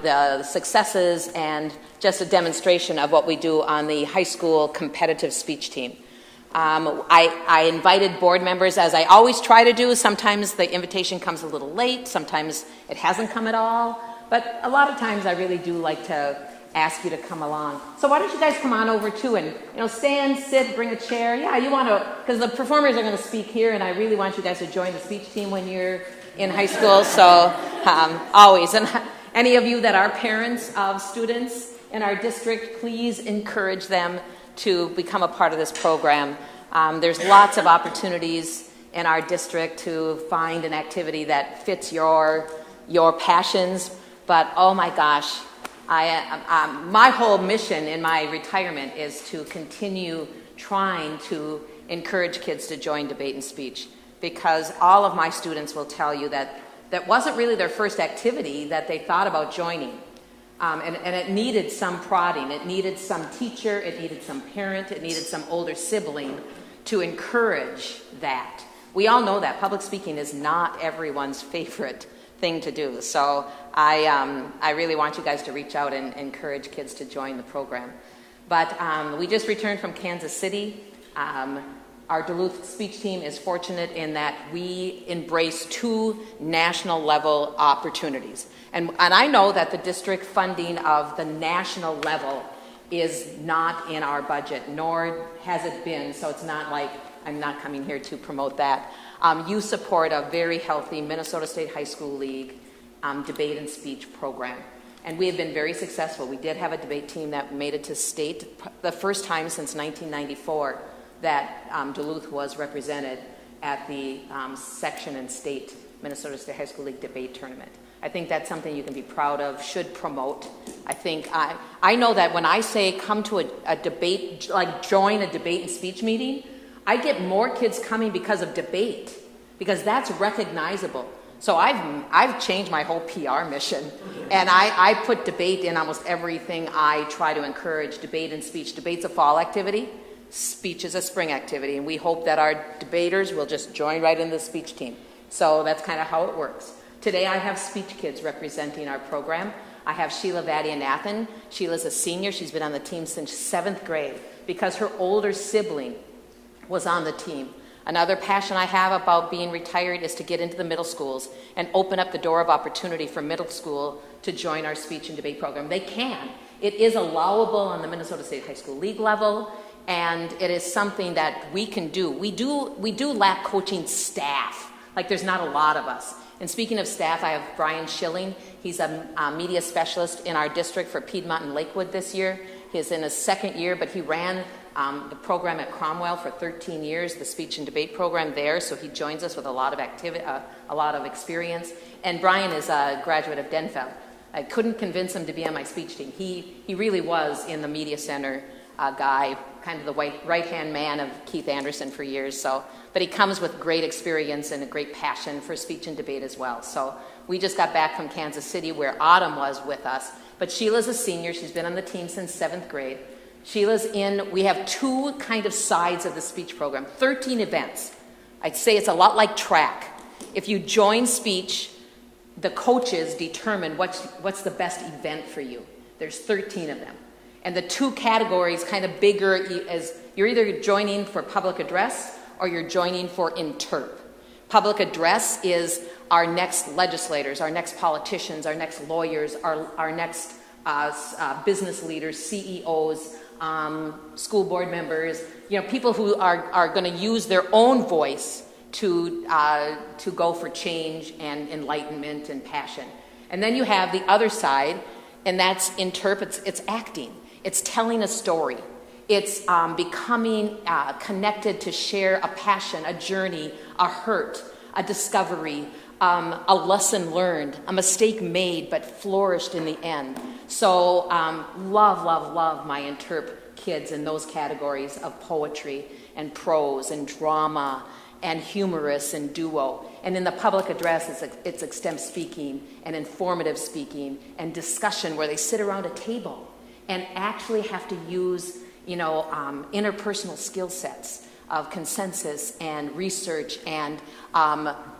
the successes and just a demonstration of what we do on the high school competitive speech team. I invited board members, as I always try to do. Sometimes the invitation comes a little late, sometimes it hasn't come at all, but a lot of times I really do like to ask you to come along. So why don't you guys come on over too and stand, sit, bring a chair. Yeah, you want to, because the performers are going to speak here, and I really want you guys to join the speech team when you're in high school. So always, and any of you that are parents of students in our district, please encourage them to become a part of this program. There's lots of opportunities in our district to find an activity that fits your passions, but oh my gosh, my whole mission in my retirement is to continue trying to encourage kids to join debate and speech, because all of my students will tell you that that wasn't really their first activity that they thought about joining. And it needed some prodding. It needed some teacher. It needed some parent. It needed some older sibling to encourage that. We all know that public speaking is not everyone's favorite thing to do. So I really want you guys to reach out and encourage kids to join the program. But we just returned from Kansas City. Our Duluth speech team is fortunate in that we embrace 2 national level opportunities. And I know that the district funding of the national level is not in our budget, nor has it been, so it's not like I'm not coming here to promote that. You support a very healthy Minnesota State High School League debate and speech program. And we have been very successful. We did have a debate team that made it to state, the first time since 1994 that Duluth was represented at the section and state Minnesota State High School League debate tournament. I think that's something you can be proud of, should promote. I know that when I say come to a debate, like join a debate and speech meeting, I get more kids coming because of debate, because that's recognizable. So I've changed my whole PR mission, and I put debate in almost everything I try to encourage. Debate and speech. Debate's a fall activity, speech is a spring activity, and we hope that our debaters will just join right in the speech team. So that's kind of how it works. Today I have speech kids representing our program. I have Sheila Vadianathan. Sheila's a senior. She's been on the team since 7th grade because her older sibling was on the team. Another passion I have about being retired is to get into the middle schools and open up the door of opportunity for middle school to join our speech and debate program. They can. It is allowable on the Minnesota State High School League level, and it is something that we can do. We do lack coaching staff. Like, there's not a lot of us. And speaking of staff, I have Brian Schilling. He's a media specialist in our district for Piedmont and Lakewood this year. He's in his 2nd year, but he ran the program at Cromwell for 13 years, the speech and debate program there, so he joins us with a lot of activity, a lot of experience. And Brian is a graduate of Denfeld. I couldn't convince him to be on my speech team. He really was in the media center guy, kind of the right-hand man of Keith Anderson for years. But he comes with great experience and a great passion for speech and debate as well. So we just got back from Kansas City where Autumn was with us. But Sheila's a senior. She's been on the team since 7th grade. We have 2 kind of sides of the speech program, 13 events. I'd say it's a lot like track. If you join speech, the coaches determine what's the best event for you. There's 13 of them. And the 2 categories, kind of bigger, as you're either joining for public address or you're joining for interp. Public address is our next legislators, our next politicians, our next lawyers, our next business leaders, CEOs, school board members, people who are going to use their own voice to go for change and enlightenment and passion. And then you have the other side, and that's interp. It's acting. It's telling a story. It's becoming connected to share a passion, a journey, a hurt, a discovery, a lesson learned, a mistake made but flourished in the end. So love my interp kids in those categories of poetry and prose and drama and humorous and duo. And in the public address, it's extemp speaking and informative speaking and discussion where they sit around a table and actually have to use interpersonal skill sets of consensus and research and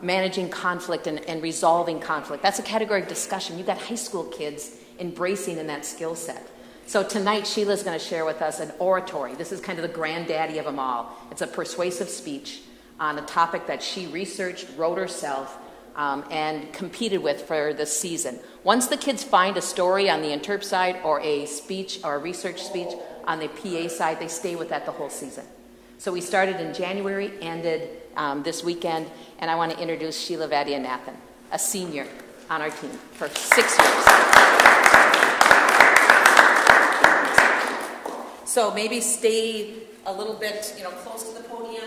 managing conflict and resolving conflict. That's a category of discussion. You've got high school kids embracing in that skill set. So tonight, Sheila's going to share with us an oratory. This is kind of the granddaddy of them all. It's a persuasive speech on a topic that she researched, wrote herself, and competed with for this season. Once the kids find a story on the interp side or a speech or a research speech on the PA side, they stay with that the whole season. So we started in January, ended this weekend, and I want to introduce Sheila Vaidyanathan, a senior on our team for 6 years. So maybe stay a little bit, close to the podium.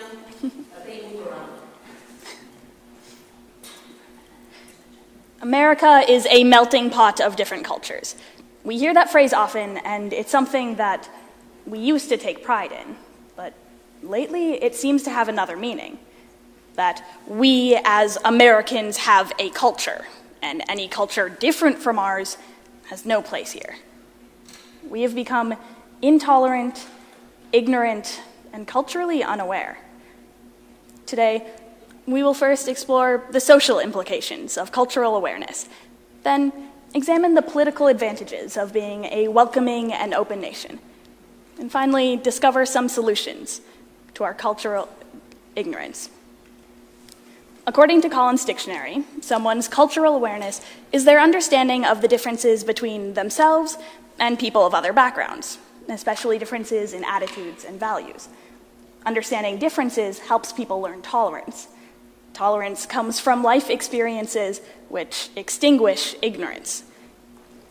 They move around. America is a melting pot of different cultures. We hear that phrase often, and it's something that we used to take pride in. But lately, it seems to have another meaning. That we, as Americans, have a culture, and any culture different from ours has no place here. We have become intolerant, ignorant, and culturally unaware. Today, we will first explore the social implications of cultural awareness, then examine the political advantages of being a welcoming and open nation, and finally discover some solutions to our cultural ignorance. According to Collins Dictionary, someone's cultural awareness is their understanding of the differences between themselves and people of other backgrounds, especially differences in attitudes and values. Understanding differences helps people learn tolerance. Tolerance comes from life experiences which extinguish ignorance.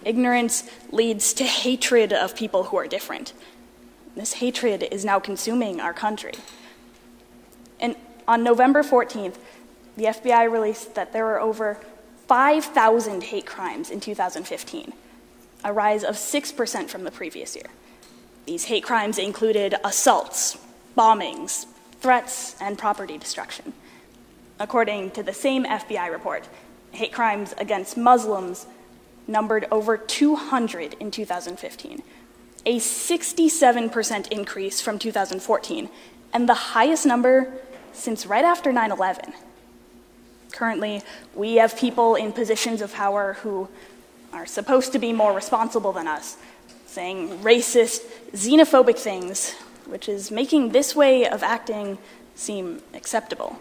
Ignorance leads to hatred of people who are different. This hatred is now consuming our country. And on November 14th, the FBI released that there were over 5,000 hate crimes in 2015, a rise of 6% from the previous year. These hate crimes included assaults, bombings, threats, and property destruction. According to the same FBI report, hate crimes against Muslims numbered over 200 in 2015, a 67% increase from 2014, and the highest number since right after 9/11. Currently, we have people in positions of power who are supposed to be more responsible than us, saying racist, xenophobic things, which is making this way of acting seem acceptable.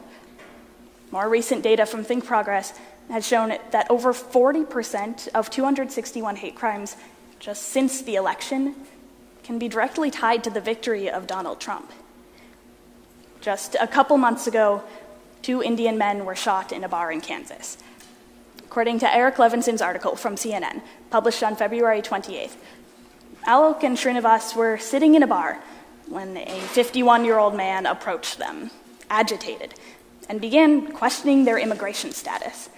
More recent data from Think Progress has shown that over 40% of 261 hate crimes just since the election can be directly tied to the victory of Donald Trump. Just a couple months ago, 2 Indian men were shot in a bar in Kansas. According to Eric Levinson's article from CNN, published on February 28th, Alok and Srinivas were sitting in a bar when a 51-year-old man approached them, agitated, and began questioning their immigration status.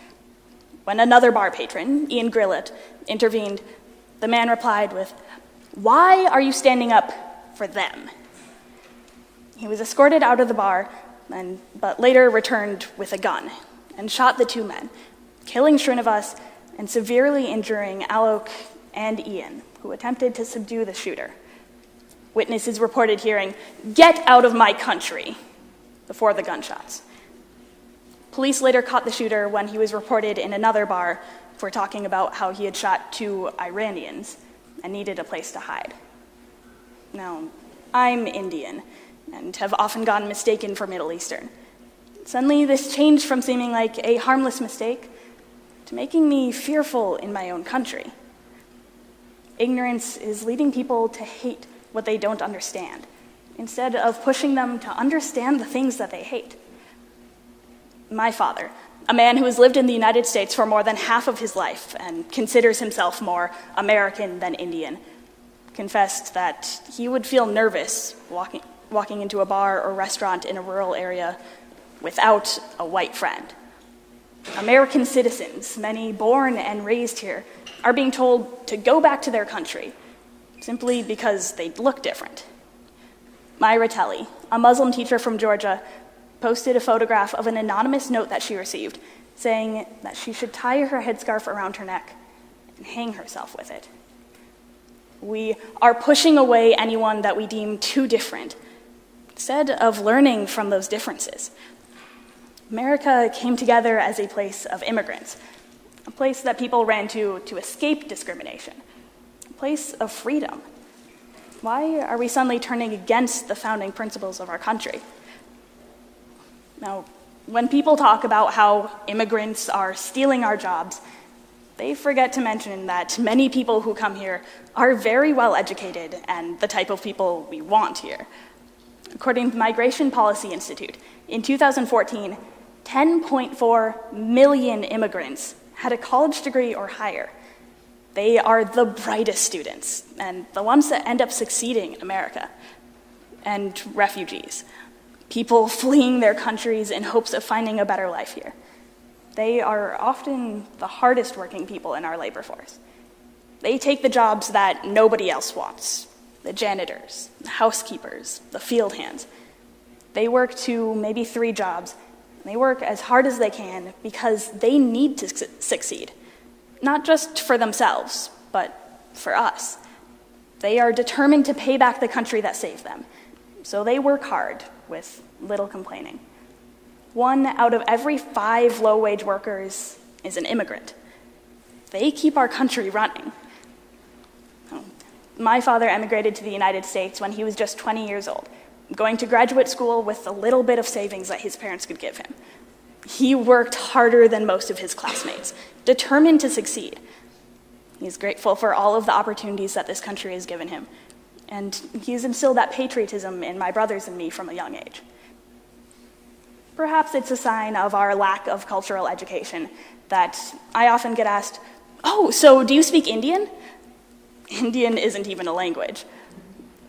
When another bar patron, Ian Grillett, intervened, the man replied with, "Why are you standing up for them?" He was escorted out of the bar, but later returned with a gun and shot the 2 men, killing Srinivas and severely injuring Alok and Ian, who attempted to subdue the shooter. Witnesses reported hearing, "Get out of my country," before the gunshots. Police later caught the shooter when he was reported in another bar for talking about how he had shot 2 Iranians and needed a place to hide. Now, I'm Indian and have often gotten mistaken for Middle Eastern. Suddenly, this changed from seeming like a harmless mistake to making me fearful in my own country. Ignorance is leading people to hate what they don't understand, instead of pushing them to understand the things that they hate. My father, a man who has lived in the United States for more than half of his life and considers himself more American than Indian, confessed that he would feel nervous walking into a bar or restaurant in a rural area without a white friend. American citizens, many born and raised here, are being told to go back to their country simply because they look different. Myra Telly, a Muslim teacher from Georgia, posted a photograph of an anonymous note that she received saying that she should tie her headscarf around her neck and hang herself with it. We are pushing away anyone that we deem too different, instead of learning from those differences. America came together as a place of immigrants, a place that people ran to escape discrimination, place of freedom. Why are we suddenly turning against the founding principles of our country? Now, when people talk about how immigrants are stealing our jobs, they forget to mention that many people who come here are very well educated and the type of people we want here. According to the Migration Policy Institute, in 2014, 10.4 million immigrants had a college degree or higher. They are the brightest students and the ones that end up succeeding in America. And refugees, people fleeing their countries in hopes of finding a better life here. They are often the hardest working people in our labor force. They take the jobs that nobody else wants: the janitors, the housekeepers, the field hands. They work 2, maybe 3 jobs. They work as hard as they can because they need to succeed, not just for themselves, but for us. They are determined to pay back the country that saved them, so they work hard with little complaining. 1 out of every 5 low-wage workers is an immigrant. They keep our country running. My father emigrated to the United States when he was just 20 years old, going to graduate school with the little bit of savings that his parents could give him. He worked harder than most of his classmates, determined to succeed. He's grateful for all of the opportunities that this country has given him, and he's instilled that patriotism in my brothers and me from a young age. Perhaps it's a sign of our lack of cultural education that I often get asked, "Oh, so do you speak Indian?" Indian isn't even a language.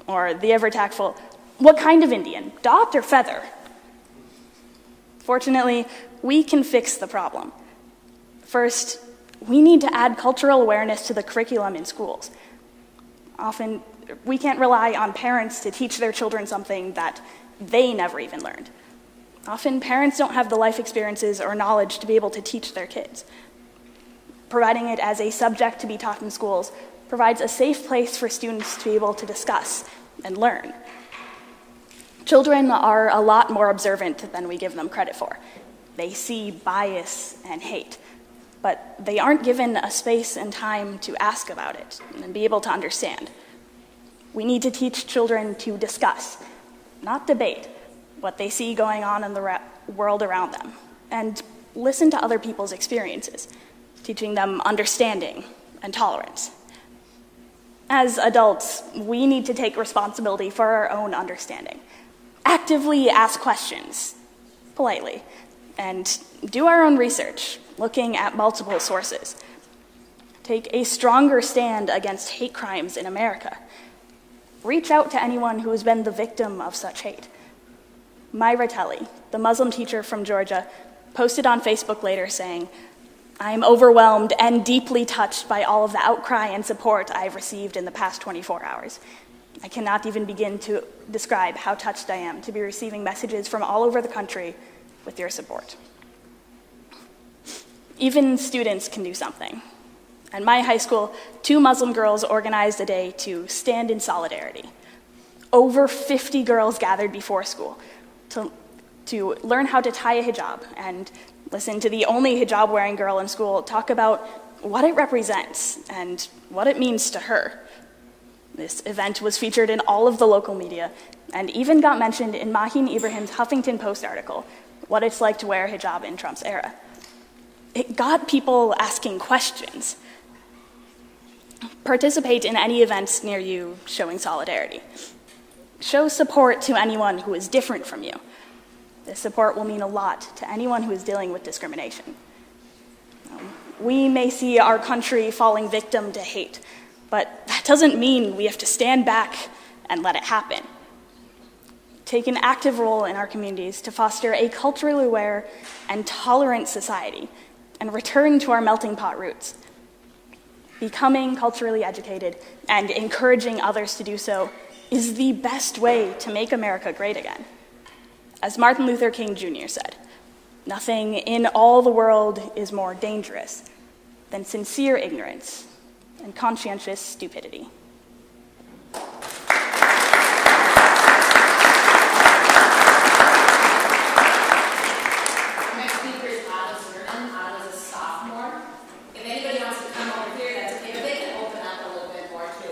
Or the ever tactful, "What kind of Indian, dot or feather?" Fortunately, we can fix the problem. First, we need to add cultural awareness to the curriculum in schools. Often, we can't rely on parents to teach their children something that they never even learned. Often, parents don't have the life experiences or knowledge to be able to teach their kids. Providing it as a subject to be taught in schools provides a safe place for students to be able to discuss and learn. Children are a lot more observant than we give them credit for. They see bias and hate, but they aren't given a space and time to ask about it and be able to understand. We need to teach children to discuss, not debate, what they see going on in the world around them, and listen to other people's experiences, teaching them understanding and tolerance. As adults, we need to take responsibility for our own understanding. Actively ask questions, politely, and do our own research, looking at multiple sources. Take a stronger stand against hate crimes in America. Reach out to anyone who has been the victim of such hate. Myra Telly, the Muslim teacher from Georgia, posted on Facebook later saying, "I am overwhelmed and deeply touched by all of the outcry and support I've received in the past 24 hours. I cannot even begin to describe how touched I am to be receiving messages from all over the country with your support." Even students can do something. At my high school, 2 Muslim girls organized a day to stand in solidarity. Over 50 girls gathered before school to learn how to tie a hijab and listen to the only hijab-wearing girl in school talk about what it represents and what it means to her. This event was featured in all of the local media and even got mentioned in Maheen Ibrahim's Huffington Post article, "What It's Like to Wear a Hijab in Trump's Era." It got people asking questions. Participate in any events near you showing solidarity. Show support to anyone who is different from you. This support will mean a lot to anyone who is dealing with discrimination. We may see our country falling victim to hate, but that doesn't mean we have to stand back and let it happen. Take an active role in our communities to foster a culturally aware and tolerant society and return to our melting pot roots. Becoming culturally educated and encouraging others to do so is the best way to make America great again. As Martin Luther King Jr. said, "Nothing in all the world is more dangerous than sincere ignorance and conscientious stupidity." If anybody wants to come over here, that's okay, but they can open up a little bit more to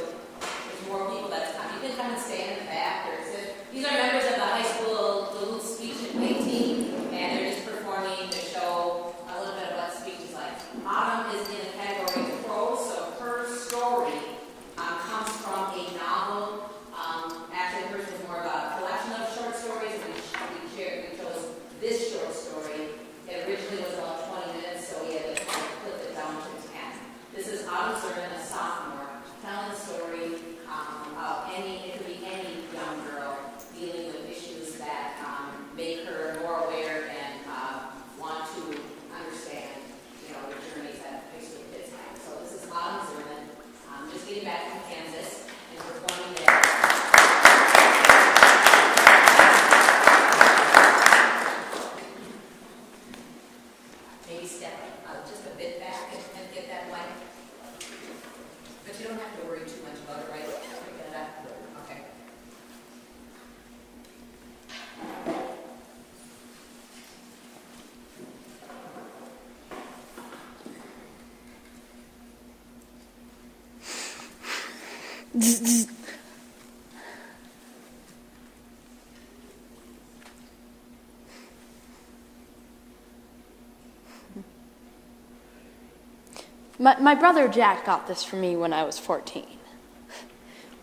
My brother Jack got this for me when I was 14.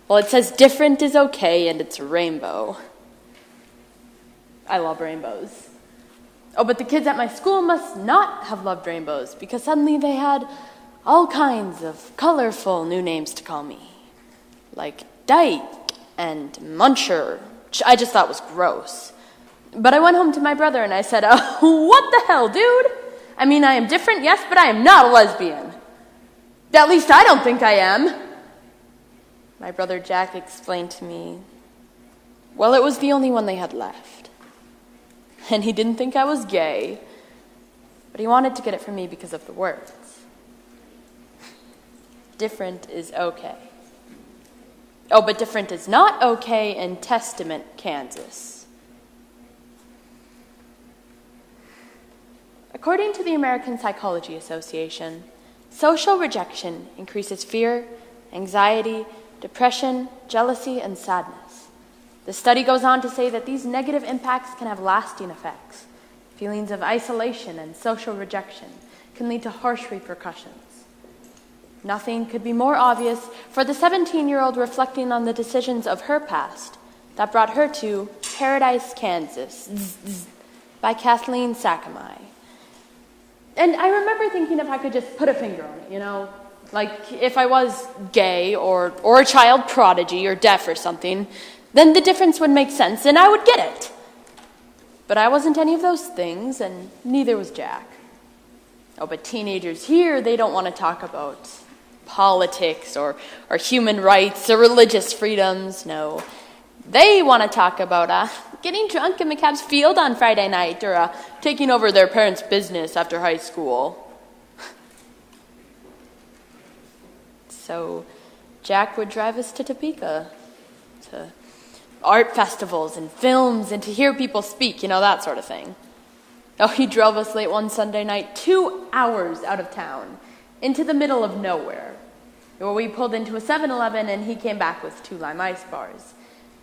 Well, it says different is okay and it's a rainbow. I love rainbows. Oh, but the kids at my school must not have loved rainbows because suddenly they had all kinds of colorful new names to call me. Like Dyke and Muncher, which I just thought was gross. But I went home to my brother and I said, what the hell, dude? I mean, I am different, yes, but I am not a lesbian. At least I don't think I am. My brother Jack explained to me, well, it was the only one they had left. And he didn't think I was gay, but he wanted to get it from me because of the words. Different is okay. Oh, but different is not okay in Testament, Kansas. According to the American Psychology Association, social rejection increases fear, anxiety, depression, jealousy, and sadness. The study goes on to say that these negative impacts can have lasting effects. Feelings of isolation and social rejection can lead to harsh repercussions. Nothing could be more obvious for the 17-year-old reflecting on the decisions of her past that brought her to Paradise, Kansas, by Kathleen Sakamai. And I remember thinking if I could just put a finger on it, like if I was gay or a child prodigy or deaf or something, then the difference would make sense and I would get it. But I wasn't any of those things, and neither was Jack. Oh, but teenagers here, they don't want to talk about politics or human rights or religious freedoms. No, they want to talk about getting drunk in McCabe's field on Friday night or taking over their parents' business after high school. So Jack would drive us to Topeka, to art festivals and films, and to hear people speak, that sort of thing. Oh, he drove us late one Sunday night, 2 hours out of town, into the middle of nowhere, where we pulled into a 7-Eleven and he came back with 2 lime ice bars.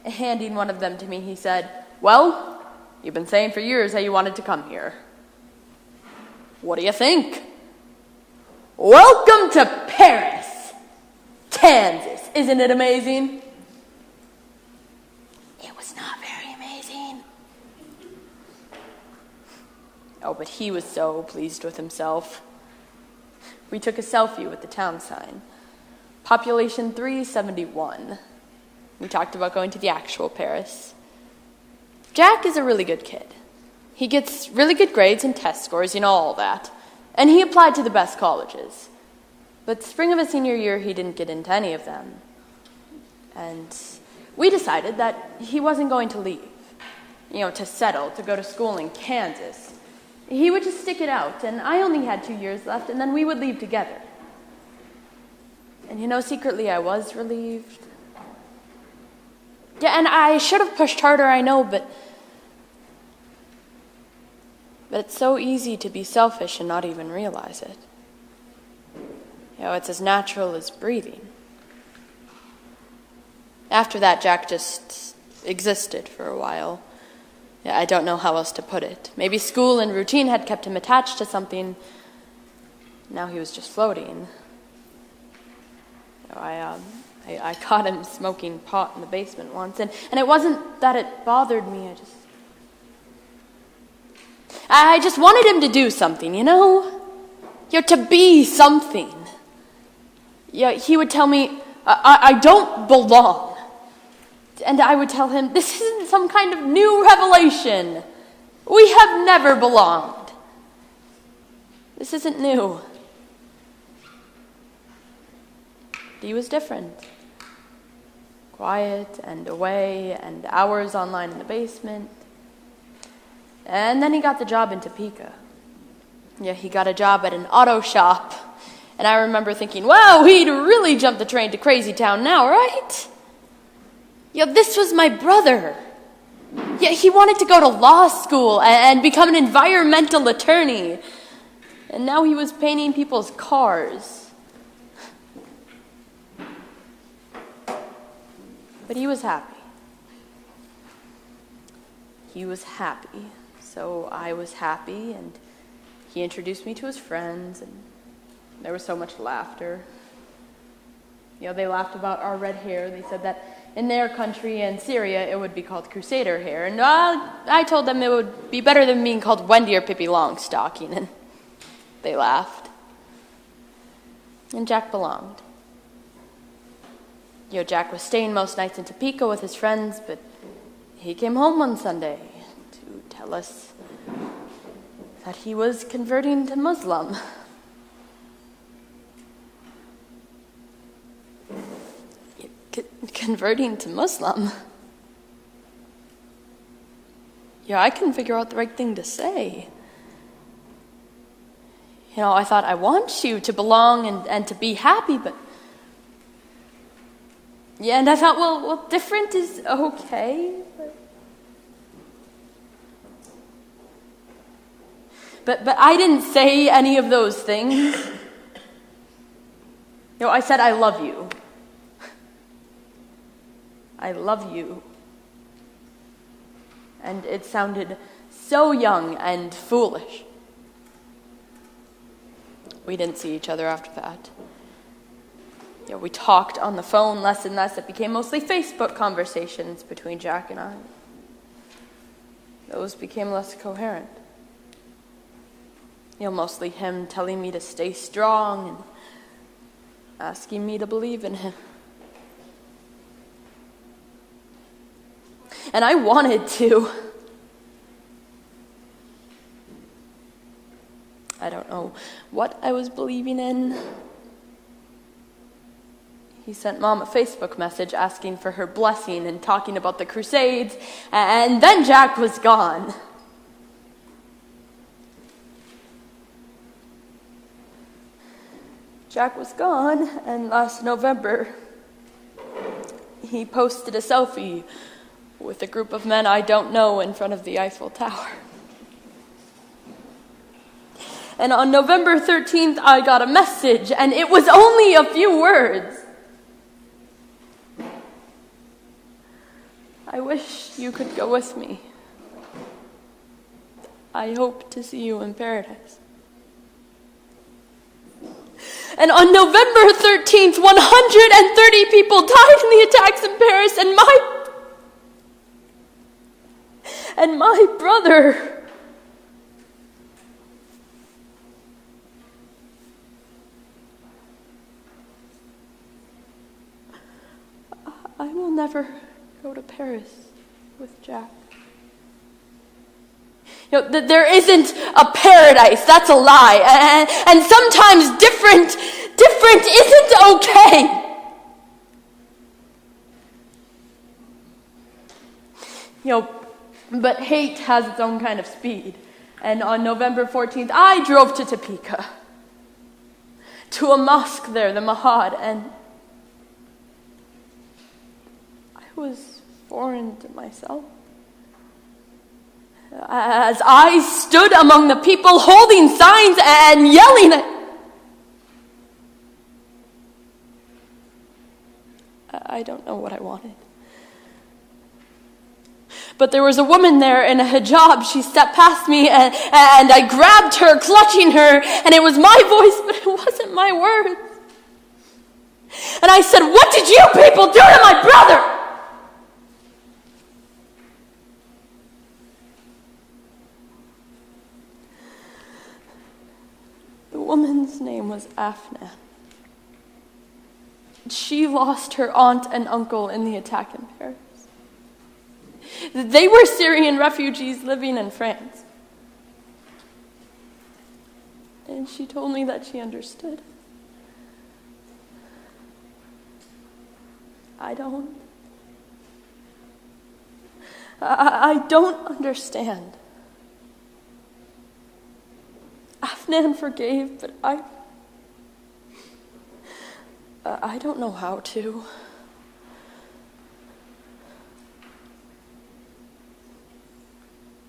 Handing one of them to me, he said, well, you've been saying for years how you wanted to come here. What do you think? Welcome to Paris, Kansas. Isn't it amazing? It was not very amazing. Oh, but he was so pleased with himself. We took a selfie with the town sign. Population 371. We talked about going to the actual Paris. Jack is a really good kid. He gets really good grades and test scores, all that. And he applied to the best colleges. But spring of his senior year, he didn't get into any of them. And we decided that he wasn't going to leave, to settle, to go to school in Kansas. He would just stick it out, and I only had 2 years left, and then we would leave together. And secretly I was relieved. Yeah, and I should have pushed harder, I know, but it's so easy to be selfish and not even realize it. It's as natural as breathing. After that, Jack just existed for a while. Yeah, I don't know how else to put it. Maybe school and routine had kept him attached to something. Now he was just floating. I caught him smoking pot in the basement once, and it wasn't that it bothered me. I just wanted him to do something, to be something. Yeah, he would tell me, I don't belong. And I would tell him, this isn't some kind of new revelation. We have never belonged. This isn't new. He was different. Quiet and away and hours online in the basement. And then he got the job in Topeka. Yeah, he got a job at an auto shop. And I remember thinking, wow, he'd really jumped the train to Crazy Town now, right? Yeah, this was my brother. Yeah, he wanted to go to law school and become an environmental attorney. And now he was painting people's cars. But he was happy. He was happy, so I was happy, and he introduced me to his friends, and there was so much laughter. They laughed about our red hair. They said that in their country, in Syria, it would be called Crusader hair. And I told them it would be better than being called Wendy or Pippi Longstocking, and they laughed. And Jack belonged. Jack was staying most nights in Topeka with his friends, but he came home one Sunday to tell us that he was converting to Muslim. Converting to Muslim? I couldn't figure out the right thing to say. I thought, I want you to belong and to be happy, but... and I thought, well, different is okay, but I didn't say any of those things. I said, I love you. I love you. And it sounded so young and foolish. We didn't see each other after that. We talked on the phone less and less. It became mostly Facebook conversations between Jack and I. Those became less coherent. Mostly him telling me to stay strong and asking me to believe in him. And I wanted to. I don't know what I was believing in. He sent Mom a Facebook message asking for her blessing and talking about the Crusades, and then Jack was gone. Jack was gone, and last November, he posted a selfie with a group of men I don't know in front of the Eiffel Tower. And on November 13th, I got a message, and it was only a few words. I wish you could go with me. I hope to see you in paradise. And on November 13th, 130 people died in the attacks in Paris, and my brother... I will never go to Paris with Jack. There isn't a paradise. That's a lie. And sometimes different isn't okay. But hate has its own kind of speed. And on November 14th, I drove to Topeka, to a mosque there, the Mahad, and I was foreign to myself. As I stood among the people holding signs and yelling I don't know what I wanted. But there was a woman there in a hijab. She stepped past me and I grabbed her, clutching her, and it was my voice, but it wasn't my words. And I said, "What did you people do to my brother?" The woman's name was Afnan. She lost her aunt and uncle in the attack in Paris. They were Syrian refugees living in France. And she told me that she understood. I don't. I don't understand. Afnan forgave, but I don't know how to.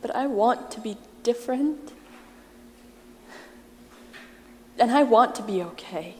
But I want to be different. And I want to be okay.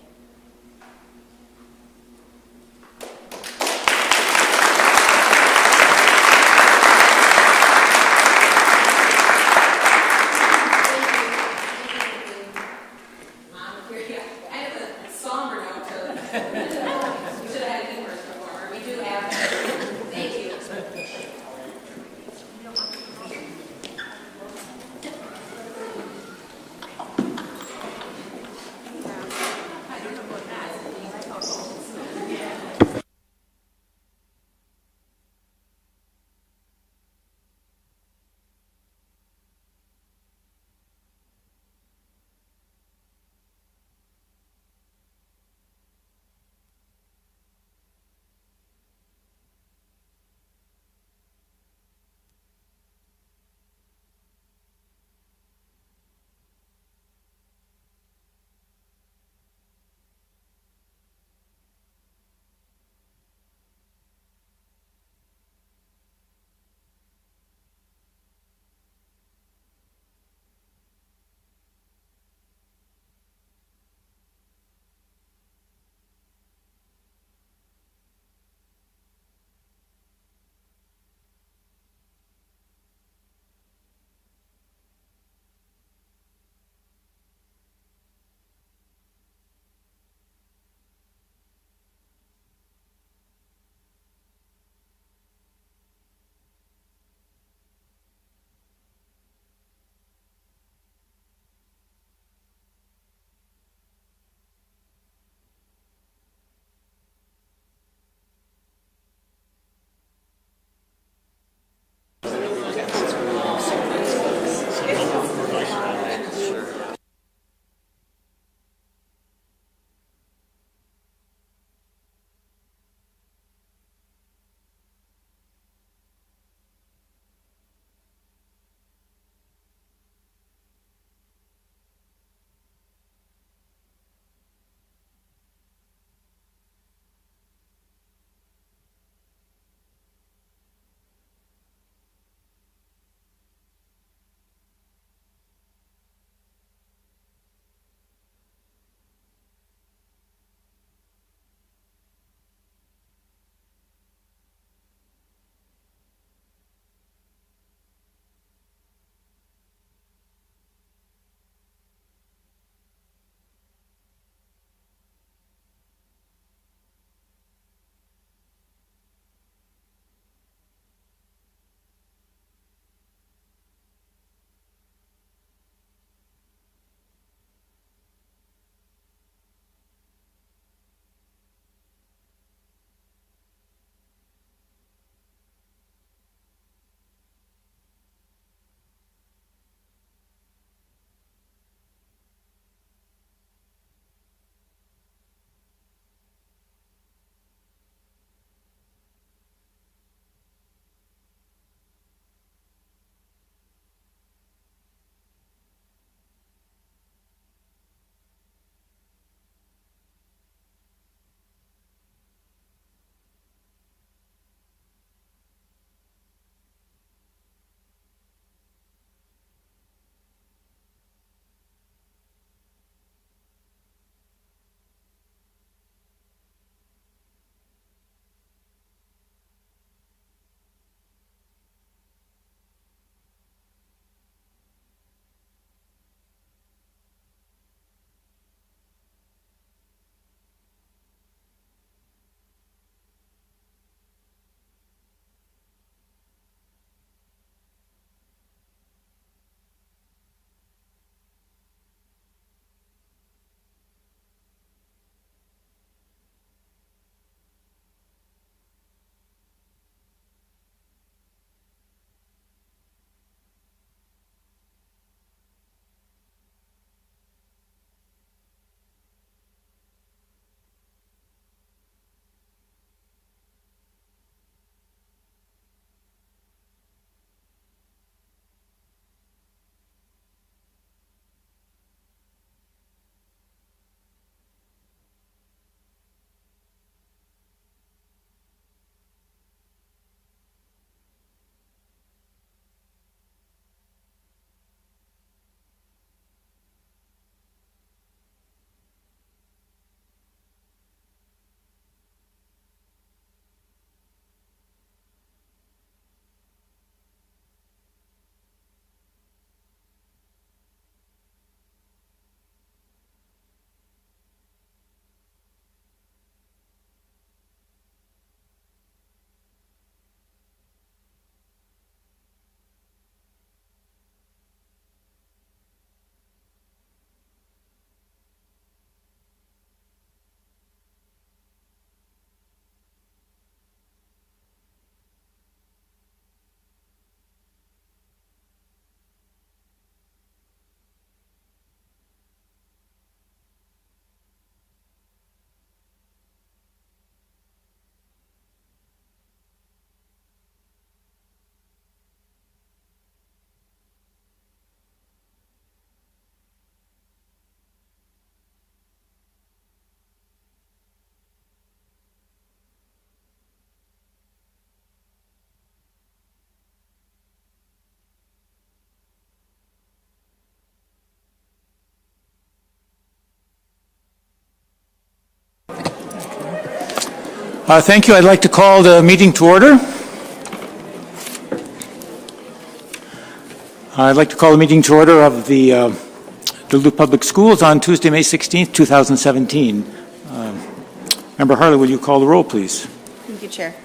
Thank you. I'd like to call the meeting to order. I'd like to call the meeting to order of the Duluth Public Schools on Tuesday, May 16th, 2017. Member Harley, will you call the roll, please? Thank you, Chair. I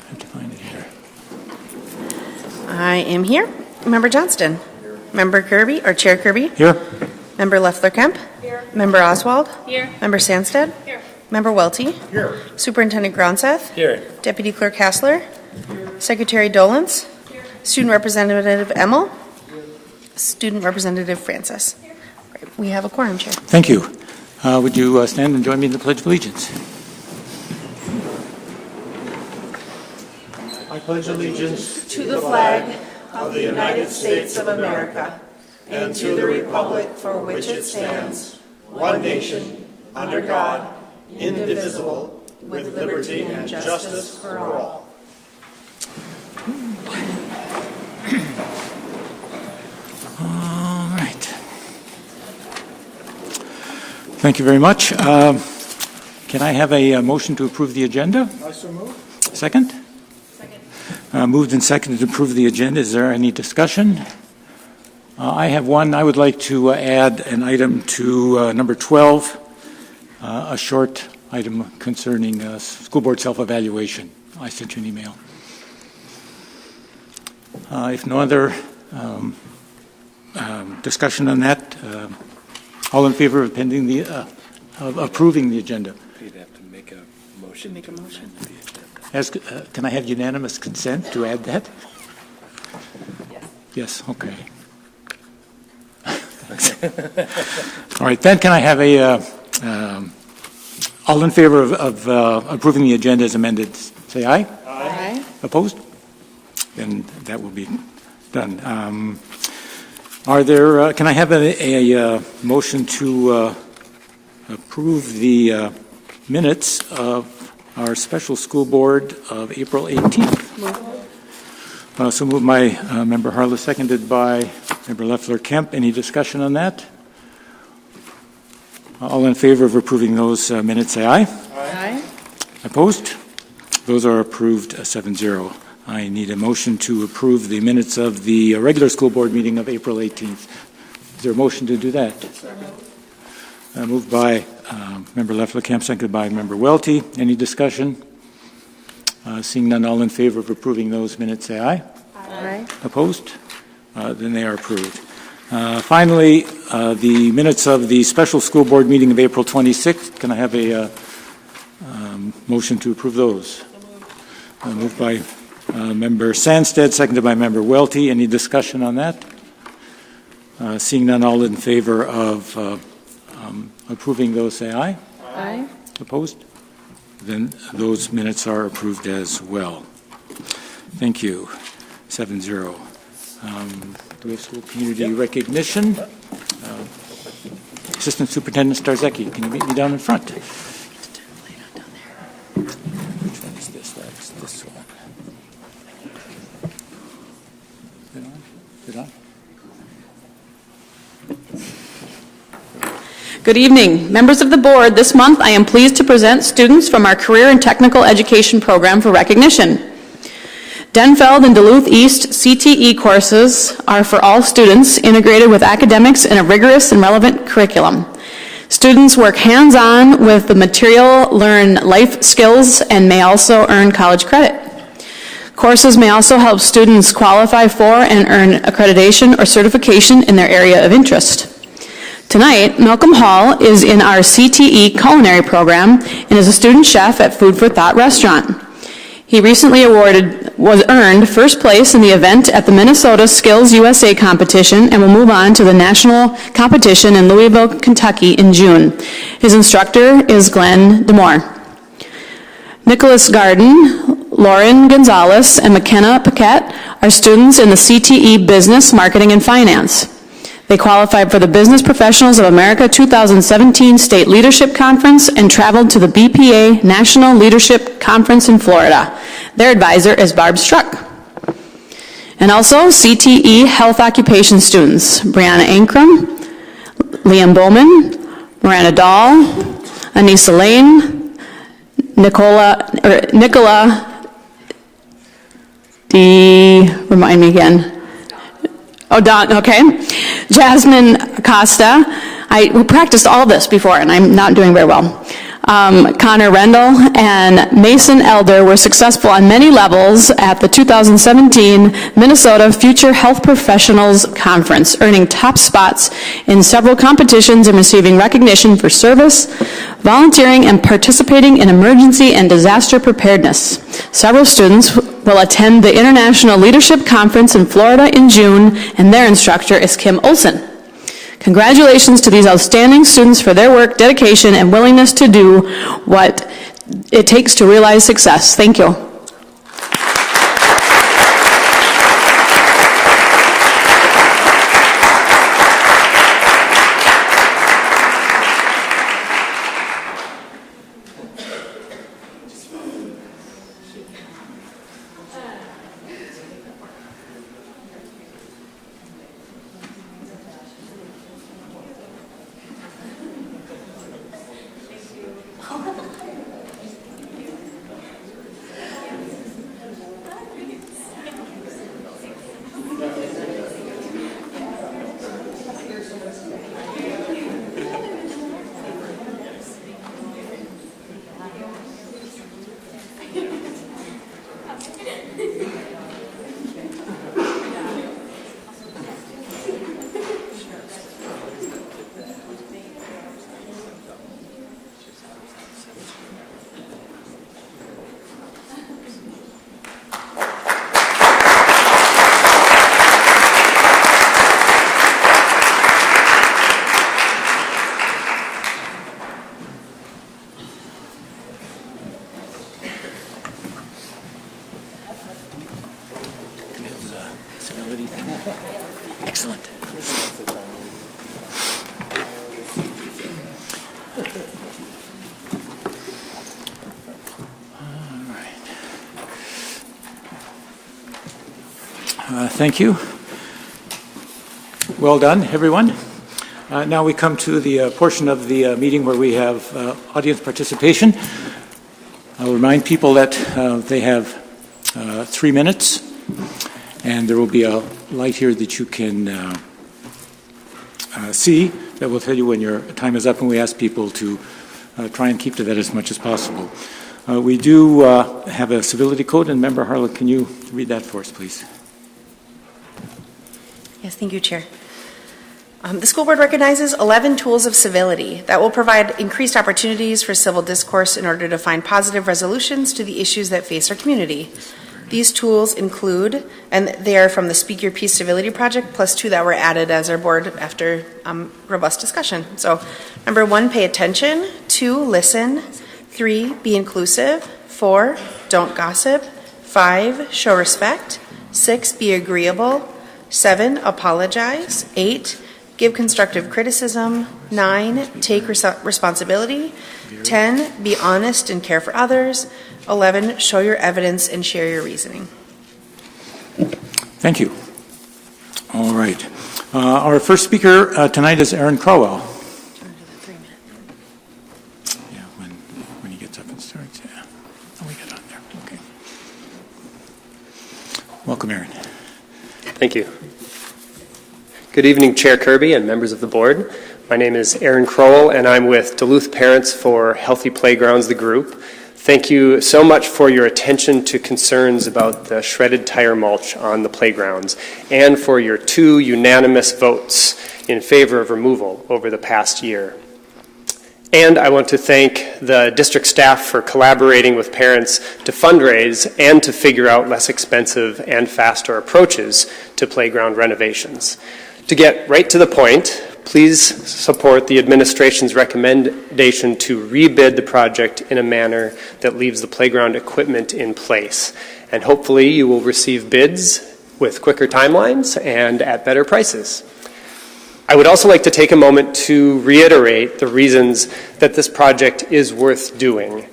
have to find it here. I am here. Member Johnston. Here. Member Kirby, or Chair Kirby. Here. Member Leffler-Kemp. Here. Member Oswald. Here. Member Sandstead. Here. Member Welty. Here. Superintendent Gronseth. Here. Deputy Clerk Hassler. Here. Secretary Dolans. Here. Student Representative Emmel. Here. Student Representative Francis. Here. Great. We have a quorum, Chair. Thank you. Would you stand and join me in the Pledge of Allegiance? I pledge allegiance to the flag of the United States of America and to the republic for which it stands, one nation, under God, indivisible, with liberty and justice for all. All right. Thank you very much. Can I have a motion to approve the agenda? I so move. Second? Moved and seconded to approve the agenda. Is there any discussion? I have one. I would like to add an item to number 12, a short item concerning school board self-evaluation. I sent you an email. If no other discussion on that, all in favor of approving the agenda? You'd have to make a motion. Can I have unanimous consent to add that? Yes, okay. All right, then can I have all in favor of approving the agenda as amended, say aye. Aye. Opposed? Then that will be done. Can I have a motion to approve the minutes of our special school board of April 18th? So moved by Member Harlow, seconded by Member Leffler-Kemp. Any discussion on that? All in favor of approving those minutes, say aye. Aye. Opposed? Those are approved 7-0. I need a motion to approve the minutes of the regular school board meeting of April 18th. Is there a motion to do that? Moved by Member Leffler-Kemp, seconded by Member Welty. Any discussion? Seeing none, all in favor of approving those minutes, say aye. Aye. Opposed? Then they are approved. Finally, the minutes of the special school board meeting of April 26th. Can I have a motion to approve those? Moved by Member Sandstead, seconded by Member Welty. Any discussion on that? Seeing none, all in favor of approving those, say aye. Aye. Opposed? Then those minutes are approved as well. Thank you. 7-0. Do we have school community recognition? Assistant Superintendent Starzecki, can you meet me down in front? Which one is this? That's this one. Is it on? Good evening. Members of the board, this month I am pleased to present students from our Career and Technical Education program for recognition. Denfeld and Duluth East CTE courses are for all students, integrated with academics in a rigorous and relevant curriculum. Students work hands-on with the material, learn life skills, and may also earn college credit. Courses may also help students qualify for and earn accreditation or certification in their area of interest. Tonight, Malcolm Hall is in our CTE culinary program and is a student chef at Food for Thought restaurant. He recently earned first place in the event at the Minnesota Skills USA competition and will move on to the national competition in Louisville, Kentucky in June. His instructor is Glenn DeMore. Nicholas Garden, Lauren Gonzalez, and McKenna Paquette are students in the CTE Business, Marketing, and Finance. They qualified for the Business Professionals of America 2017 State Leadership Conference and traveled to the BPA National Leadership Conference in Florida. Their advisor is Barb Struck. And also CTE Health Occupation students, Brianna Ankrum, Liam Bowman, Miranda Dahl, Anissa Lane, Nicola, remind me again. Oh, Don, okay. Jasmine Acosta. We practiced all this before, and I'm not doing very well. Connor Rendell and Mason Elder were successful on many levels at the 2017 Minnesota Future Health Professionals Conference, earning top spots in several competitions and receiving recognition for service, volunteering, and participating in emergency and disaster preparedness. Several students will attend the International Leadership Conference in Florida in June, and their instructor is Kim Olson. Congratulations to these outstanding students for their work, dedication, and willingness to do what it takes to realize success. Thank you. Excellent. All right. Thank you. Well done, everyone. Now we come to the portion of the meeting where we have audience participation. I'll remind people that they have 3 minutes, and there will be a light here that you can see that will tell you when your time is up, and we ask people to try and keep to that as much as possible. We do have a civility code, and Member Harlan, can you read that for us, please? Yes, thank you, Chair. The school board recognizes 11 tools of civility that will provide increased opportunities for civil discourse in order to find positive resolutions to the issues that face our community. These tools include, and they are from the Speak Your Peace Civility Project, plus 2 that were added as our board after robust discussion. So, number 1, pay attention. 2, listen. 3, be inclusive. 4, don't gossip. 5, show respect. 6, be agreeable. 7, apologize. 8, give constructive criticism. 9, take responsibility. 10, be honest and care for others. 11, show your evidence and share your reasoning. Thank you. All right. Our first speaker tonight is Aaron Crowell. Yeah, when he gets up and starts, yeah. Oh, we get on there. Okay. Welcome, Aaron. Thank you. Good evening, Chair Kirby and members of the board. My name is Aaron Crowell, and I'm with Duluth Parents for Healthy Playgrounds, the group. Thank you so much for your attention to concerns about the shredded tire mulch on the playgrounds and for your 2 unanimous votes in favor of removal over the past year. And I want to thank the district staff for collaborating with parents to fundraise and to figure out less expensive and faster approaches to playground renovations. To get right to the point, please support the administration's recommendation to rebid the project in a manner that leaves the playground equipment in place. And hopefully you will receive bids with quicker timelines and at better prices. I would also like to take a moment to reiterate the reasons that this project is worth doing.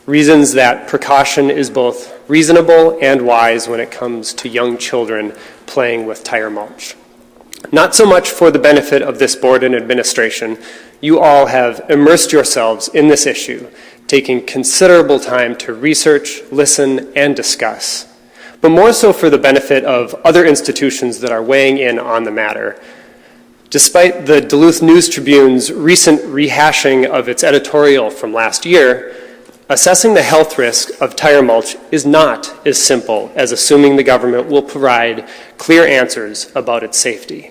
Reasons that precaution is both reasonable and wise when it comes to young children playing with tire mulch. Not so much for the benefit of this board and administration. You all have immersed yourselves in this issue, taking considerable time to research, listen, and discuss, but more so for the benefit of other institutions that are weighing in on the matter. Despite the Duluth News Tribune's recent rehashing of its editorial from last year, assessing the health risk of tire mulch is not as simple as assuming the government will provide clear answers about its safety.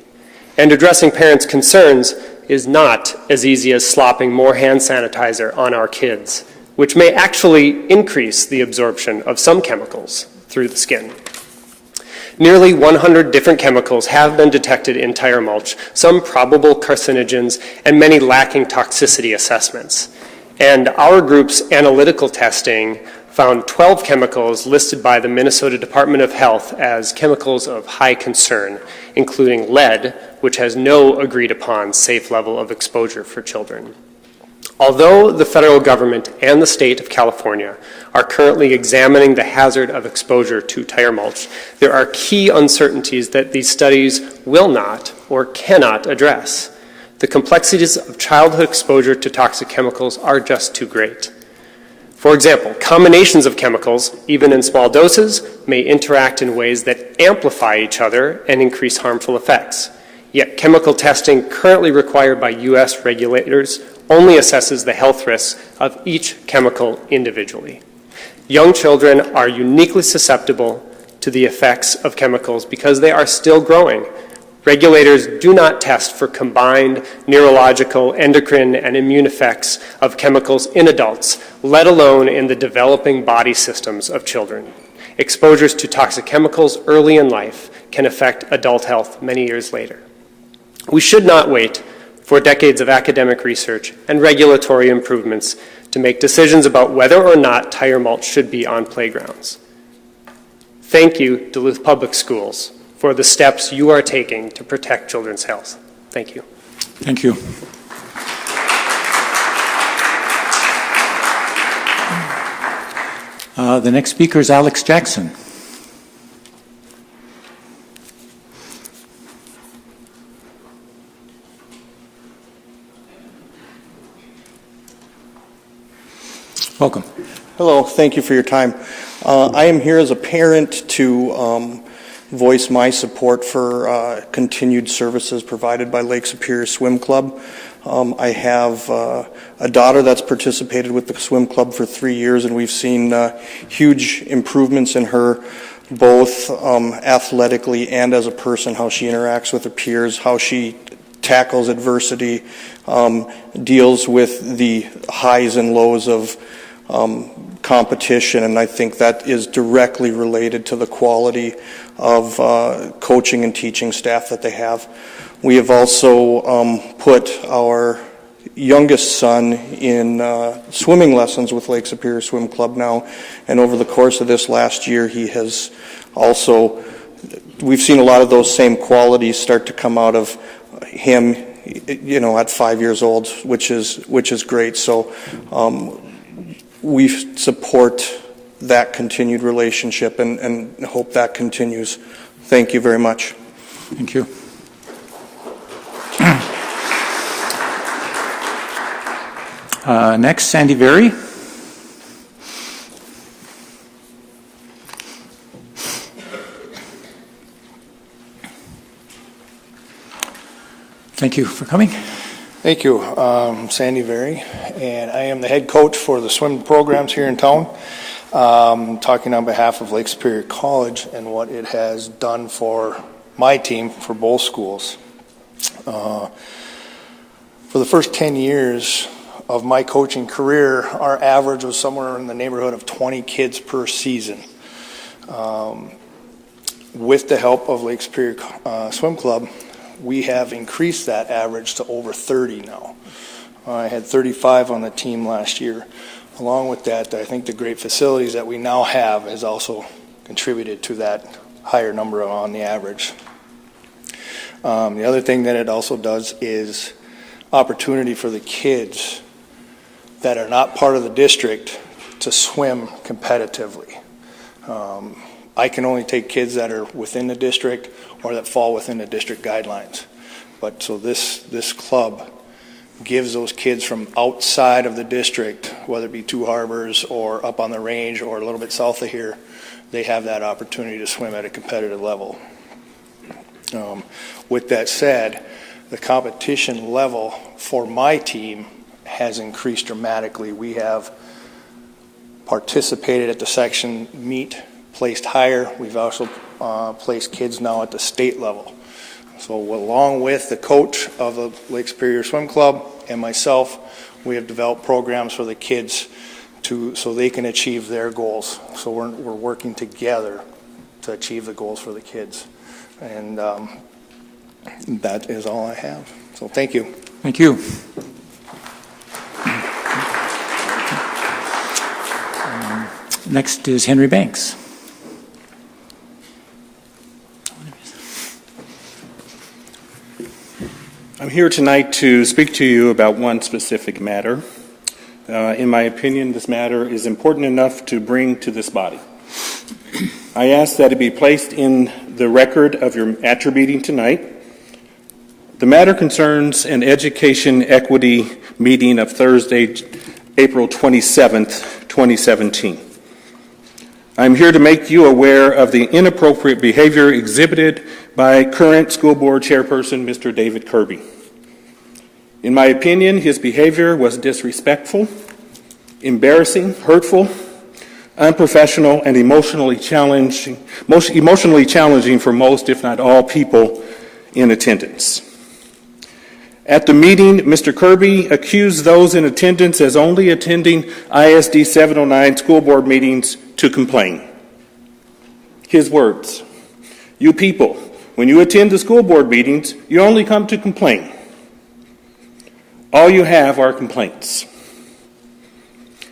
And addressing parents' concerns is not as easy as slopping more hand sanitizer on our kids, which may actually increase the absorption of some chemicals through the skin. Nearly 100 different chemicals have been detected in tire mulch, some probable carcinogens, and many lacking toxicity assessments. And our group's analytical testing found 12 chemicals listed by the Minnesota Department of Health as chemicals of high concern, including lead, which has no agreed upon safe level of exposure for children. Although the federal government and the state of California are currently examining the hazard of exposure to tire mulch, there are key uncertainties that these studies will not or cannot address. The complexities of childhood exposure to toxic chemicals are just too great. For example, combinations of chemicals, even in small doses, may interact in ways that amplify each other and increase harmful effects. Yet chemical testing currently required by U.S. regulators only assesses the health risks of each chemical individually. Young children are uniquely susceptible to the effects of chemicals because they are still growing. Regulators do not test for combined neurological, endocrine, and immune effects of chemicals in adults, let alone in the developing body systems of children. Exposures to toxic chemicals early in life can affect adult health many years later. We should not wait for decades of academic research and regulatory improvements to make decisions about whether or not tire mulch should be on playgrounds. Thank you, Duluth Public Schools, for the steps you are taking to protect children's health. Thank you. Thank you. The next speaker is Alex Jackson. Welcome. Hello, thank you for your time. I am here as a parent to voice my support for continued services provided by Lake Superior Swim Club. I have a daughter that's participated with the swim club for 3 years, and we've seen huge improvements in her, both athletically and as a person, how she interacts with her peers, how she tackles adversity, deals with the highs and lows of competition, and I think that is directly related to the quality of coaching and teaching staff that they have. We have also put our youngest son in swimming lessons with Lake Superior Swim Club now, and over the course of this last year he has also, we've seen a lot of those same qualities start to come out of him, you know, at 5 years old, which is great. So we support that continued relationship and hope that continues. Thank you very much. Thank you. Next, Sandy Very. Thank you for coming. Thank you. Sandy Very, and I am the head coach for the swim programs here in town. Talking on behalf of Lake Superior College and what it has done for my team for both schools. For the first 10 years of my coaching career, our average was somewhere in the neighborhood of 20 kids per season. With the help of Lake Superior Swim Club, we have increased that average to over 30 now. I had 35 on the team last year. Along with that, I think the great facilities that we now have has also contributed to that higher number on the average. The other thing that it also does is opportunity for the kids that are not part of the district to swim competitively. I can only take kids that are within the district or that fall within the district guidelines. But so this club gives those kids from outside of the district, whether it be Two Harbors or up on the range or a little bit south of here, they have that opportunity to swim at a competitive level. With that said, the competition level for my team has increased dramatically. We have participated at the section meet, placed higher. We've also placed kids now at the state level. So along with the coach of the Lake Superior Swim Club and myself, we have developed programs for the kids so they can achieve their goals. So we're working together to achieve the goals for the kids. And that is all I have. So thank you. Thank you. Next is Henry Banks. I'm here tonight to speak to you about one specific matter. In my opinion, this matter is important enough to bring to this body. I ask that it be placed in the record of at your meeting tonight. The matter concerns an education equity meeting of Thursday, April 27th, 2017. I'm here to make you aware of the inappropriate behavior exhibited by current school board chairperson, Mr. David Kirby. In my opinion, his behavior was disrespectful, embarrassing, hurtful, unprofessional, and emotionally challenging for most, if not all, people in attendance. At the meeting, Mr. Kirby accused those in attendance as only attending ISD 709 school board meetings to complain. His words, "You people, when you attend the school board meetings, you only come to complain. All you have are complaints."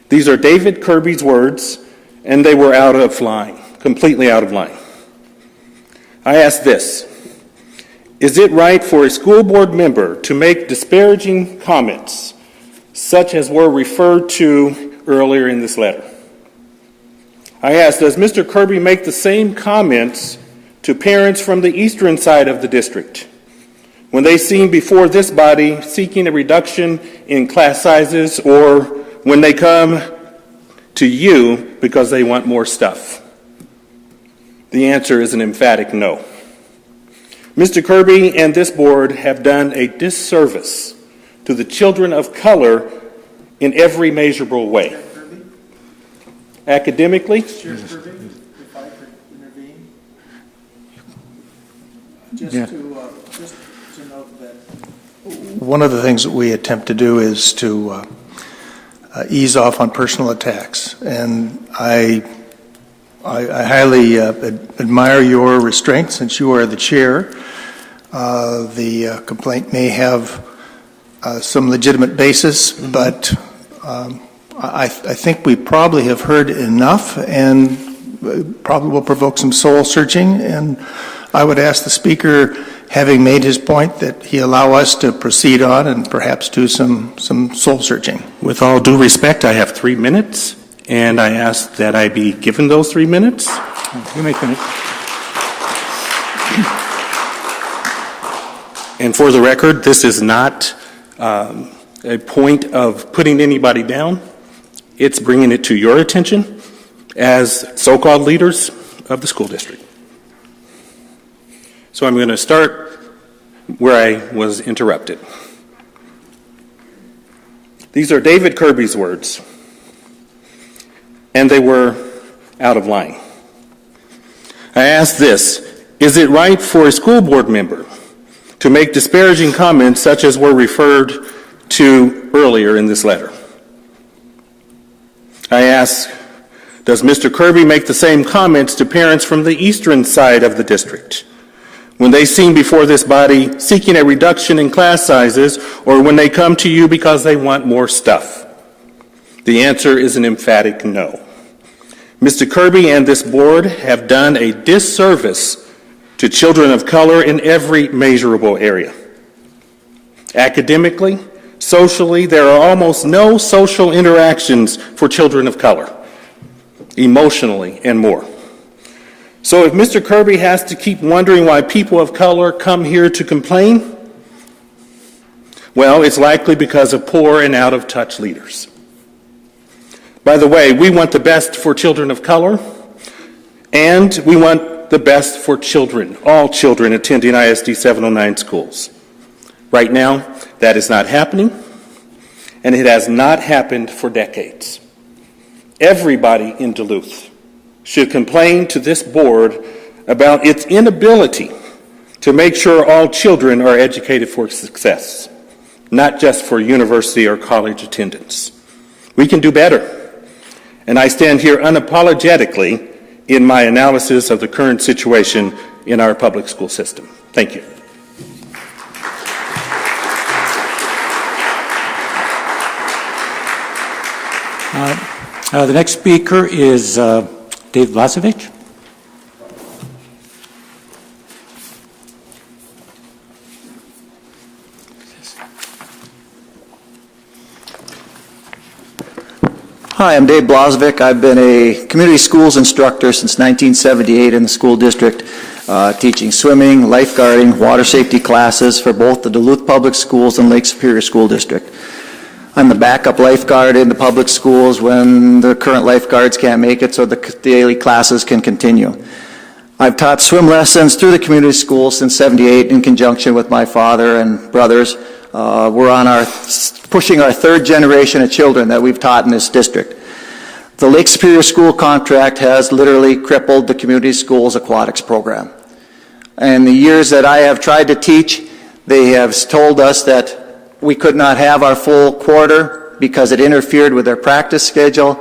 These are David Kirby's words, and they were out of line, completely out of line. I ask this: is it right for a school board member to make disparaging comments, such as were referred to earlier in this letter? I ask, does Mr. Kirby make the same comments to parents from the eastern side of the district when they seem before this body seeking a reduction in class sizes, or when they come to you because they want more stuff? The answer is an emphatic no. Mr. Kirby and this board have done a disservice to the children of color in every measurable way. Academically, Chair Kirby, if I could intervene, just to note that one of the things that we attempt to do is to ease off on personal attacks, and I highly admire your restraint since you are the chair. The complaint may have some legitimate basis, but I think we probably have heard enough, and probably will provoke some soul searching. And I would ask the speaker, having made his point, that he allow us to proceed on and perhaps do some soul searching. with all due respect, I have 3 minutes, and I ask that I be given those 3 minutes. You may finish. And for the record, this is not a point of putting anybody down. It's bringing it to your attention as so-called leaders of the school district. So I'm going to start where I was interrupted. These are David Kirby's words, and they were out of line. I ask this: is it right for a school board member to make disparaging comments such as were referred to earlier in this letter? I ask, does Mr. Kirby make the same comments to parents from the eastern side of the district when they seem before this body seeking a reduction in class sizes, or when they come to you because they want more stuff? The answer is an emphatic no. Mr. Kirby and this board have done a disservice to children of color in every measurable area. Academically, socially, there are almost no social interactions for children of color, emotionally, and more. So if Mr. Kirby has to keep wondering why people of color come here to complain, Well, it's likely because of poor and out-of-touch leaders. By the way, we want the best for children of color, and we want the best for children, all children attending ISD 709 schools. Right now, that is not happening, and it has not happened for decades. Everybody in Duluth should complain to this board about its inability to make sure all children are educated for success, not just for university or college attendance. We can do better, and I stand here unapologetically in my analysis of the current situation in our public school system. Thank you. The next speaker is Dave Vlasovic. Hi, I'm Dave Blazovic. I've been a community schools instructor since 1978 in the school district, teaching swimming, lifeguarding, water safety classes for both the Duluth Public Schools and Lake Superior School District. I'm the backup lifeguard in the public schools when the current lifeguards can't make it so the daily classes can continue. I've taught swim lessons through the community schools since '78 in conjunction with my father and brothers. We're pushing our third generation of children that we've taught in this district. The Lake Superior School contract has literally crippled the community schools aquatics program. In the years that I have tried to teach, they have told us that we could not have our full quarter because it interfered with their practice schedule.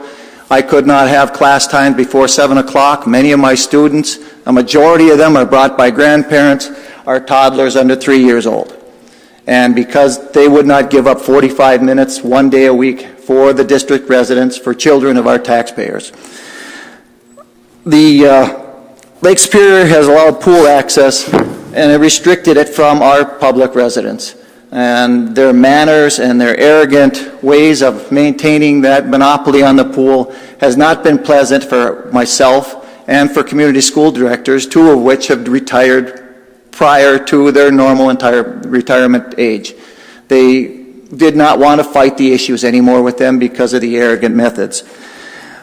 I could not have class time before 7 o'clock. Many of my students, a majority of them are brought by grandparents, are toddlers under 3 years old. And because they would not give up 45 minutes one day a week for the district residents, for children of our taxpayers. The Lake Superior has allowed pool access and it restricted it from our public residents. And their manners and their arrogant ways of maintaining that monopoly on the pool has not been pleasant for myself and for community school directors, two of which have retired prior to their normal retirement age. They did not want to fight the issues anymore with them because of the arrogant methods.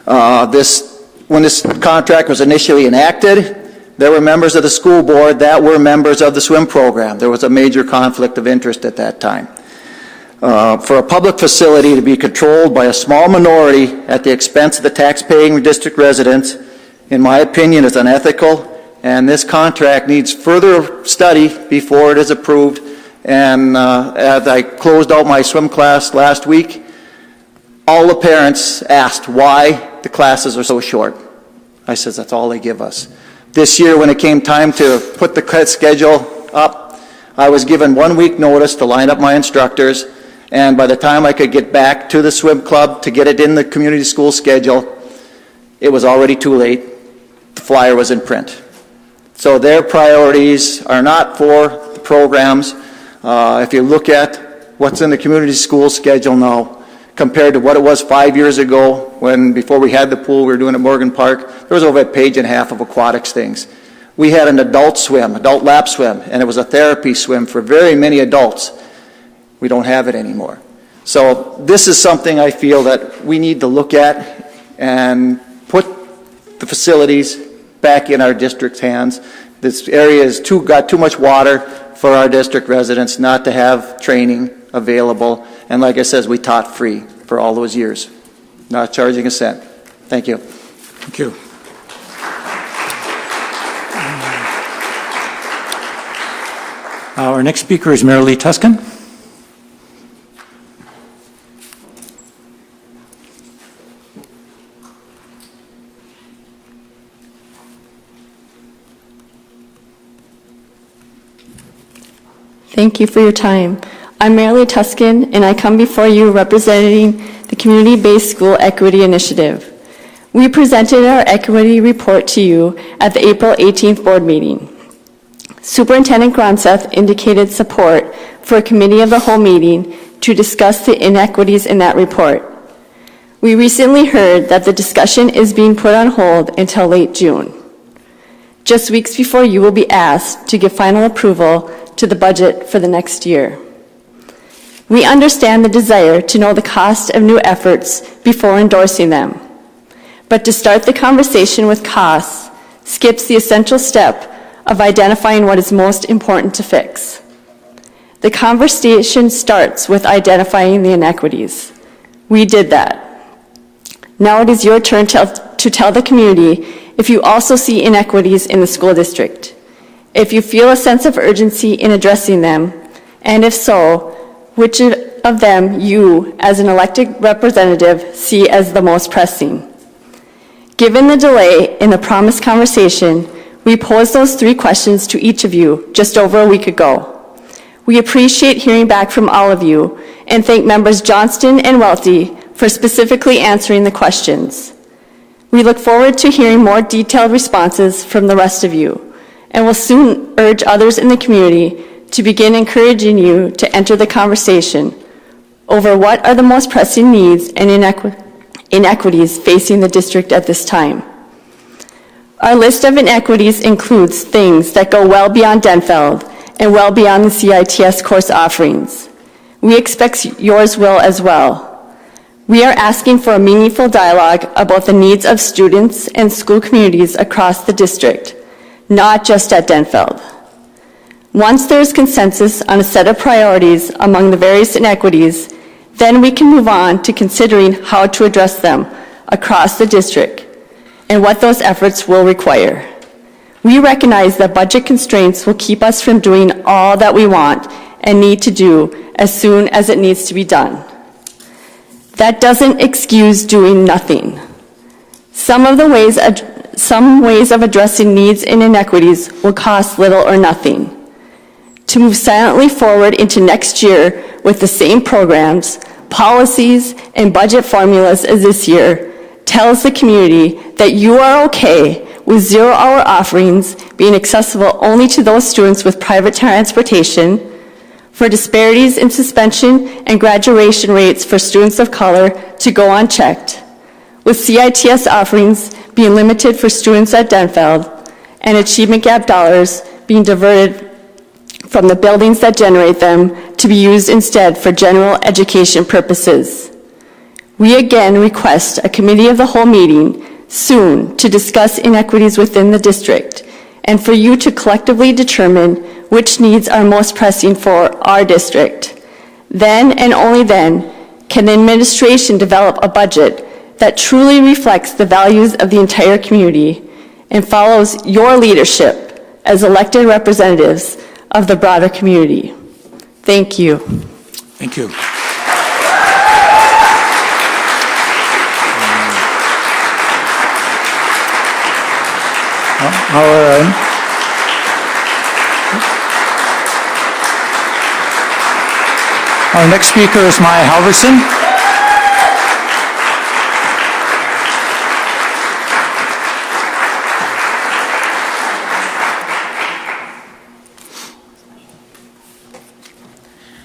When this contract was initially enacted, there were members of the school board that were members of the swim program. There was a major conflict of interest at that time. For a public facility to be controlled by a small minority at the expense of the tax-paying district residents, in my opinion, is unethical, and this contract needs further study before it is approved. And as I closed out my swim class last week, all the parents asked why the classes are so short. I said, that's all they give us. This year, when it came time to put the schedule up, I was given 1 week notice to line up my instructors, and by the time I could get back to the swim club to get it in the community school schedule, it was already too late. The flyer was in print. So their priorities are not for the programs. If you look at what's in the community school schedule now, compared to what it was 5 years ago when, before we had the pool, we were doing at Morgan Park, there was over a page and a half of aquatics things. We had an adult swim, adult lap swim, and it was a therapy swim for very many adults. We don't have it anymore. So this is something I feel that we need to look at and put the facilities back in our district's hands. This area has got too much water for our district residents not to have training available. And like I said, we taught free for all those years, not charging a cent. Thank you. Thank you. Our next speaker is Marilee Tuscan. Thank you for your time. I'm Marilee Tuscan, and I come before you representing the Community-Based School Equity Initiative. We presented our equity report to you at the April 18th board meeting. Superintendent Gronseth indicated support for a committee of the whole meeting to discuss the inequities in that report. We recently heard that the discussion is being put on hold until late June, just weeks before you will be asked to give final approval to the budget for the next year. We understand the desire to know the cost of new efforts before endorsing them. But to start the conversation with costs skips the essential step of identifying what is most important to fix. The conversation starts with identifying the inequities. We did that. Now it is your turn to tell the community if you also see inequities in the school district, if you feel a sense of urgency in addressing them, and if so, which of them you, as an elected representative, see as the most pressing. Given the delay in the promised conversation, we posed those 3 questions to each of you just over a week ago. We appreciate hearing back from all of you and thank members Johnston and Welty for specifically answering the questions. We look forward to hearing more detailed responses from the rest of you and will soon urge others in the community to begin encouraging you to enter the conversation over what are the most pressing needs and inequities facing the district at this time. Our list of inequities includes things that go well beyond Denfeld and well beyond the CITS course offerings. We expect yours will as well. We are asking for a meaningful dialogue about the needs of students and school communities across the district, not just at Denfeld. Once there is consensus on a set of priorities among the various inequities, then we can move on to considering how to address them across the district and what those efforts will require. We recognize that budget constraints will keep us from doing all that we want and need to do as soon as it needs to be done. That doesn't excuse doing nothing. Some ways of addressing needs and inequities will cost little or nothing. To move silently forward into next year with the same programs, policies, and budget formulas as this year tells the community that you are okay with 0-hour offerings being accessible only to those students with private transportation, for disparities in suspension and graduation rates for students of color to go unchecked, with CITS offerings being limited for students at Denfeld, and achievement gap dollars being diverted from the buildings that generate them to be used instead for general education purposes. We again request a committee of the whole meeting soon to discuss inequities within the district and for you to collectively determine which needs are most pressing for our district. Then and only then can the administration develop a budget that truly reflects the values of the entire community and follows your leadership as elected representatives of the broader community. Thank you. Thank you. Our next speaker is Maya Halverson.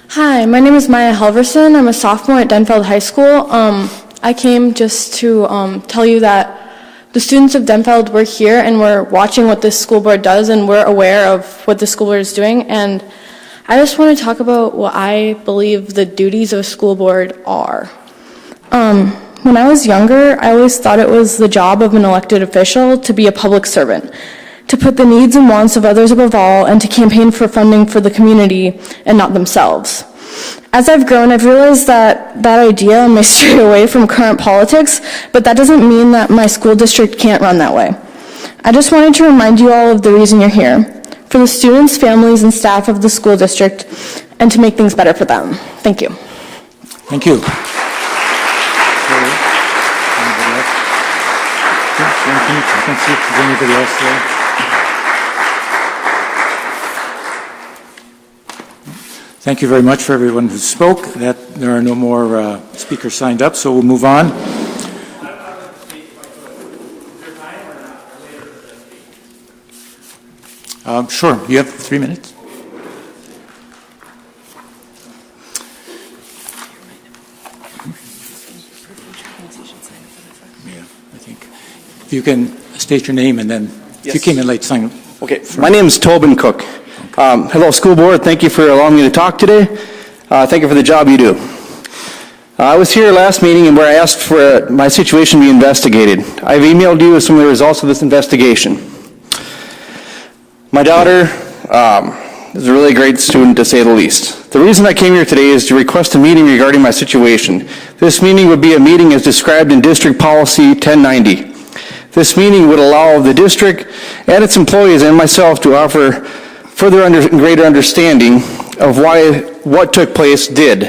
Hi, my name is Maya Halverson. I'm a sophomore at Denfeld High School. I came just to tell you that the students of Denfeld were here and we're watching what this school board does and we're aware of what the school board is doing. And I just want to talk about what I believe the duties of a school board are. When I was younger, I always thought it was the job of an elected official to be a public servant, to put the needs and wants of others above all, and to campaign for funding for the community and not themselves. As I've grown, I've realized that that idea may stray away from current politics, but that doesn't mean that my school district can't run that way. I just wanted to remind you all of the reason you're here, for the students, families, and staff of the school district, and to make things better for them. Thank you. Thank you. Anybody else there? Thank you very much for everyone who spoke. There are no more speakers signed up, so we'll move on. Sure, you have 3 minutes. Yeah, I think. If you can state your name and then, if you came in late, sign up. Okay, my name is Tobin Cook. Hello, school board. Thank you for allowing me to talk today. Thank you for the job you do. I was here last meeting where I asked for my situation to be investigated. I've emailed you some of the results of this investigation. My daughter is a really great student, to say the least. The reason I came here today is to request a meeting regarding my situation. This meeting would be a meeting as described in District Policy 1090. This meeting would allow the district and its employees and myself to offer further greater understanding of what took place did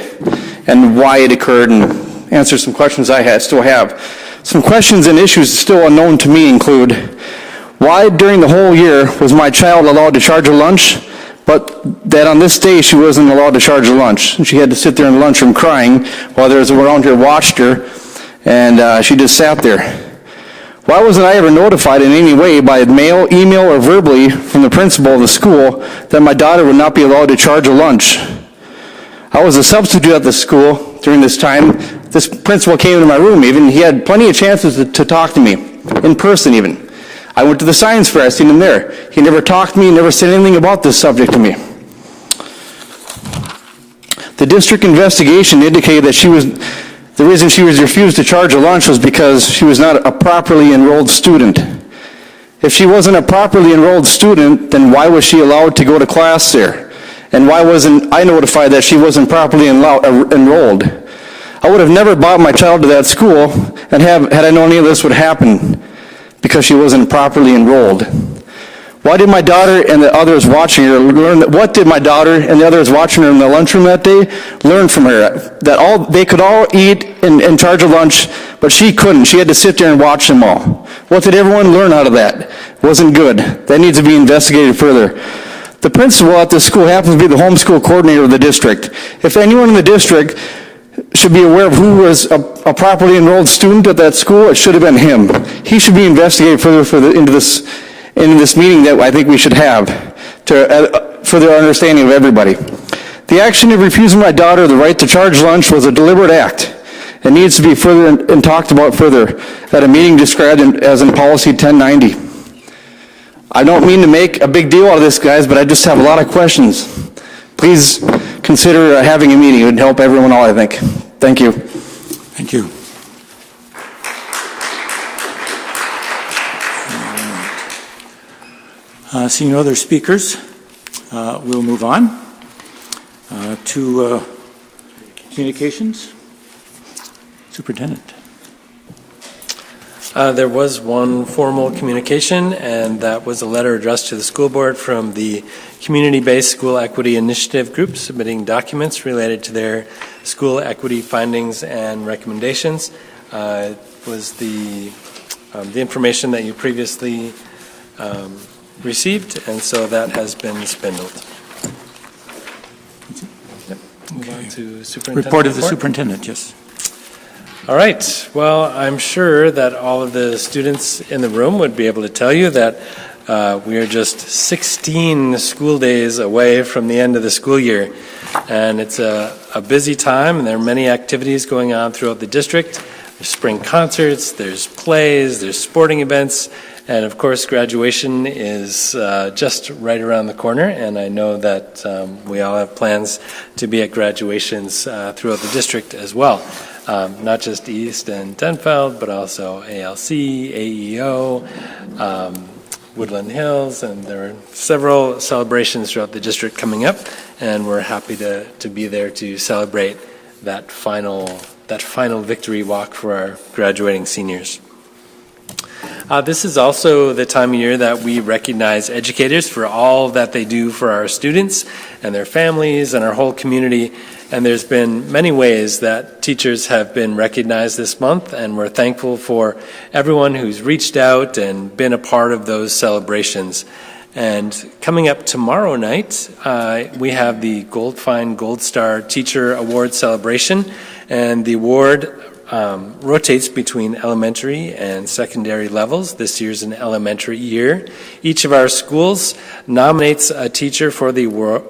and why it occurred, and answer some questions I still have. Some questions and issues still unknown to me include, why during the whole year was my child allowed to charge her lunch, but that on this day she wasn't allowed to charge her lunch? And she had to sit there in the lunchroom crying while there was around here watched her, and she just sat there. Why wasn't I ever notified in any way by mail, email, or verbally from the principal of the school that my daughter would not be allowed to charge her lunch? I was a substitute at the school during this time. This principal came into my room even. He had plenty of chances to talk to me, in person even. I went to the science fair, I seen him there. He never talked to me, never said anything about this subject to me. The district investigation indicated that the reason she was refused to charge her lunch was because she was not a properly enrolled student. If she wasn't a properly enrolled student, then why was she allowed to go to class there? And why wasn't I notified that she wasn't properly enrolled? I would have never brought my child to that school and had I known any of this would happen because she wasn't properly enrolled. Why did my daughter and the others watching her what did my daughter and the others watching her in the lunchroom that day learn from her? That they could all eat and charge a lunch, but she couldn't. She had to sit there and watch them all. What did everyone learn out of that? It wasn't good. That needs to be investigated further. The principal at this school happens to be the homeschool coordinator of the district. If anyone in the district should be aware of who was a properly enrolled student at that school, it should have been him. He should be investigated further into this meeting that I think we should have to further understanding of everybody. The action of refusing my daughter the right to charge lunch was a deliberate act and needs to be further and talked about further at a meeting described as in Policy 1090. I don't mean to make a big deal out of this, guys, but I just have a lot of questions. Please consider having a meeting. It would help everyone out, I think. Thank you. Thank you. Seeing no other speakers, we'll move on to communications. Superintendent. There was one formal communication, and that was a letter addressed to the school board from the Community-Based School Equity Initiative Group submitting documents related to their school equity findings and recommendations. It was the information that you previously received, and so that has been spindled. Yep. Move on to superintendent. Report of the superintendent, yes. All right. Well, I'm sure that all of the students in the room would be able to tell you that we are just 16 school days away from the end of the school year. And it's a busy time, and there are many activities going on throughout the district. There's spring concerts, there's plays, there's sporting events, and of course graduation is just right around the corner, and I know that we all have plans to be at graduations throughout the district as well. Not just East and Denfeld, but also ALC, AEO, Woodland Hills, and there are several celebrations throughout the district coming up, and we're happy to be there to celebrate that final victory walk for our graduating seniors. This is also the time of year that we recognize educators for all that they do for our students and their families and our whole community. And there's been many ways that teachers have been recognized this month, and we're thankful for everyone who's reached out and been a part of those celebrations. And coming up tomorrow night, we have the Goldfine Gold Star Teacher Award celebration, and the award rotates between elementary and secondary levels. This year's an elementary year. Each of our schools nominates a teacher for the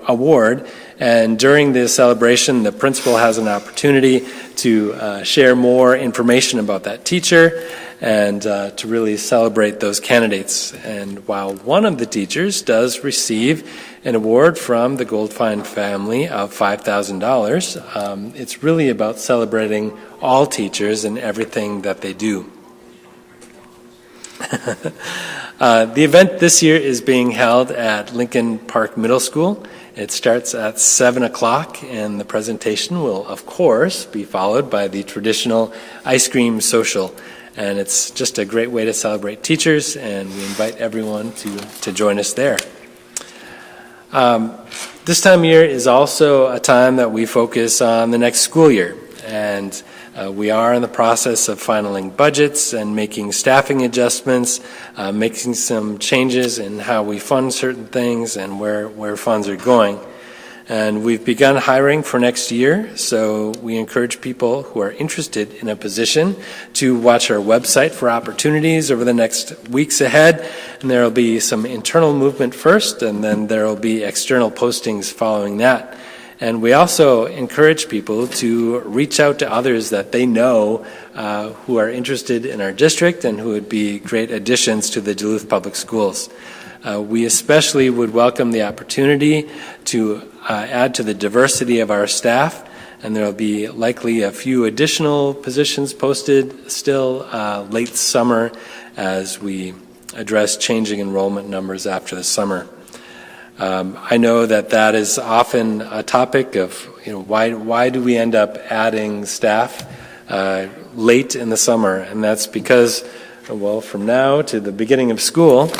award, and during the celebration, the principal has an opportunity to share more information about that teacher and to really celebrate those candidates. And while one of the teachers does receive an award from the Goldfine family of $5,000, it's really about celebrating all teachers and everything that they do. The event this year is being held at Lincoln Park Middle School. It starts at 7 o'clock, and the presentation will, of course, be followed by the traditional ice cream social. And it's just a great way to celebrate teachers, and we invite everyone to join us there. This time of year is also a time that we focus on the next school year, and we are in the process of finaling budgets and making staffing adjustments, making some changes in how we fund certain things and where funds are going. And we've begun hiring for next year, so we encourage people who are interested in a position to watch our website for opportunities over the next weeks ahead. And there will be some internal movement first, and then there will be external postings following that. And we also encourage people to reach out to others that they know who are interested in our district and who would be great additions to the Duluth Public Schools. We especially would welcome the opportunity to add to the diversity of our staff, and there will be likely a few additional positions posted still late summer as we address changing enrollment numbers after the summer. I know that is often a topic of, why do we end up adding staff late in the summer? And that's because, from now to the beginning of school,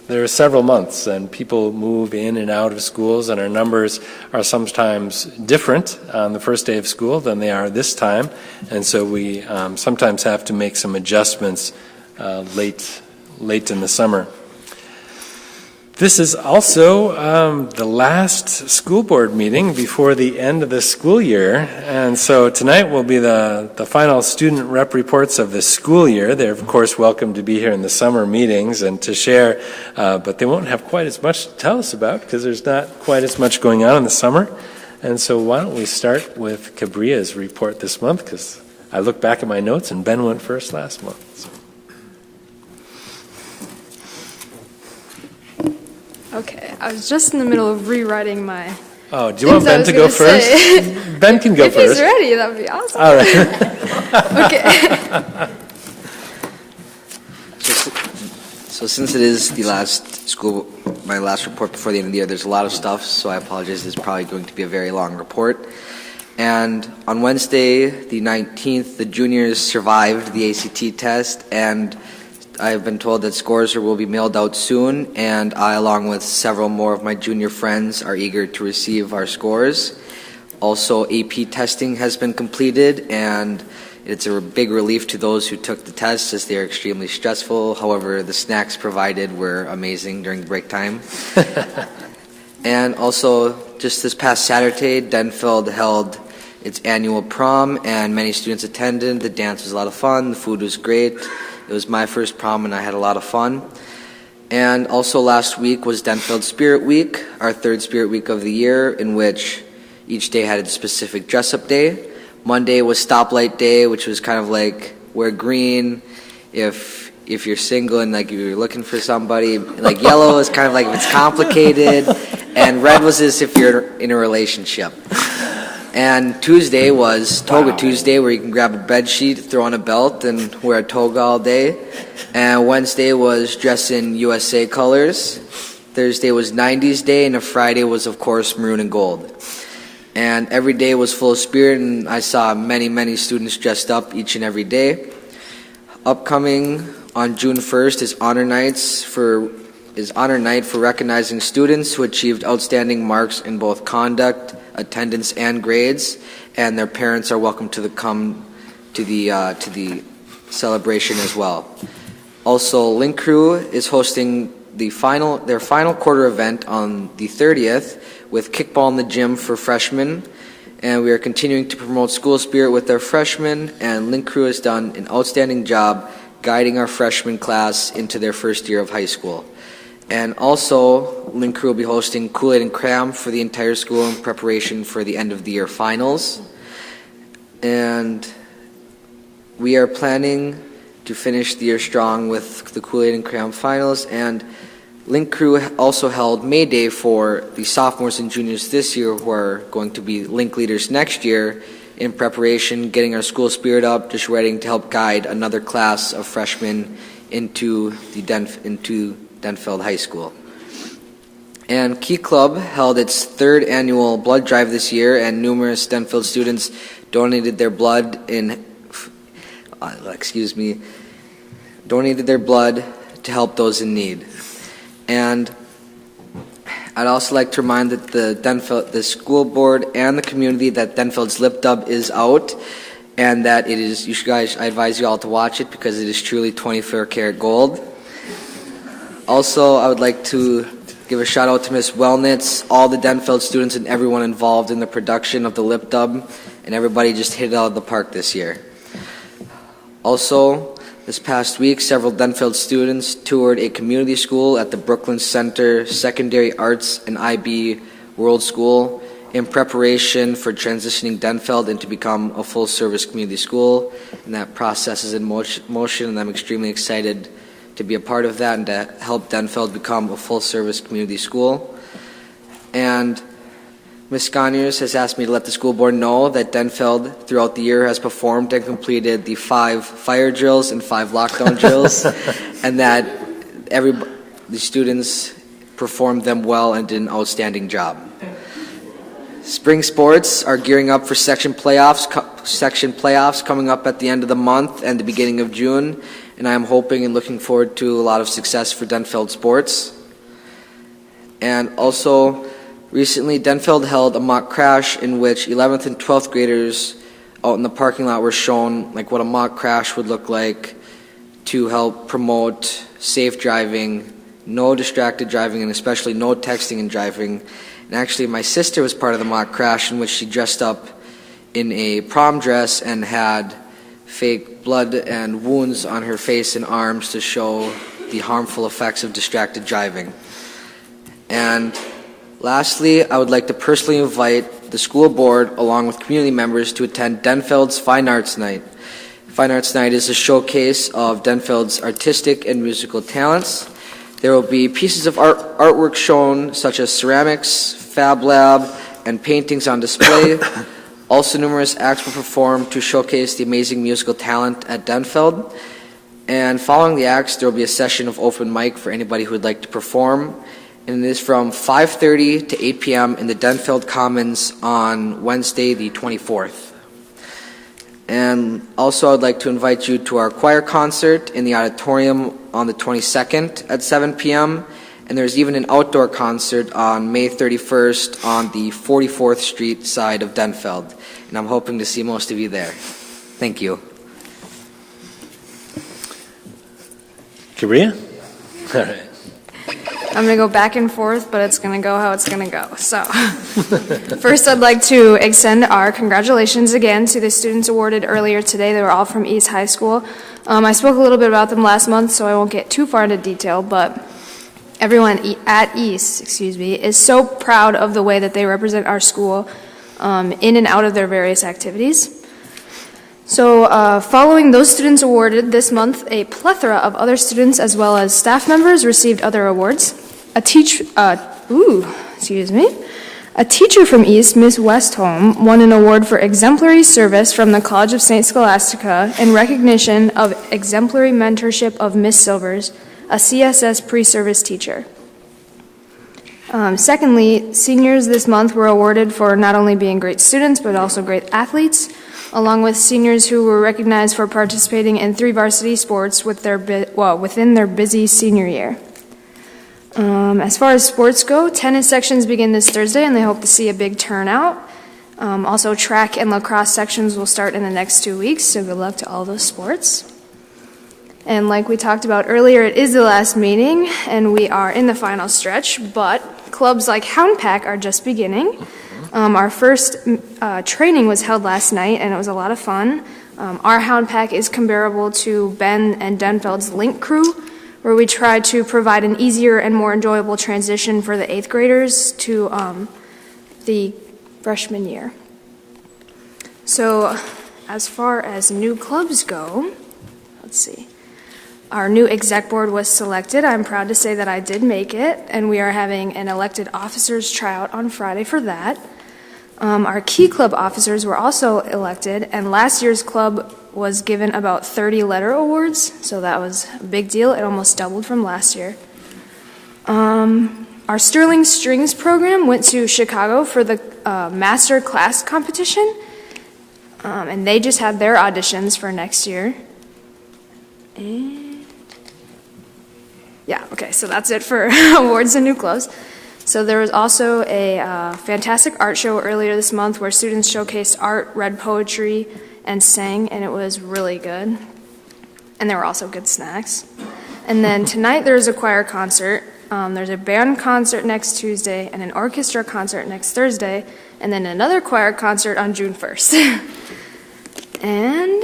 there are several months, and people move in and out of schools, and our numbers are sometimes different on the first day of school than they are this time, and so we sometimes have to make some adjustments late in the summer. This is also the last school board meeting before the end of the school year, and so tonight will be the final student rep reports of the school year. They're of course welcome to be here in the summer meetings and to share, but they won't have quite as much to tell us about because there's not quite as much going on in the summer. And so why don't we start with Cabria's report this month, because I look back at my notes and Ben went first last month. So. Okay, I was just in the middle of rewriting my... Oh, do you want Ben to go first? Ben can go first. If he's ready, that would be awesome. All right. Okay. So since it is the last my last report before the end of the year, there's a lot of stuff, so I apologize. It's probably going to be a very long report. And on Wednesday, the 19th, the juniors survived the ACT test, and I've been told that scores will be mailed out soon, and I, along with several more of my junior friends, are eager to receive our scores. Also, AP testing has been completed, and it's a big relief to those who took the tests as they are extremely stressful. However, the snacks provided were amazing during the break time. And also, just this past Saturday, Denfeld held its annual prom, and many students attended. The dance was a lot of fun. The food was great. It was my first prom, and I had a lot of fun. And also last week was Denfeld Spirit Week, our third Spirit Week of the year, in which each day had a specific dress-up day. Monday was Stoplight Day, which was kind of like wear green if you're single and like you're looking for somebody. Like yellow is kind of like if it's complicated, and red was as if you're in a relationship. And Tuesday was Toga Tuesday, where you can grab a bed sheet, throw on a belt, and wear a toga all day. And Wednesday was dress in USA colors. Thursday was 90s Day, and Friday was, of course, maroon and gold. And every day was full of spirit, and I saw many, many students dressed up each and every day. Upcoming on June 1st is Honor Night for recognizing students who achieved outstanding marks in both conduct, attendance, and grades, and their parents are welcome to come to the celebration as well. Also, Link Crew is hosting their final quarter event on the 30th with kickball in the gym for freshmen, and we are continuing to promote school spirit with our freshmen, and Link Crew has done an outstanding job guiding our freshman class into their first year of high school. And also, Link Crew will be hosting Kool-Aid and Cram for the entire school in preparation for the end of the year finals. And we are planning to finish the year strong with the Kool-Aid and Crayon Finals. And Link Crew also held May Day for the sophomores and juniors this year who are going to be Link leaders next year in preparation, getting our school spirit up, just ready to help guide another class of freshmen into Denfeld High School. And Key Club held its third annual blood drive this year, and numerous Denfeld students donated their blood to help those in need. And I'd also like to remind that the school board and the community that Denfeld's Lip Dub is out, and that it is, I advise you all to watch it because it is truly 24 karat gold. Also, I would like to give a shout out to Miss Wellnitz, all the Denfeld students and everyone involved in the production of the Lip Dub, and everybody just hit it out of the park this year. Also, this past week, several Denfeld students toured a community school at the Brooklyn Center Secondary Arts and IB World School in preparation for transitioning Denfeld into become a full-service community school. And that process is in motion, and I'm extremely excited to be a part of that and to help Denfeld become a full-service community school. And Ms. Sconiers has asked me to let the school board know that Denfeld throughout the year has performed and completed the 5 fire drills and 5 lockdown drills, and that the students performed them well and did an outstanding job. Spring sports are gearing up for section playoffs coming up at the end of the month and the beginning of June, and I am hoping and looking forward to a lot of success for Denfeld sports. And also, recently Denfeld held a mock crash in which 11th and 12th graders out in the parking lot were shown like what a mock crash would look like to help promote safe driving, no distracted driving, and especially no texting and driving. And actually, my sister was part of the mock crash in which she dressed up in a prom dress and had fake blood and wounds on her face and arms to show the harmful effects of distracted driving. And lastly, I would like to personally invite the school board along with community members to attend Denfeld's Fine Arts Night. Fine Arts Night is a showcase of Denfeld's artistic and musical talents. There will be pieces of artwork shown such as ceramics, Fab Lab, and paintings on display. Also, numerous acts will perform to showcase the amazing musical talent at Denfeld. And following the acts, there will be a session of open mic for anybody who would like to perform. And it is from 5:30 to 8 p.m. in the Denfeld Commons on Wednesday, the 24th. And also, I'd like to invite you to our choir concert in the auditorium on the 22nd at 7 p.m. And there's even an outdoor concert on May 31st on the 44th Street side of Denfeld. And I'm hoping to see most of you there. Thank you. Korea? All right. I'm going to go back and forth, but it's going to go how it's going to go. So, first I'd like to extend our congratulations again to the students awarded earlier today. They were all from East High School. I spoke a little bit about them last month, so I won't get too far into detail, but everyone at East, is so proud of the way that they represent our school in and out of their various activities. So following those students awarded this month, a plethora of other students as well as staff members received other awards. A teacher from East, Ms. Westholm, won an award for exemplary service from the College of St. Scholastica in recognition of exemplary mentorship of Ms. Silvers, a CSS pre-service teacher. Secondly, seniors this month were awarded for not only being great students but also great athletes, along with seniors who were recognized for participating in 3 varsity sports within their busy senior year. As far as sports go, tennis sections begin this Thursday, and they hope to see a big turnout. Also, track and lacrosse sections will start in the next 2 weeks, so good luck to all those sports. And like we talked about earlier, it is the last meeting, and we are in the final stretch, but clubs like Hound Pack are just beginning. Our first training was held last night, and it was a lot of fun. Our Hound Pack is comparable to Ben and Denfeld's Link Crew, where we try to provide an easier and more enjoyable transition for the 8th graders to the freshman year. So as far as new clubs go, let's see. Our new exec board was selected. I'm proud to say that I did make it, and we are having an elected officers tryout on Friday for that. Our key club officers were also elected, and last year's club was given about 30 letter awards, so that was a big deal. It almost doubled from last year. Our Sterling Strings program went to Chicago for the master class competition, and they just had their auditions for next year. And yeah, okay, so that's it for awards and new clothes. So there was also a fantastic art show earlier this month where students showcased art, read poetry, and sang, and it was really good. And there were also good snacks. And then tonight there's a choir concert. There's a band concert next Tuesday and an orchestra concert next Thursday, and then another choir concert on June 1st. And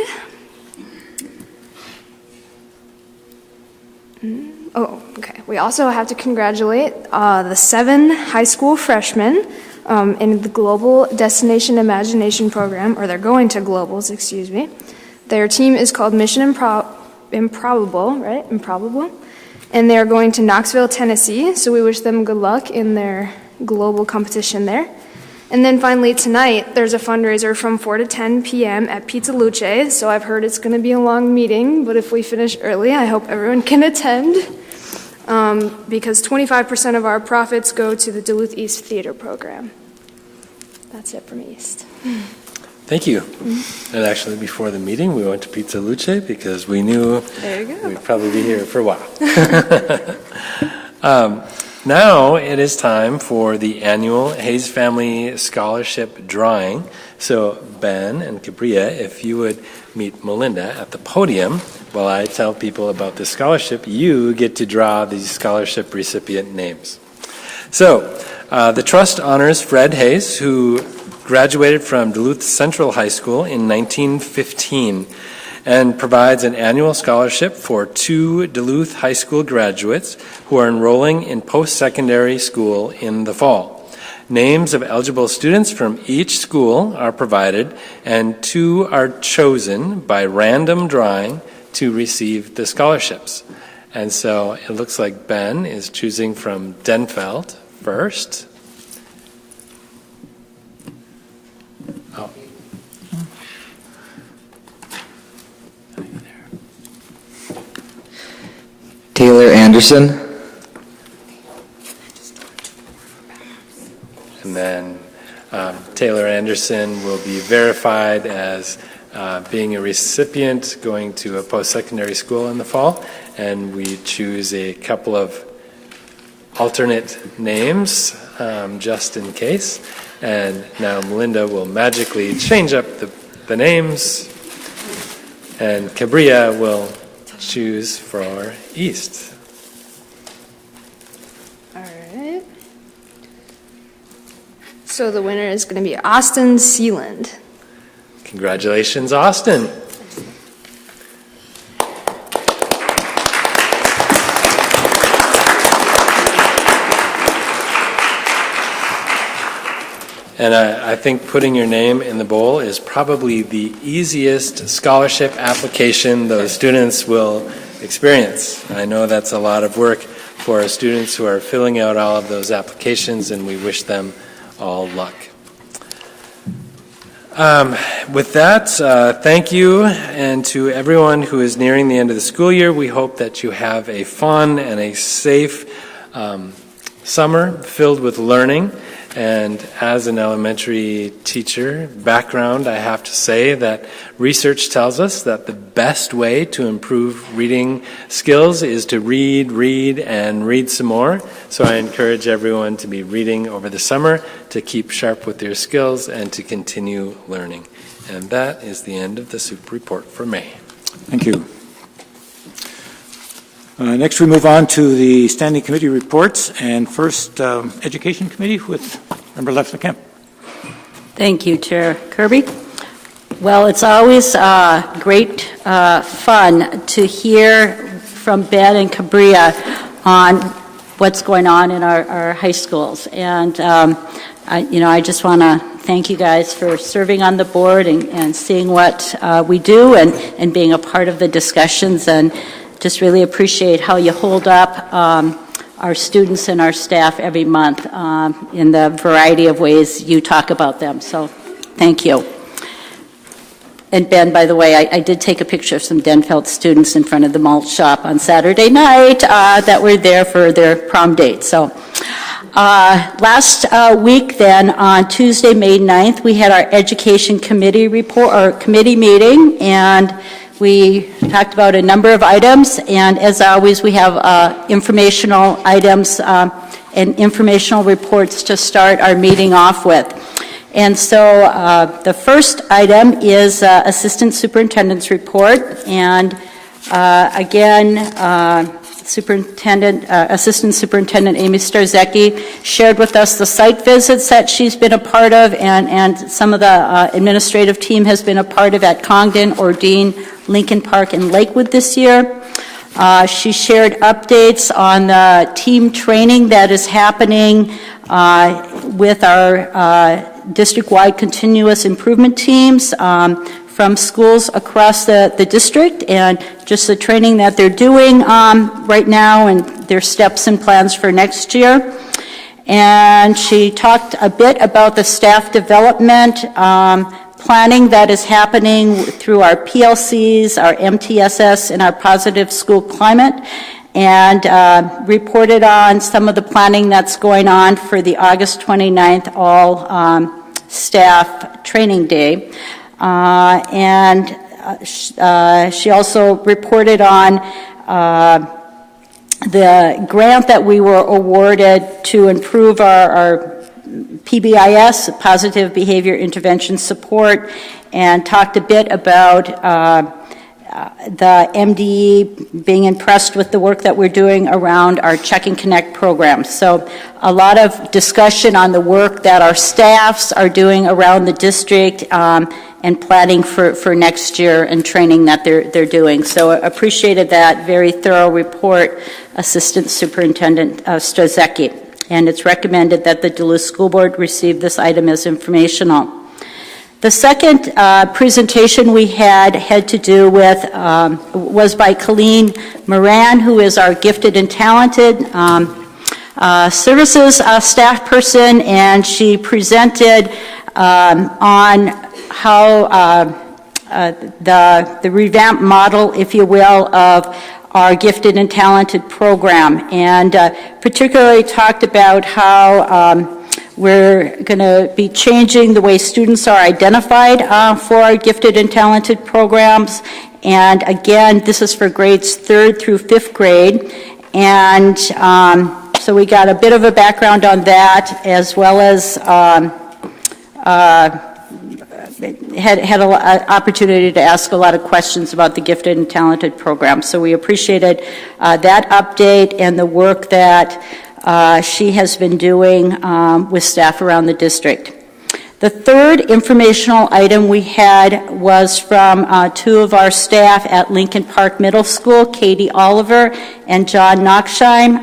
okay. We also have to congratulate the 7 high school freshmen in the Global Destination Imagination Program, or they're going to Globals, excuse me. Their team is called Mission Improbable, right? Improbable. And they're going to Knoxville, Tennessee, so we wish them good luck in their global competition there. And then finally tonight, there's a fundraiser from 4 to 10 p.m. at Pizza Luce, so I've heard it's going to be a long meeting, but if we finish early, I hope everyone can attend. Because 25% of our profits go to the Duluth East Theater Program. That's it from East. Thank you. And actually, before the meeting, we went to Pizza Luce because we knew we'd probably be here for a while. Now it is time for the annual Hayes Family Scholarship Drawing. So Ben and Cabria, if you would meet Melinda at the podium while I tell people about this scholarship, you get to draw the scholarship recipient names. So the trust honors Fred Hayes, who graduated from Duluth Central High School in 1915 and provides an annual scholarship for 2 Duluth High School graduates who are enrolling in post-secondary school in the fall. Names of eligible students from each school are provided, and 2 are chosen by random drawing to receive the scholarships. And so it looks like Ben is choosing from Denfeld first. Taylor Anderson. And then Taylor Anderson will be verified as being a recipient going to a post-secondary school in the fall. And we choose a couple of alternate names just in case. And now Melinda will magically change up the names, and Cabria will choose for our East. All right. So the winner is going to be Austin Sealand. Congratulations, Austin. And I think putting your name in the bowl is probably the easiest scholarship application those students will experience. I know that's a lot of work for our students who are filling out all of those applications, and we wish them all luck. With that, thank you, and to everyone who is nearing the end of the school year, we hope that you have a fun and a safe summer filled with learning. And as an elementary teacher background, I have to say that research tells us that the best way to improve reading skills is to read, and read some more. So I encourage everyone to be reading over the summer, to keep sharp with their skills, and to continue learning. And that is the end of the SOUP report for May. Thank you. Next, we move on to the standing committee reports, and first, Education Committee with Member Lefler-Kemp. Thank you, Chair Kirby. Well, it's always great fun to hear from Ben and Cabria on what's going on in our high schools, and I just want to thank you guys for serving on the board and seeing what we do and being a part of the discussions, and just really appreciate how you hold up our students and our staff every month in the variety of ways you talk about them. So thank you. And Ben, by the way, I did take a picture of some Denfeld students in front of the malt shop on Saturday night that were there for their prom date. So last week then, on Tuesday, May 9th, we had our education committee report, or committee meeting, and we talked about a number of items, and as always, we have informational items and informational reports to start our meeting off with. And so the first item is Assistant Superintendent's report, and again, Assistant Superintendent Amy Starzecki shared with us the site visits that she's been a part of, and some of the administrative team has been a part of at Congdon, Ordine, Lincoln Park, and Lakewood this year. She shared updates on the team training that is happening with our district-wide continuous improvement teams from schools across the district, and just the training that they're doing right now and their steps and plans for next year. And she talked a bit about the staff development planning that is happening through our PLCs, our MTSS, and our positive school climate, and reported on some of the planning that's going on for the August 29th all staff training day. She also reported on the grant that we were awarded to improve our PBIS, Positive Behavior Intervention Support, and talked a bit about the MDE being impressed with the work that we're doing around our Check and Connect program. So a lot of discussion on the work that our staffs are doing around the district and planning for next year and training that they're doing. So appreciated that very thorough report, Assistant Superintendent Starzecki. And it's recommended that the Duluth School Board receive this item as informational. The second presentation we had to do with, was by Colleen Moran, who is our gifted and talented services staff person, and she presented on how the revamped model, if you will, of our gifted and talented program, and particularly talked about how we're going to be changing the way students are identified for our gifted and talented programs. And again, this is for grades 3rd through 5th grade. And so we got a bit of a background on that, as well as had an opportunity to ask a lot of questions about the gifted and talented program. So we appreciated that update and the work that she has been doing with staff around the district. The third informational item we had was from two of our staff at Lincoln Park Middle School, Katie Oliver and John Knoxheim,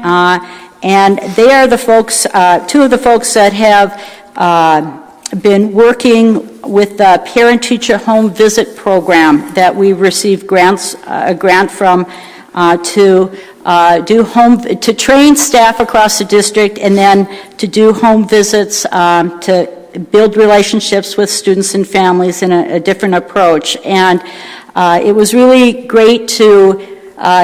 and they are the folks, two of the folks that have been working with the parent-teacher home visit program that we received a grant from to train staff across the district, and then to do home visits to build relationships with students and families in a different approach. And it was really great to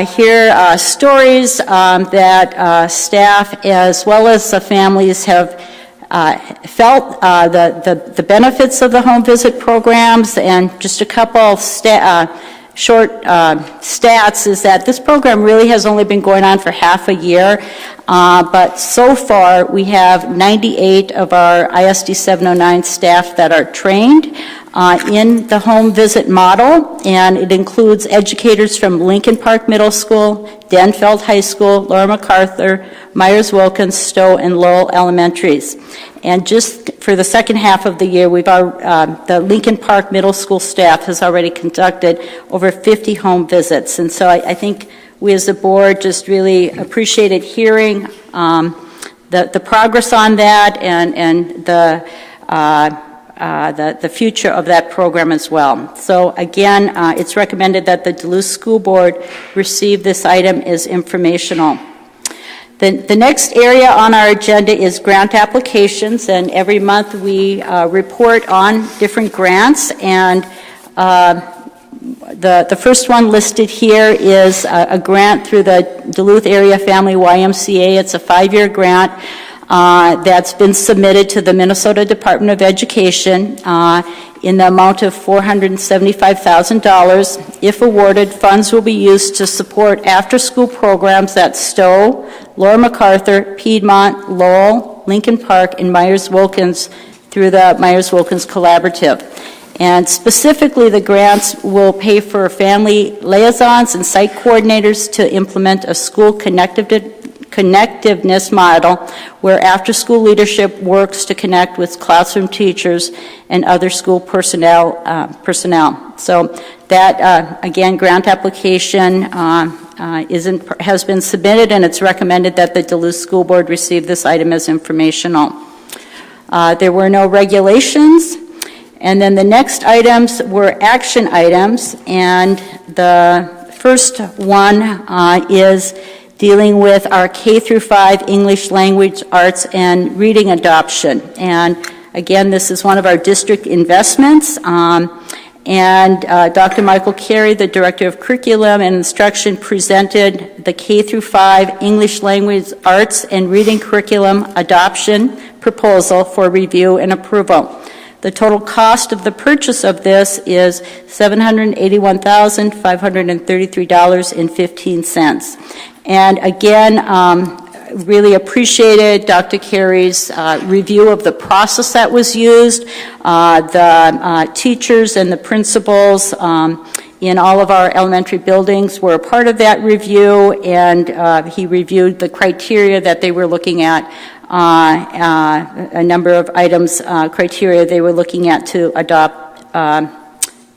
hear stories that staff as well as the families have felt the benefits of the home visit programs. And just a couple short stats is that this program really has only been going on for half a year, but so far we have 98 of our ISD 709 staff that are trained in the home visit model, and it includes educators from Lincoln Park Middle School, Denfeld High School, Laura MacArthur, Myers-Wilkins, Stowe, and Lowell Elementaries. And just for the second half of the year, the Lincoln Park Middle School staff has already conducted over 50 home visits. And so I think we as a board just really appreciated hearing the progress on that, and the the future of that program as well. So again, it's recommended that the Duluth School Board receive this item as informational. The next area on our agenda is grant applications, and every month we report on different grants, and the first one listed here is a grant through the Duluth Area Family YMCA. It's a 5-year grant that's been submitted to the Minnesota Department of Education in the amount of $475,000. If awarded, funds will be used to support after-school programs at Stowe, Laura MacArthur, Piedmont, Lowell, Lincoln Park, and Myers-Wilkins through the Myers-Wilkins Collaborative. And specifically, the grants will pay for family liaisons and site coordinators to implement a school connectiveness model where after-school leadership works to connect with classroom teachers and other school personnel. So that, again, grant application has been submitted, and it's recommended that the Duluth School Board receive this item as informational. There were no regulations. And then the next items were action items, and the first one is dealing with our K through 5 English language, arts, and reading adoption. And again, this is one of our district investments. And Dr. Michael Carey, the Director of Curriculum and Instruction, presented the K through 5 English language, arts, and reading curriculum adoption proposal for review and approval. The total cost of the purchase of this is $781,533.15. And again, really appreciated Dr. Carey's review of the process that was used. The teachers and the principals in all of our elementary buildings were a part of that review, and he reviewed the criteria that they were looking at. A number of items, criteria they were looking at to adopt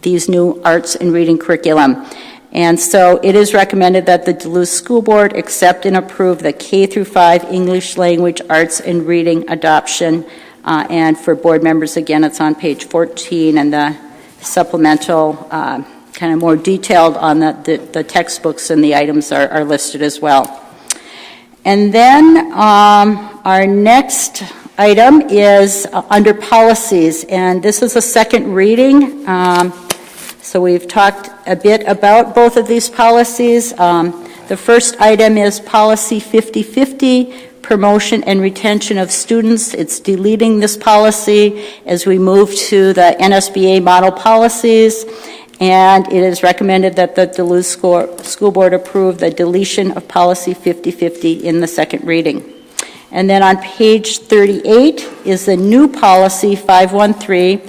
these new arts and reading curriculum. And so it is recommended that the Duluth School Board accept and approve the K through 5 English language, arts, and reading adoption. And for board members, again, it's on page 14, and the supplemental, kind of more detailed on the textbooks and the items are listed as well. And then our next item is under policies, and this is a second reading. So we've talked a bit about both of these policies. The first item is policy 50/50, promotion and retention of students. It's deleting this policy as we move to the NSBA model policies. And it is recommended that the Duluth School Board approve the deletion of policy 50/50 in the second reading. And then on page 38 is the new policy 513.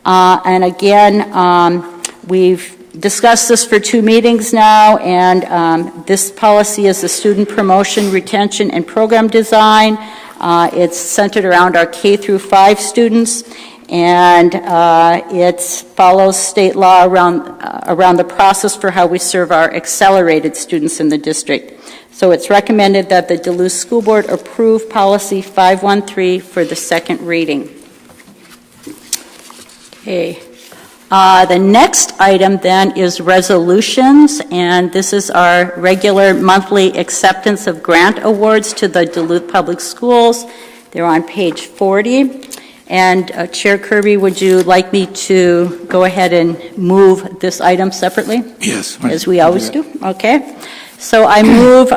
And again, we've discussed this for 2 meetings now, and this policy is the student promotion, retention, and program design. It's centered around our K through 5 students. And it follows state law around the process for how we serve our accelerated students in the district. So it's recommended that the Duluth School Board approve policy 513 for the second reading. Okay. The next item then is resolutions, and this is our regular monthly acceptance of grant awards to the Duluth Public Schools. They're on page 40. And Chair Kirby, would you like me to go ahead and move this item separately? Yes. As we always do? Okay. So I move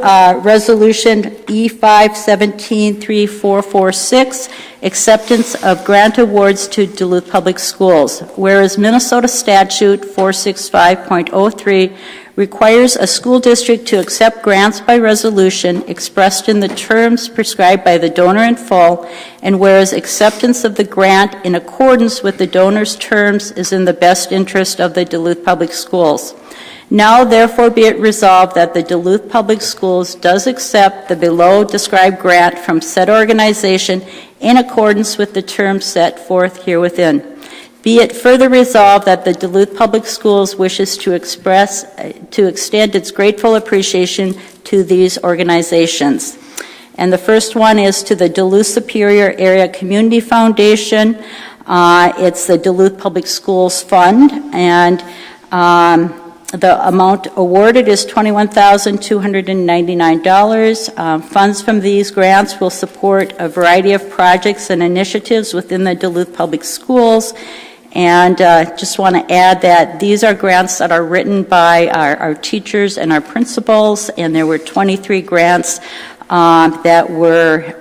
Resolution E5-17-3446, acceptance of grant awards to Duluth Public Schools. Whereas Minnesota Statute 465.03 requires a school district to accept grants by resolution expressed in the terms prescribed by the donor in full, and whereas acceptance of the grant in accordance with the donor's terms is in the best interest of the Duluth Public Schools. Now, therefore, be it resolved that the Duluth Public Schools does accept the below described grant from said organization in accordance with the terms set forth herewithin. Be it further resolved that the Duluth Public Schools wishes to extend its grateful appreciation to these organizations. And the first one is to the Duluth Superior Area Community Foundation. It's the Duluth Public Schools Fund, and the amount awarded is $21,299. Funds from these grants will support a variety of projects and initiatives within the Duluth Public Schools. And just want to add that these are grants that are written by our teachers and our principals, and there were 23 grants that were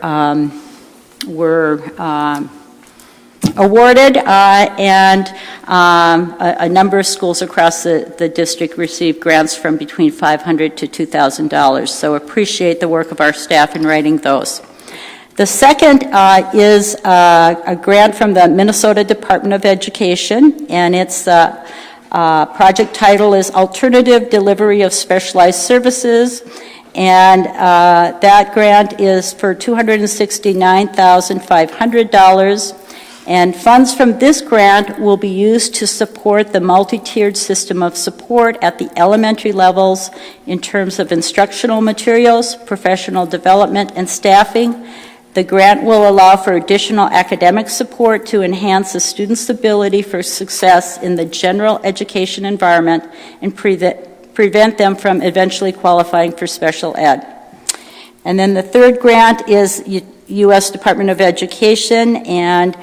awarded, and a number of schools across the district received grants from between $500 to $2,000. So appreciate the work of our staff in writing those. The second is a grant from the Minnesota Department of Education, and its project title is Alternative Delivery of Specialized Services, and that grant is for $269,500. And funds from this grant will be used to support the multi-tiered system of support at the elementary levels in terms of instructional materials, professional development, and staffing. The grant will allow for additional academic support to enhance a student's ability for success in the general education environment and prevent them from eventually qualifying for special ed. And then the third grant is U.S. Department of Education, and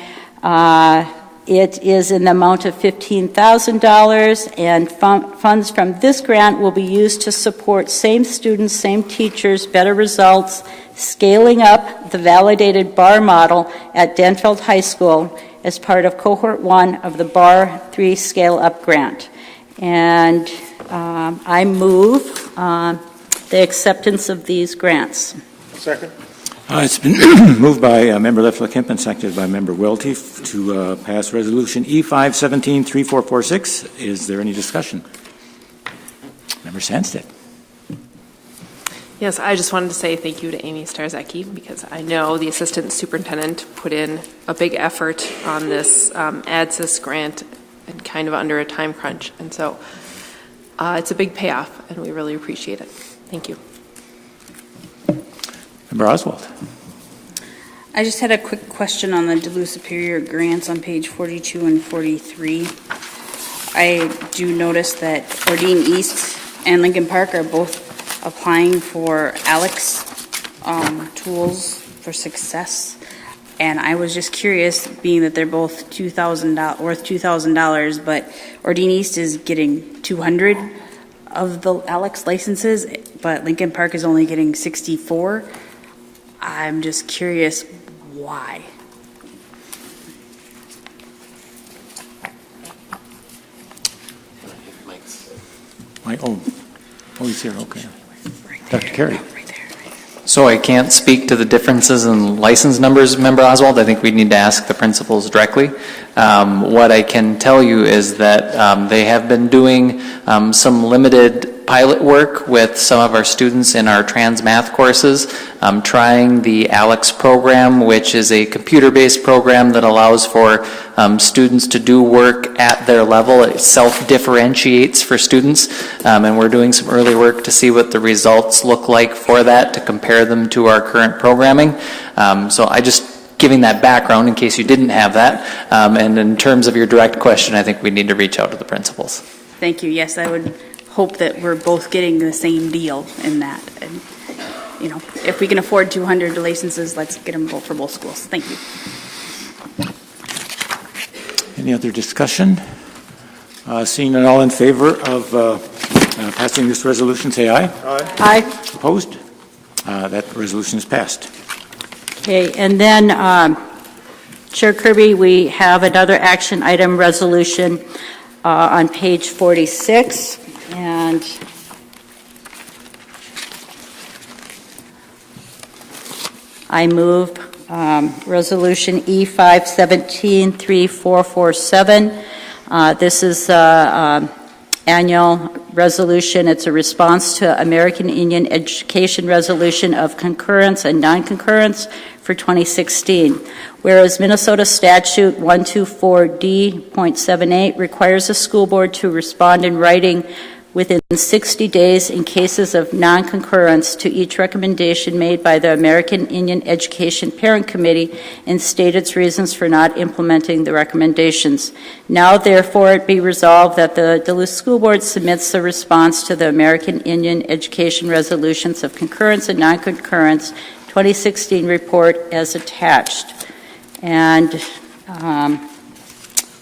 it is in the amount of $15,000, and funds from this grant will be used to support same students, same teachers, better results, scaling up the validated BAR model at Denfeld High School as part of Cohort 1 of the BAR 3 Scale Up Grant. And I move the acceptance of these grants. Second. It's been moved by Member Leffler-Kemp and seconded by Member Welty to pass Resolution E517-3446. Is there any discussion? Member Sandstedt. Yes, I just wanted to say thank you to Amy Starzecki, because I know the Assistant Superintendent put in a big effort on this ADSYS grant and kind of under a time crunch. And so it's a big payoff, and we really appreciate it. Thank you. Member Oswald. I just had a quick question on the Duluth Superior grants on page 42 and 43. I do notice that Ordine East and Lincoln Park are both applying for ALEX tools for success, and I was just curious, being that they're both worth $2,000, but Ordine East is getting 200 of the ALEX licenses, but Lincoln Park is only getting 64. I'm just curious why. He's here, okay. Dr. Carey. So I can't speak to the differences in license numbers, Member Oswald. I think we need to ask the principals directly. What I can tell you is that they have been doing some limited pilot work with some of our students in our trans math courses, trying the ALEX program, which is a computer-based program that allows for students to do work at their level. It self-differentiates for students, and we're doing some early work to see what the results look like for that, to compare them to our current programming. So I just giving that background in case you didn't have that. And in terms of your direct question, I think we need to reach out to the principals. Thank you. Yes, I would hope that we're both getting the same deal in that. And, you know, if we can afford 200 licenses, let's get them both for both schools. Thank you. Any other discussion? Seeing none, all in favor of passing this resolution, say aye. Aye. Aye. Opposed? That resolution is passed. Okay, and then, Chair Kirby, we have another action item resolution on page 46, and I move resolution E517-3447. This is annual resolution. It's a response to American Indian Education Resolution of Concurrence and Non-Concurrence for 2016. Whereas Minnesota Statute 124D.78 requires the school board to respond in writing within 60 days in cases of non-concurrence to each recommendation made by the American Indian Education Parent Committee and state its reasons for not implementing the recommendations. Now, therefore, it be resolved that the Duluth School Board submits the response to the American Indian Education Resolutions of Concurrence and Non-Concurrence 2016 report as attached. And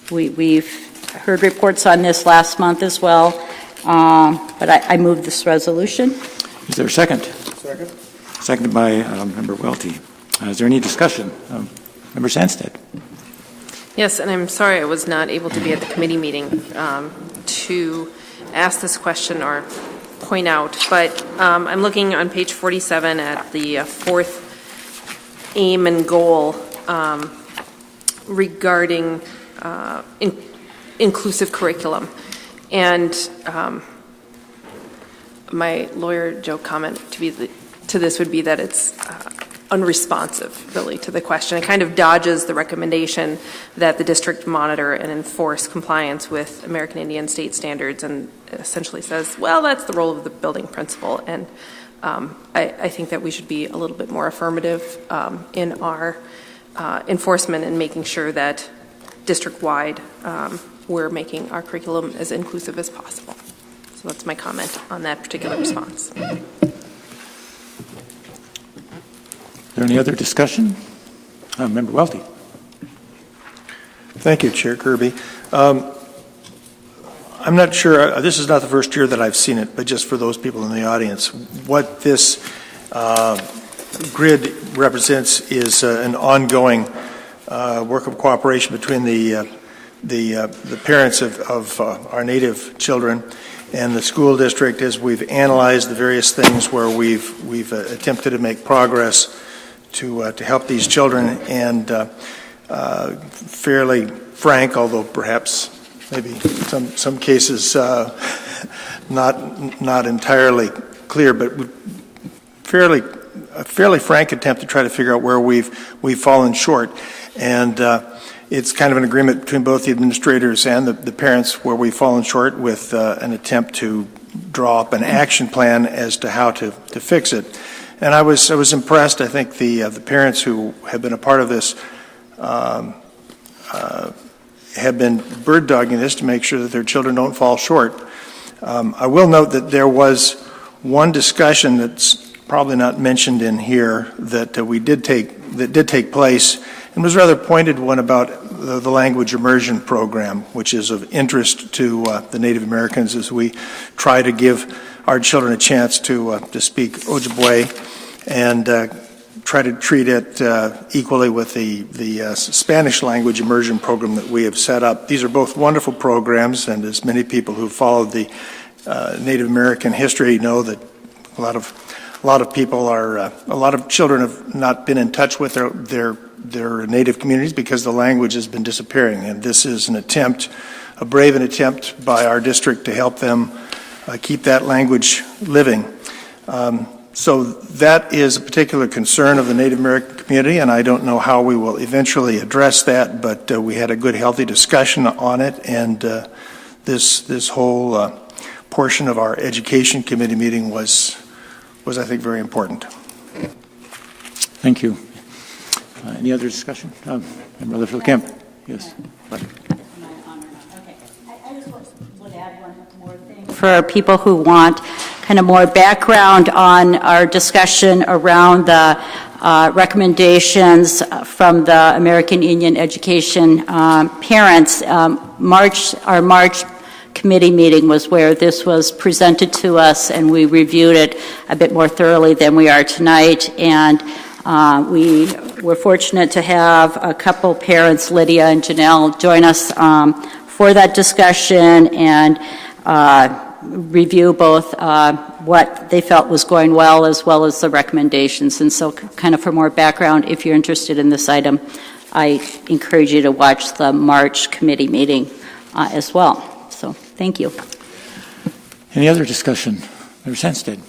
we've heard reports on this last month as well. But I move this resolution. Is there a second? Second. Seconded by Member Welty. Is there any discussion? Member Sandstead. Yes, and I'm sorry I was not able to be at the committee meeting to ask this question or point out, but I'm looking on page 47 at the fourth aim and goal regarding inclusive curriculum. And my lawyer joke comment to this would be that it's unresponsive, really, to the question. It kind of dodges the recommendation that the district monitor and enforce compliance with American Indian state standards, and essentially says, well, that's the role of the building principal. And I think that we should be a little bit more affirmative in our enforcement and making sure that district-wide we're making our curriculum as inclusive as possible. So that's my comment on that particular response. Is there any other discussion? Member Welty. Thank you, Chair Kirby. I'm not sure, this is not the first year that I've seen it, but just for those people in the audience, what this grid represents is an ongoing work of cooperation between the parents of our Native children and the school district as we've analyzed the various things where we've attempted to make progress to help these children, and fairly frank, although perhaps maybe some cases not entirely clear, but a fairly frank attempt to try to figure out where we've fallen short. And it's kind of an agreement between both the administrators and the parents where we've fallen short, with an attempt to draw up an action plan as to how to fix it. And I was impressed. I think the parents who have been a part of this have been bird dogging this to make sure that their children don't fall short. I will note that there was one discussion that's probably not mentioned in here that did take place, and was a rather pointed one about the language immersion program, which is of interest to the Native Americans as we try to give our children a chance to speak Ojibwe and try to treat it equally with the Spanish language immersion program that we have set up. These are both wonderful programs, and as many people who followed the Native American history know that a lot of children have not been in touch with their Native communities because the language has been disappearing, and this is a brave attempt by our district to help them keep that language living. So that is a particular concern of the Native American community, and I don't know how we will eventually address that, but we had a good, healthy discussion on it, and this whole portion of our education committee meeting was I think, very important. Thank you. Any other discussion? Brother Phil Kemp. Yes. For people who want kind of more background on our discussion around the recommendations from the American Indian Education parents, our March committee meeting was where this was presented to us, and we reviewed it a bit more thoroughly than we are tonight. And we were fortunate to have a couple parents, Lydia and Janelle, join us for that discussion and review both what they felt was going well as the recommendations. And so kind of for more background, if you're interested in this item, I encourage you to watch the March committee meeting as well. So thank you. Any other discussion? Member Sandstead.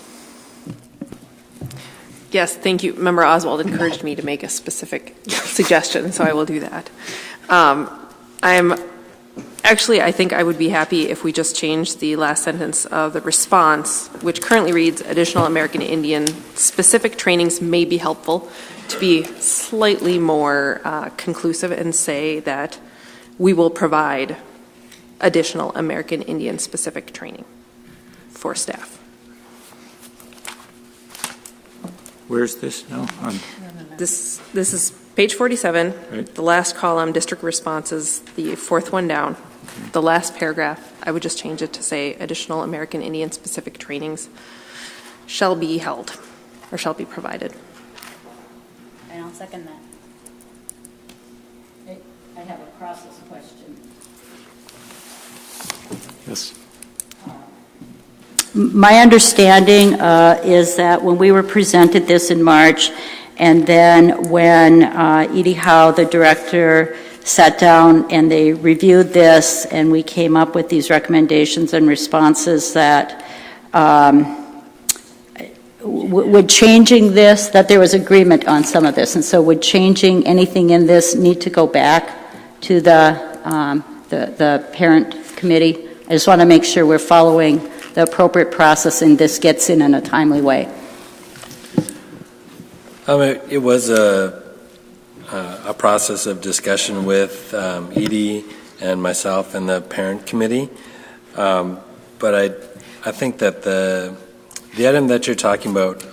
Yes, thank you. Member Oswald encouraged me to make a specific suggestion, so I will do that. I'm Actually, I think I would be happy if we just changed the last sentence of the response, which currently reads, additional American Indian specific trainings may be helpful, to be slightly more conclusive and say that we will provide additional American Indian specific training for staff. Where's this now? This is page 47, right. The last column, district responses, the fourth one down. The last paragraph, I would just change it to say additional American Indian specific trainings shall be held or shall be provided. And I'll second that. I have a process question. Yes. My understanding is that when we were presented this in March, and then when Edie Howe, the director, sat down and they reviewed this, and we came up with these recommendations and responses that would changing this, that there was agreement on some of this, and so would changing anything in this need to go back to the parent committee? I just want to make sure we're following the appropriate process and this gets in a timely way. It was a process of discussion with Edie and myself and the parent committee, but I think that the item that you're talking about,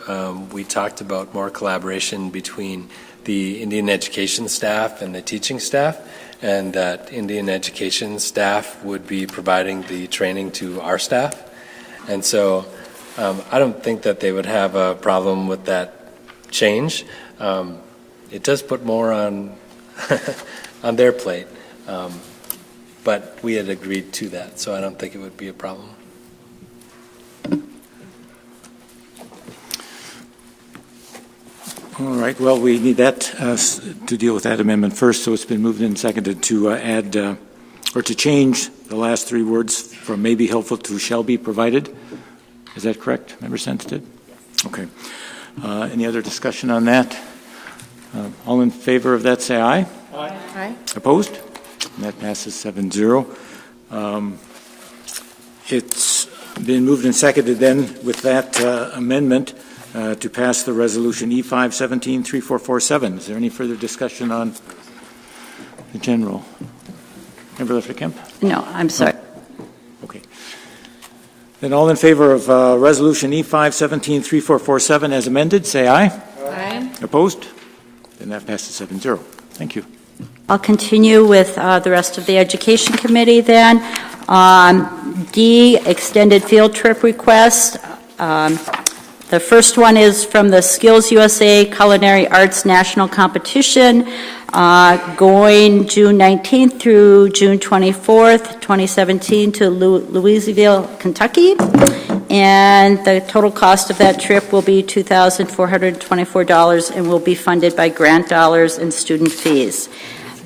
we talked about more collaboration between the Indian education staff and the teaching staff, and that Indian education staff would be providing the training to our staff. And so I don't think that they would have a problem with that change. It does put more on on their plate, but we had agreed to that, so I don't think it would be a problem. All right, well, we need that to deal with that amendment first, so it's been moved and seconded to add or to change the last three words from may be helpful to shall be provided. Is that correct, Member Sensitive? Okay. Any other discussion on that? All in favor of that, say aye. Aye. Aye. Opposed? And that passes 7-0. It's been moved and seconded then with that amendment to pass the resolution E5-17-3447. Is there any further discussion on the general? Member Lefter-Kemp? No, I'm sorry. Okay. Then all in favor of resolution E5-17-3447 as amended, say aye. Aye. Opposed? Then that passes 7-0. Thank you. I'll continue with the rest of the Education Committee then. D, extended field trip request. The first one is from the Skills USA Culinary Arts National Competition, going June 19th through June 24th, 2017 to Louisville, Kentucky. And the total cost of that trip will be $2,424 and will be funded by grant dollars and student fees.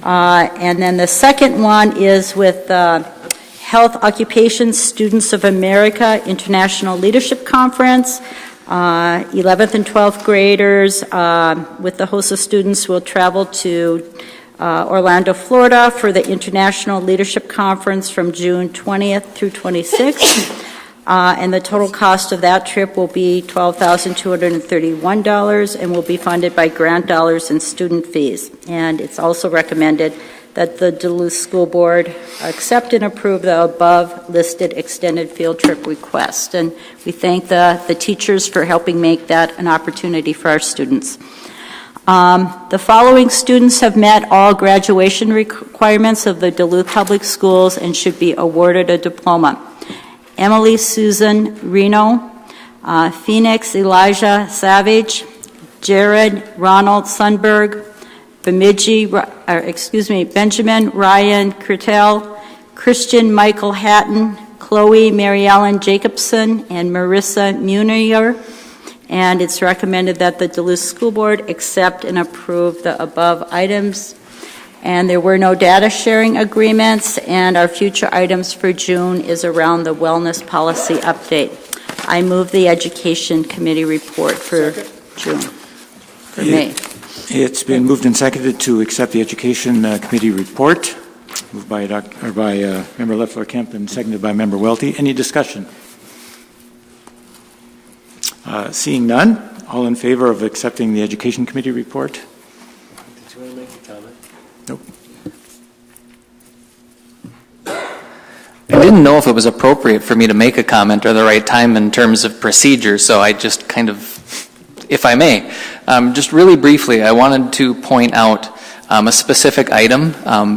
And then the second one is with Health Occupation Students of America International Leadership Conference. 11th and 12th graders with the host of students will travel to Orlando, Florida for the International Leadership Conference from June 20th through 26th. And the total cost of that trip will be $12,231 and will be funded by grant dollars and student fees. And it's also recommended that the Duluth School Board accept and approve the above listed extended field trip request. And we thank the teachers for helping make that an opportunity for our students. The following students have met all graduation requirements of the Duluth Public Schools and should be awarded a diploma. Emily Susan Reno, Phoenix Elijah Savage, Jared Ronald Sundberg, Benjamin Ryan Curtel, Christian Michael Hatton, Chloe Mary Ellen Jacobson, and Marissa Munier. And it's recommended that the Duluth School Board accept and approve the above items. And there were no data sharing agreements, and our future items for June is around the wellness policy update. I move the Education Committee report for June, for May. It's been moved and seconded to accept the Education Committee report. Moved by Member Leffler-Kemp and seconded by Member Welty. Any discussion? Seeing none, all in favor of accepting the Education Committee report? Did you want to make a comment? Nope. I didn't know if it was appropriate for me to make a comment or the right time in terms of procedure, so I just kind of, if I may, just really briefly, I wanted to point out a specific item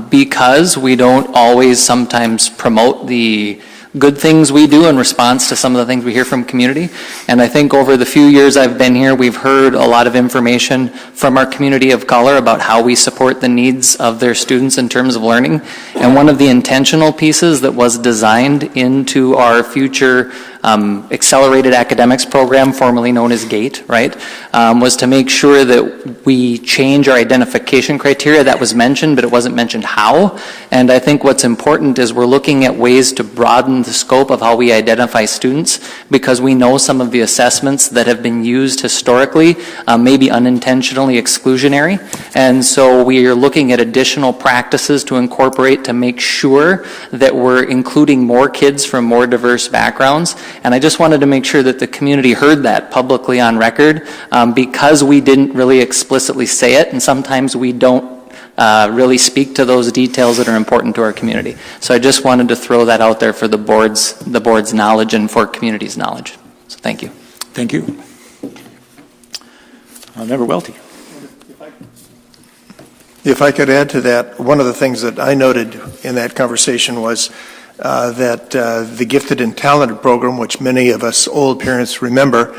because we don't always sometimes promote the good things we do in response to some of the things we hear from community. And I think over the few years I've been here, we've heard a lot of information from our community of color about how we support the needs of their students in terms of learning. And one of the intentional pieces that was designed into our future accelerated academics program, formerly known as GATE, right, was to make sure that we change our identification criteria. That was mentioned, but it wasn't mentioned how. And I think what's important is we're looking at ways to broaden the scope of how we identify students, because we know some of the assessments that have been used historically may be unintentionally exclusionary. And so we are looking at additional practices to incorporate to make sure that we're including more kids from more diverse backgrounds. And I just wanted to make sure that the community heard that publicly on record, because we didn't really explicitly say it, and sometimes we don't really speak to those details that are important to our community. So I just wanted to throw that out there for the board's knowledge and for community's knowledge. So thank you. Thank you. Member Welty. If I could add to that, one of the things that I noted in that conversation was that the Gifted and Talented program, which many of us old parents remember,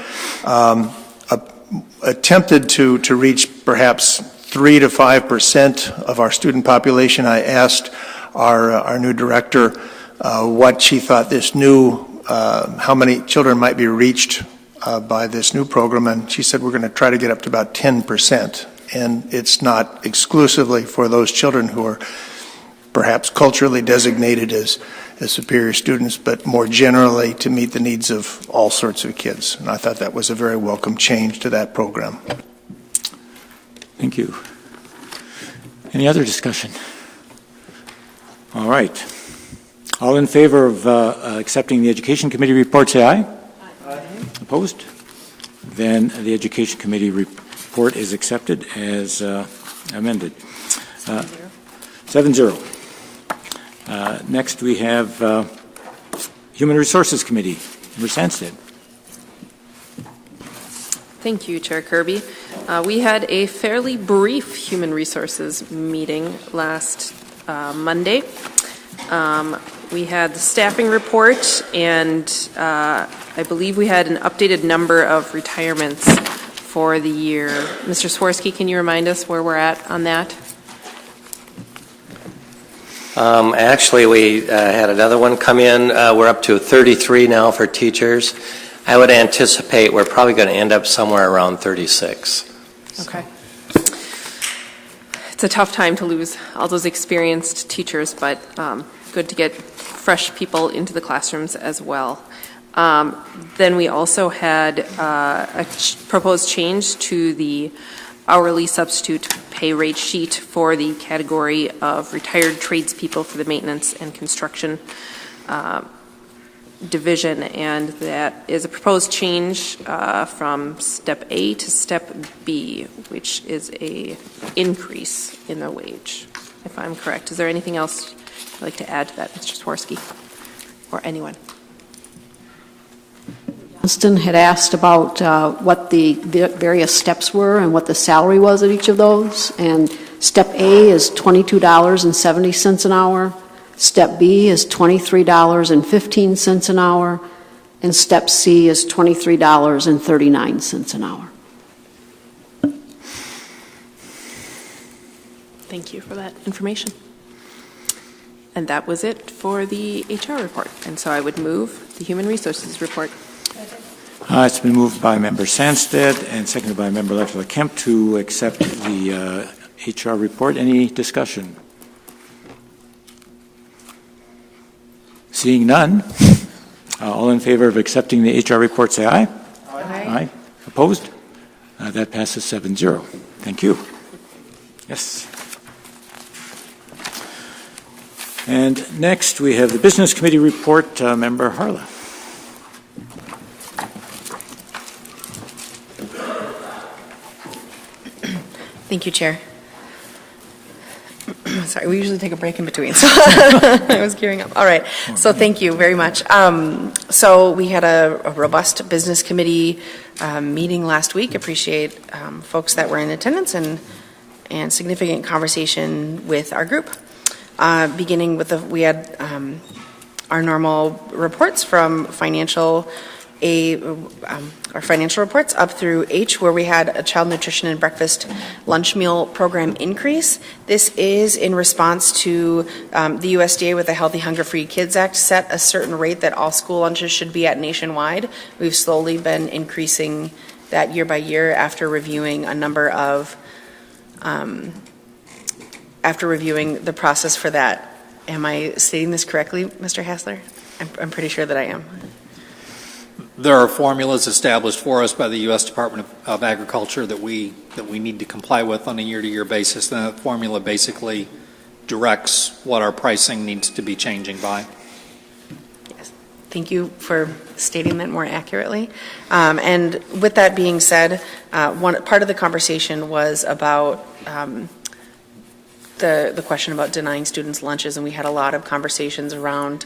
attempted to reach perhaps 3 to 5% of our student population. I asked our new director what she thought this new, how many children might be reached by this new program, and she said we're going to try to get up to about 10%. And it's not exclusively for those children who are perhaps culturally designated as superior students, but more generally to meet the needs of all sorts of kids. And I thought that was a very welcome change to that program. Thank you. Any other discussion? All right. All in favor of accepting the Education Committee report, say aye. Aye. Opposed? Then the Education Committee report is accepted as amended. 7-0. Next we have Human Resources Committee. Member Sandsted. Thank you, Chair Kirby. We had a fairly brief Human Resources meeting last Monday. We had the staffing report, and I believe we had an updated number of retirements for the year. Mr. Swirsky, can you remind us where we're at on that? Actually, we had another one come in. We're up to 33 now for teachers. I would anticipate we're probably going to end up somewhere around 36. Okay. It's a tough time to lose all those experienced teachers, but good to get fresh people into the classrooms as well. Then we also had a proposed change to the hourly substitute pay rate sheet for the category of retired tradespeople for the maintenance and construction division, and that is a proposed change from step A to step B, which is a increase in the wage, if I'm correct. Is there anything else you'd like to add to that, Mr. Swirsky, or anyone? Johnston had asked about what the various steps were and what the salary was at each of those. And step A is $22.70 an hour. Step B is $23.15 an hour. And step C is $23.39 an hour. Thank you for that information. And that was it for the HR report. And so I would move the Human Resources report. It's been moved by Member Sandsted and seconded by Member Leffler-Kemp to accept the HR report. Any discussion? Seeing none, all in favor of accepting the HR report, say aye. Aye. Aye. Opposed? That passes 7-0. Thank you. Yes. And next, we have the Business Committee report. Member Harla. Thank you, Chair. Sorry, we usually take a break in between, so I was gearing up. All right, so thank you very much. So we had a robust Business Committee meeting last week. Appreciate folks that were in attendance and significant conversation with our group. Beginning with we had our normal reports from our financial reports up through H, where we had a child nutrition and breakfast lunch meal program increase. This is in response to the USDA with the Healthy Hunger Free Kids Act set a certain rate that all school lunches should be at nationwide. We've slowly been increasing that year by year after reviewing a number of after reviewing the process for that. Am I stating this correctly, Mr. Hassler? I'm pretty sure that I am. There are formulas established for us by the U.S. Department of Agriculture that we need to comply with on a year-to-year basis. And that formula basically directs what our pricing needs to be changing by. Yes. Thank you for stating that more accurately. And with that being said, one part of the conversation was about the question about denying students lunches, and we had a lot of conversations around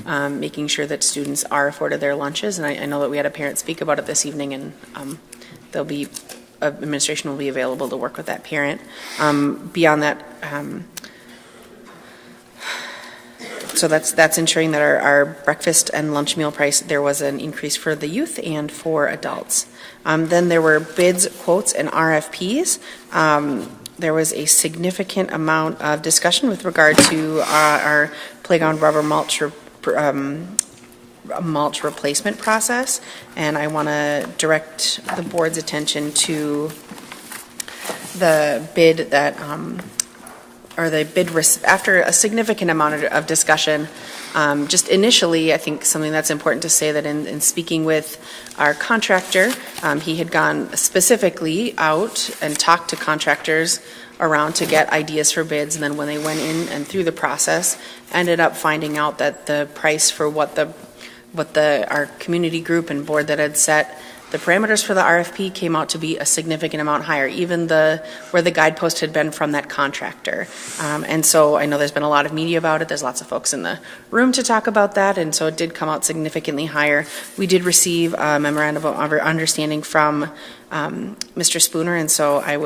making sure that students are afforded their lunches. And I know that we had a parent speak about it this evening, and administration will be available to work with that parent. Beyond that, so that's ensuring that our breakfast and lunch meal price, there was an increase for the youth and for adults. Then there were bids, quotes, and RFPs. There was a significant amount of discussion with regard to our playground rubber mulch replacement process, and I want to direct the board's attention to the bid that, after a significant amount of discussion. Just initially, I think something that's important to say that in speaking with our contractor, he had gone specifically out and talked to contractors around to get ideas for bids, and then when they went in and through the process, ended up finding out that the price for what our community group and board that had set the parameters for the RFP came out to be a significant amount higher, even where the guidepost had been from that contractor. And so I know there's been a lot of media about it. There's lots of folks in the room to talk about that, and so it did come out significantly higher. We did receive a memorandum of understanding from Mr. Spooner, and so I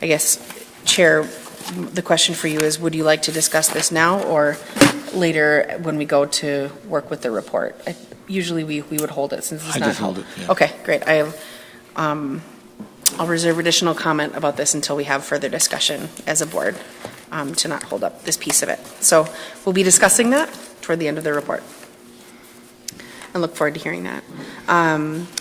guess, Chair, the question for you is, would you like to discuss this now or later when we go to work with the report? Usually we would hold it since it's not just hold it. Yeah. Okay, great. I'll reserve additional comment about this until we have further discussion as a board to not hold up this piece of it. So we'll be discussing that toward the end of the report. I look forward to hearing that.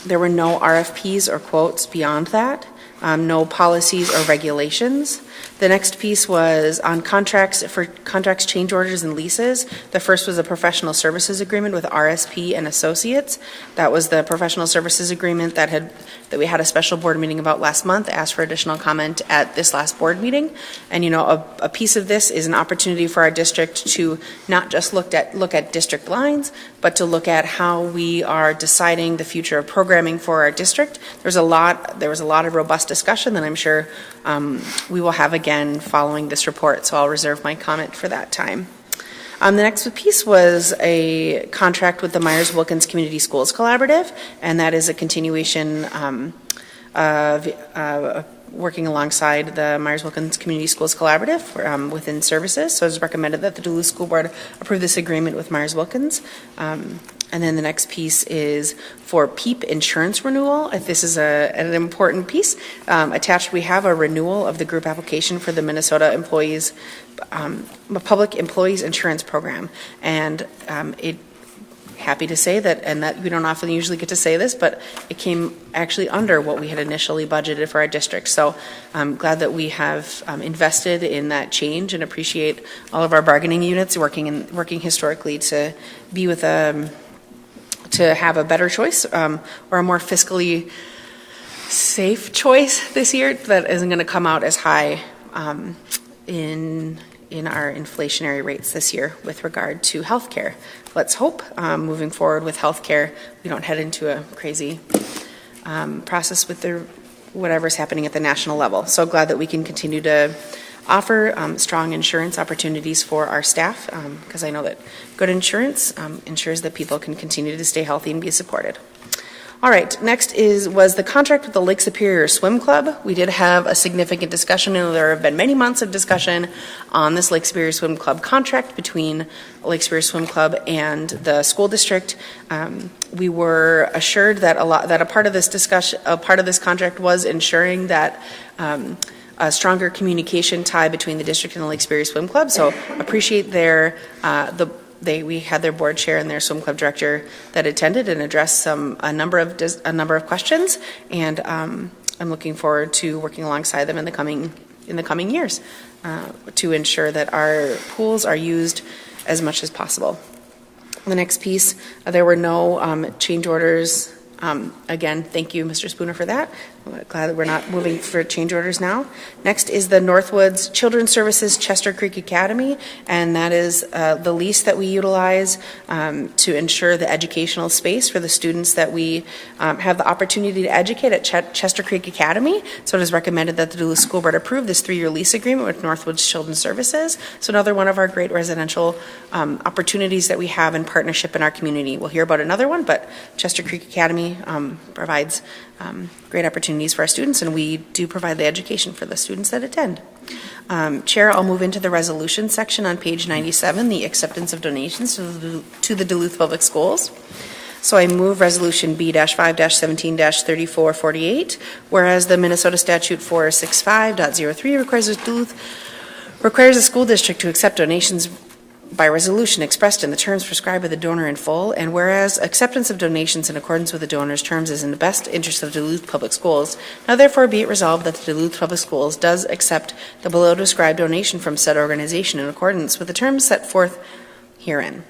There were no RFPs or quotes beyond that. No policies or regulations. The next piece was on contracts change orders and leases. The first was a professional services agreement with RSP and Associates. That was the professional services agreement that we had a special board meeting about last month, asked for additional comment at this last board meeting. And a piece of this is an opportunity for our district to not just look at district lines, but to look at how we are deciding the future of programming for our district. There was a lot of robust discussion that I'm sure we will have again following this report, so I'll reserve my comment for that time. The next piece was a contract with the Myers-Wilkins Community Schools Collaborative, and that is a continuation of working alongside the Myers-Wilkins Community Schools Collaborative within services. So it's recommended that the Duluth School Board approve this agreement with Myers-Wilkins. And then the next piece is for PEEP insurance renewal. If this is an important piece, attached we have a renewal of the group application for the Minnesota Employees Public Employees Insurance Program. And happy to say that, and that we don't often usually get to say this, but it came actually under what we had initially budgeted for our district. So I'm glad that we have invested in that change and appreciate all of our bargaining units working historically to be with to have a better choice or a more fiscally safe choice this year that isn't going to come out as high in in our inflationary rates this year with regard to healthcare. Let's hope moving forward with healthcare, we don't head into a crazy process with whatever's happening at the national level. So glad that we can continue to offer strong insurance opportunities for our staff, because I know that good insurance ensures that people can continue to stay healthy and be supported. All right, next was the contract with the Lake Superior Swim Club. We did have a significant discussion, and there have been many months of discussion on this Lake Superior Swim Club contract between Lake Superior Swim Club and the school district. We were assured that a part of this contract was ensuring that a stronger communication tie between the district and the Lake Superior Swim Club. So appreciate we had their board chair and their swim club director that attended and addressed a number of questions, and I'm looking forward to working alongside them in the coming years to ensure that our pools are used as much as possible. The next piece, there were no change orders. Again, thank you, Mr. Spooner, for that. I'm glad that we're not moving for change orders now. Next is the Northwoods Children's Services Chester Creek Academy, and that is the lease that we utilize to ensure the educational space for the students that we have the opportunity to educate at Chester Creek Academy. So it is recommended that the Duluth School Board approve this 3-year lease agreement with Northwoods Children's Services. So another one of our great residential opportunities that we have in partnership in our community. We'll hear about another one, but Chester Creek Academy provides great opportunities for our students, and we do provide the education for the students that attend. Chair, I'll move into the resolution section on page 97, the acceptance of donations to the Duluth Public Schools. So I move resolution B-5-17-3448, whereas the Minnesota statute 465.03 requires a school district to accept donations by resolution expressed in the terms prescribed by the donor in full, and whereas acceptance of donations in accordance with the donor's terms is in the best interest of Duluth Public Schools, now therefore be it resolved that the Duluth Public Schools does accept the below described donation from said organization in accordance with the terms set forth herein.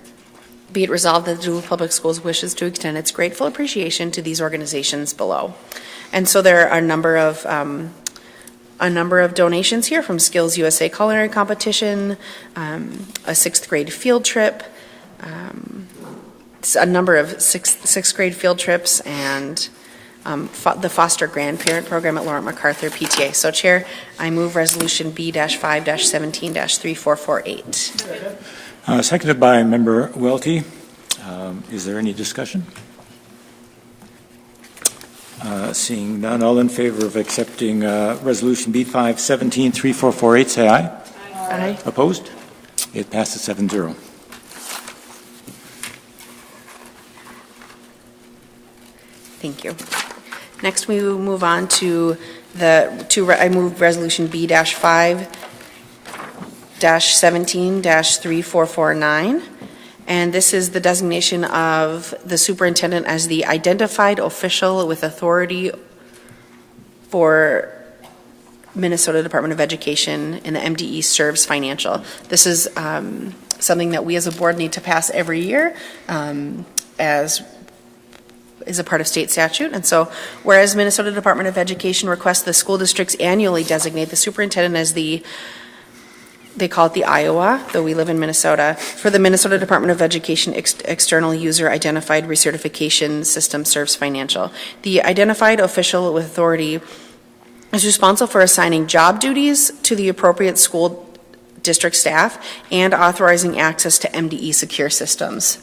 Be it resolved that the Duluth Public Schools wishes to extend its grateful appreciation to these organizations below. And so there are a number of donations here, from Skills USA Culinary Competition, a 6th grade field trip, a number of sixth grade field trips, and the Foster Grandparent Program at Laurent MacArthur PTA. So, Chair, I move resolution B-5-17-3448. Seconded by Member Welty. Is there any discussion? Seeing none, all in favor of accepting resolution B-5-17-3448, say aye. Aye. Opposed? It passes 7-0. Thank you. Next, we will move on to I move resolution B-5-17-3449. And this is the designation of the superintendent as the identified official with authority for Minnesota Department of Education, and the MDE serves financial. This is something that we as a board need to pass every year as is a part of state statute. And so whereas Minnesota Department of Education requests the school districts annually designate the superintendent as they call it the Iowa, though we live in Minnesota, for the Minnesota Department of Education External User Identified Recertification System serves financial. The identified official with authority is responsible for assigning job duties to the appropriate school district staff and authorizing access to MDE secure systems.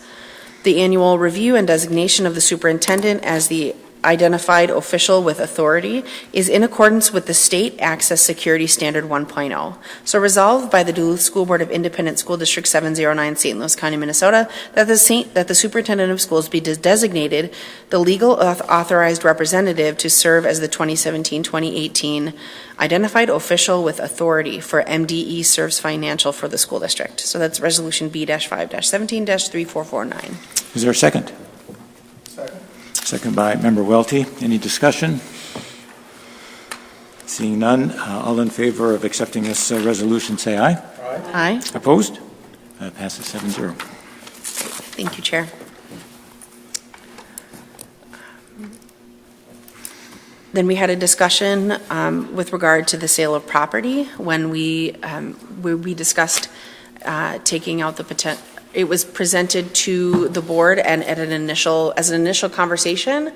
The annual review and designation of the superintendent as the identified official with authority is in accordance with the State Access Security Standard 1.0. So resolved by the Duluth School Board of Independent School District 709, St. Louis County, Minnesota, that the superintendent of schools be designated the legal authorized representative to serve as the 2017-2018 identified official with authority for MDE serves financial for the school district. So that's resolution B-5-17-3449. Is there a second? Second by Member Welty. Any discussion? Seeing none, all in favor of accepting this resolution, say aye. Aye. Aye. Opposed? Passes 7-0. Thank you, Chair. Then we had a discussion with regard to the sale of property when we discussed taking out the potential. It was presented to the board, and as an initial conversation,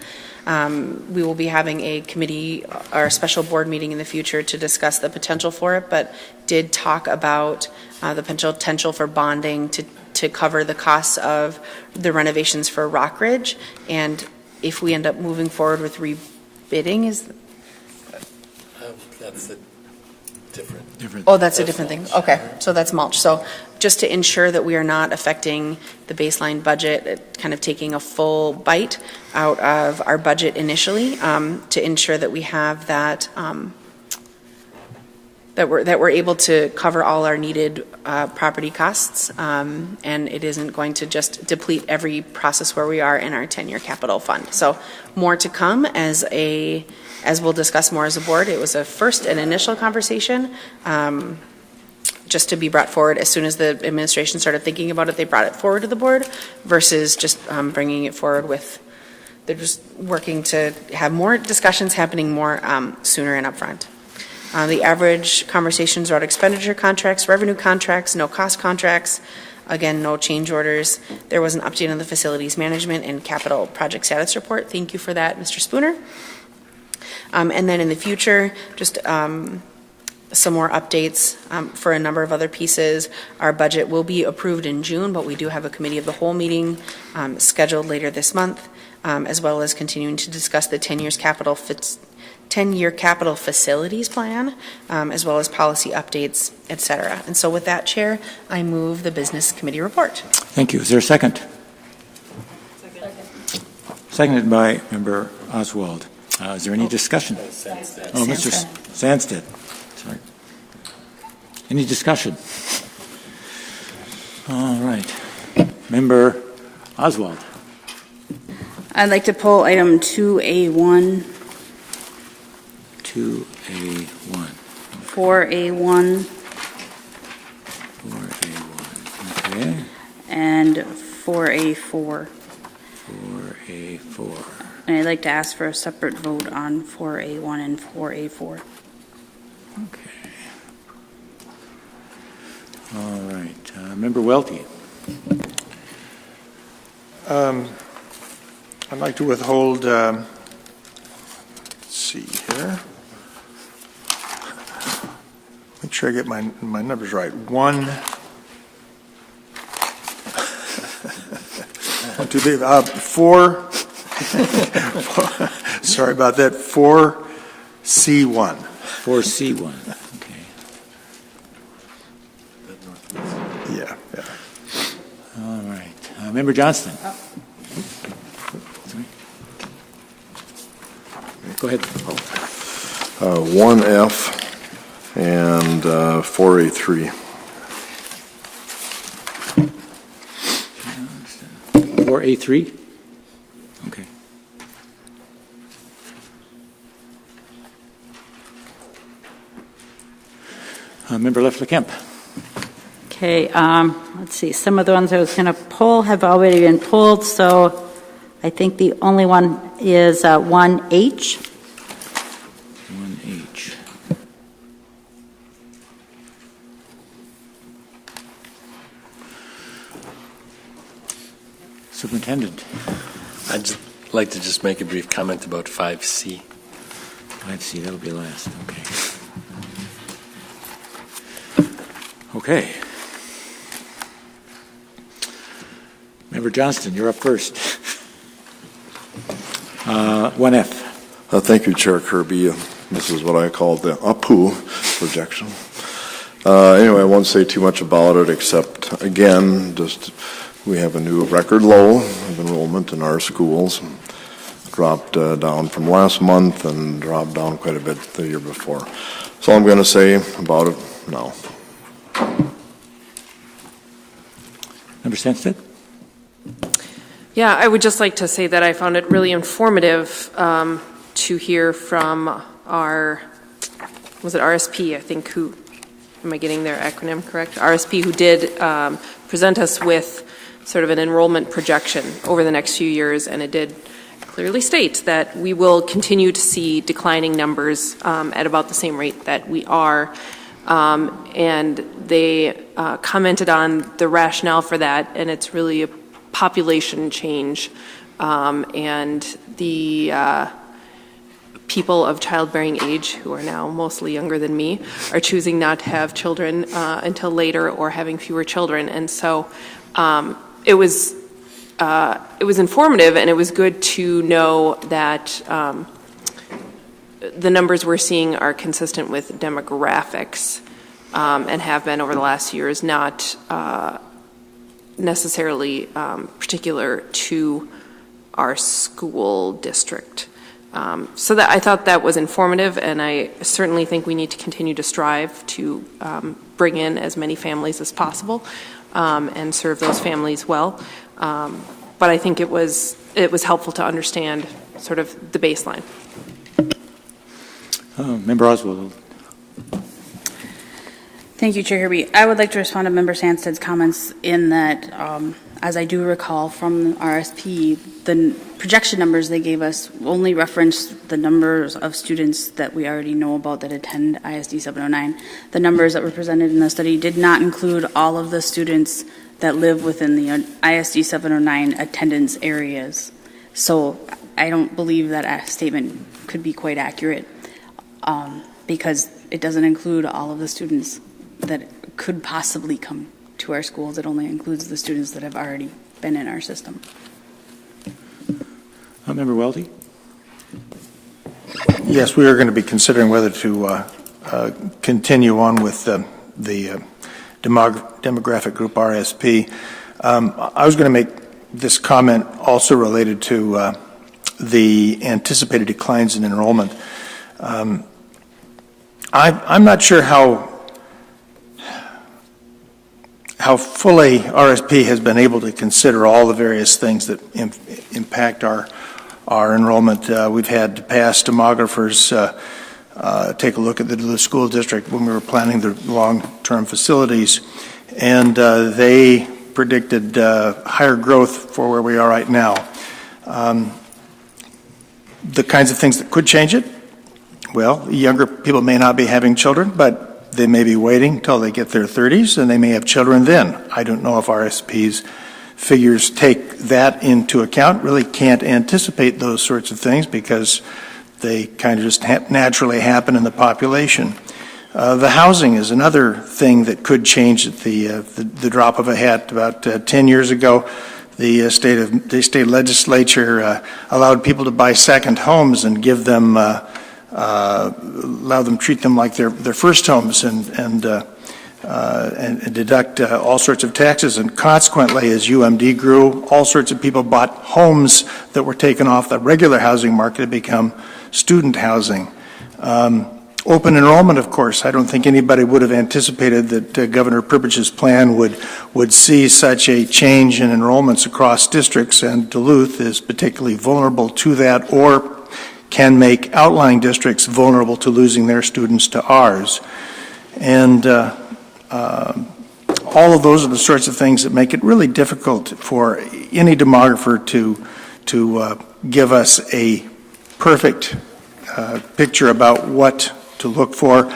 we will be having a committee or a special board meeting in the future to discuss the potential for it, but did talk about the potential for bonding to cover the costs of the renovations for Rockridge. And if we end up moving forward with rebidding, That's a different. Oh, that's a different thing. Okay, so that's mulch. So just to ensure that we are not affecting the baseline budget, kind of taking a full bite out of our budget initially, to ensure that we have that, that we're able to cover all our needed property costs, and it isn't going to just deplete every process where we are in our 10-year capital fund. So more to come as we'll discuss more as a board. It was an initial conversation, just to be brought forward as soon as the administration started thinking about it. They brought it forward to the board versus just bringing it forward they're just working to have more discussions happening more sooner and upfront. The average conversations about expenditure contracts, revenue contracts, no cost contracts, again, no change orders. There was an update on the facilities management and capital project status report. Thank you for that, Mr. Spooner. And then in the future, just some more updates for a number of other pieces. Our budget will be approved in June, but we do have a committee of the whole meeting scheduled later this month, as well as continuing to discuss the 10-year capital facilities plan, as well as policy updates, et cetera. And so with that, Chair, I move the business committee report. Thank you. Is there a second? Seconded by Member Oswald. Is there any discussion? Oh, Mr. Sandstead. Sorry. Any discussion? All right. Member Oswald. I'd like to pull item 2A1. 2A1. 4A1. 4A1. Okay. And 4A4. 4A4. And I'd like to ask for a separate vote on 4A1 and 4A4. Okay. All right. Member Welty. I'd like to withhold, let's see here. Make sure I get my numbers right. 1, 2, 3, 4. Sorry about that. 4C1. 4C1. Okay. Yeah. All right. Member Johnston. Sorry. Go ahead. 1F and 4A3. 4A3? Okay. Member Leffler-Kemp. Okay, let's see. Some of the ones I was going to pull have already been pulled, so I think the only one is 1H. 1H. Superintendent. I'd just like to just make a brief comment about 5C. 5C, that'll be last. Okay. Okay. Member Johnston, you're up first. 1F. Thank you, Chair Kirby. This is what I call the APU projection. Anyway, I won't say too much about it except, again, just we have a new record low of enrollment in our schools. Dropped down from last month and dropped down quite a bit the year before. That's all I'm going to say about it now. Member Sandstead? Yeah, I would just like to say that I found it really informative to hear from was it RSP, I think, who, am I getting their acronym correct? RSP, who did present us with sort of an enrollment projection over the next few years, and it did clearly state that we will continue to see declining numbers at about the same rate that we are. And they commented on the rationale for that, and it's really a population change, and the people of childbearing age, who are now mostly younger than me, are choosing not to have children until later, or having fewer children. And so it was informative, and it was good to know that the numbers we're seeing are consistent with demographics, and have been over the last years, not necessarily particular to our school district. So that I thought that was informative, and I certainly think we need to continue to strive to bring in as many families as possible and serve those families well. But I think it was helpful to understand sort of the baseline. Member Oswald. Thank you, Chair Kirby. I would like to respond to Member Sandsted's comments in that, as I do recall from RSP, the projection numbers they gave us only referenced the numbers of students that we already know about that attend ISD 709. The numbers that were presented in the study did not include all of the students that live within the ISD 709 attendance areas. So I don't believe that statement could be quite accurate, because it doesn't include all of the students that could possibly come to our schools. It only includes the students that have already been in our system. Member Welty? Yes, we are going to be considering whether to continue on with the demographic group RSP. I was going to make this comment also related to the anticipated declines in enrollment. I'm not sure how fully RSP has been able to consider all the various things that impact our enrollment. We've had past demographers take a look at the Duluth School District when we were planning the long-term facilities, and they predicted higher growth for where we are right now. The kinds of things that could change it, well, younger people may not be having children, but they may be waiting till they get their 30s, and they may have children then. I don't know if RSP's figures take that into account. Really can't anticipate those sorts of things because they kind of just naturally happen in the population. The housing is another thing that could change at the drop of a hat. About 10 years ago, the state legislature allowed people to buy second homes and give them treat them like their first homes and deduct all sorts of taxes. And consequently, as UMD grew, all sorts of people bought homes that were taken off the regular housing market to become student housing. Open enrollment, of course. I don't think anybody would have anticipated that Governor Purpich's plan would see such a change in enrollments across districts, and Duluth is particularly vulnerable to that, or can make outlying districts vulnerable to losing their students to ours. And all of those are the sorts of things that make it really difficult for any demographer to give us a perfect picture about what to look for.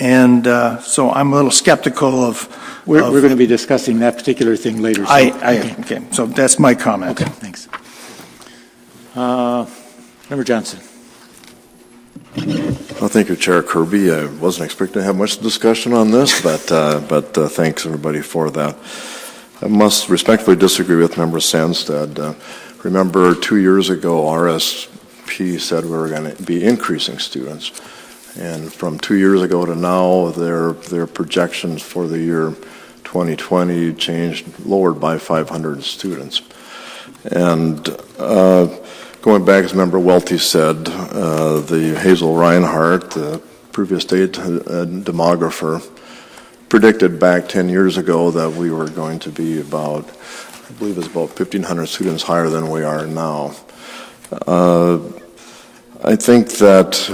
And so I'm a little skeptical of... We're going to be discussing that particular thing later. So, okay, so that's my comment. Okay, thanks. Member Johnson. Well, thank you, Chair Kirby. I wasn't expecting to have much discussion on this, but thanks everybody for that. I must respectfully disagree with Member Sandstead. Remember 2 years ago, RSP said we were going to be increasing students, and from 2 years ago to now, their projections for the year 2020 changed, lowered by 500 students. And going back, as Member Welty said, the Hazel Reinhardt, the previous state demographer, predicted back 10 years ago that we were going to be about, I believe it's about 1,500 students higher than we are now. I think that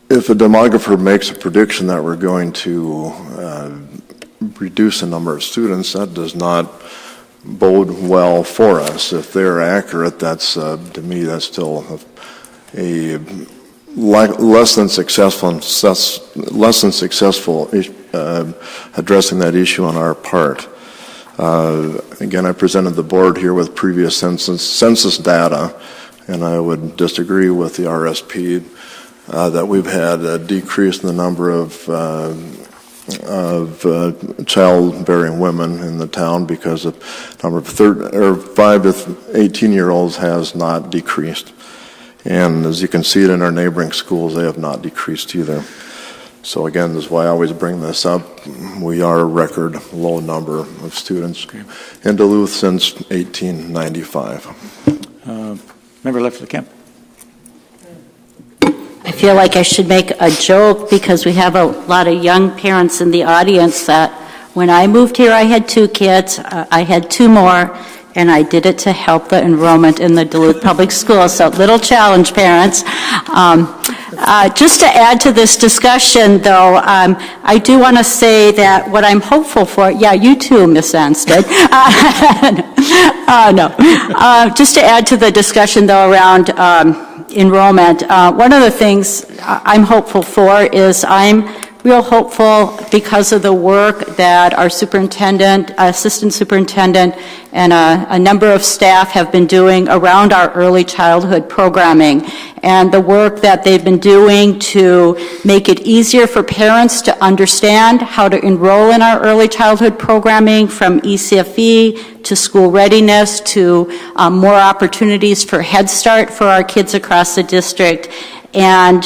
if a demographer makes a prediction that we're going to reduce the number of students, that does not bode well for us. If they're accurate, that's, to me, that's still a less than successful addressing that issue on our part. Again, I presented the board here with previous census data, and I would disagree with the RSP that we've had a decrease in the number of childbearing women in the town, because the number of 5 to 18-year-olds has not decreased. And as you can see it in our neighboring schools, they have not decreased either. So again, this is why I always bring this up. We are a record low number of students in Duluth since 1895. Member left of the camp. I feel like I should make a joke because we have a lot of young parents in the audience that when I moved here, I had 2 kids. I had 2 more, and I did it to help the enrollment in the Duluth Public Schools. So little challenge, parents. Just to add to this discussion, though, I do want to say that what I'm hopeful for, yeah, you too, Ms. Anstead. Just to add to the discussion, though, around enrollment, one of the things I'm hopeful for is I'm real hopeful because of the work that our superintendent, assistant superintendent, and a number of staff have been doing around our early childhood programming, and the work that they've been doing to make it easier for parents to understand how to enroll in our early childhood programming, from ECFE to school readiness to more opportunities for Head Start for our kids across the district. And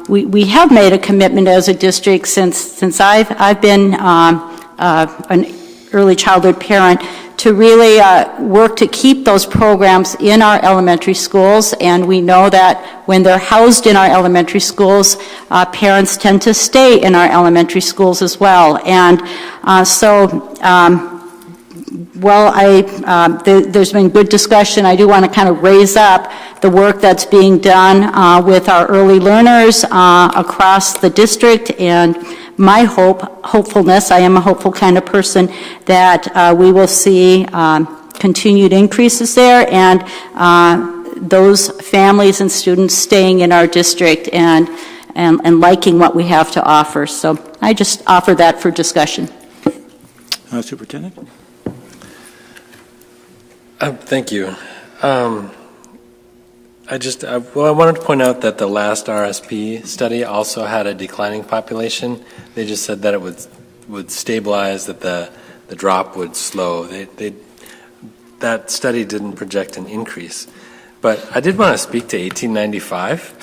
we have made a commitment as a district since I've been an early childhood parent to really work to keep those programs in our elementary schools. And we know that when they're housed in our elementary schools, parents tend to stay in our elementary schools as well. And there's been good discussion. I do want to kind of raise up the work that's being done with our early learners across the district, and my hopefulness, I am a hopeful kind of person, that we will see continued increases there, and those families and students staying in our district and liking what we have to offer. So I just offer that for discussion. Superintendent? Thank you. I wanted to point out that the last RSP study also had a declining population. They just said that it would stabilize, that the drop would slow. That study didn't project an increase. But I did want to speak to 1895.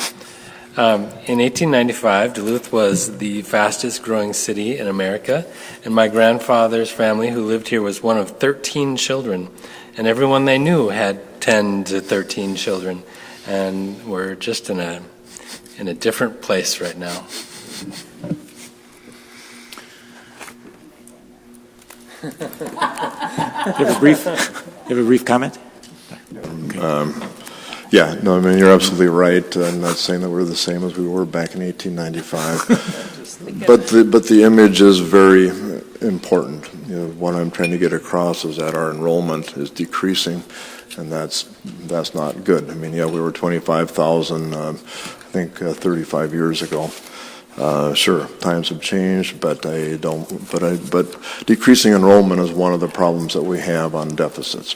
In 1895, Duluth was the fastest growing city in America, and my grandfather's family, who lived here, was one of 13 children. And everyone they knew had 10 to 13 children, and we're just in a different place right now. You have a brief comment? Yeah, no, I mean, you're absolutely right. I'm not saying that we're the same as we were back in 1895. but the image is very important. You know, what I'm trying to get across is that our enrollment is decreasing, and that's not good. I mean, yeah, we were 25,000, I think, 35 years ago. Sure, times have changed, but decreasing enrollment is one of the problems that we have on deficits,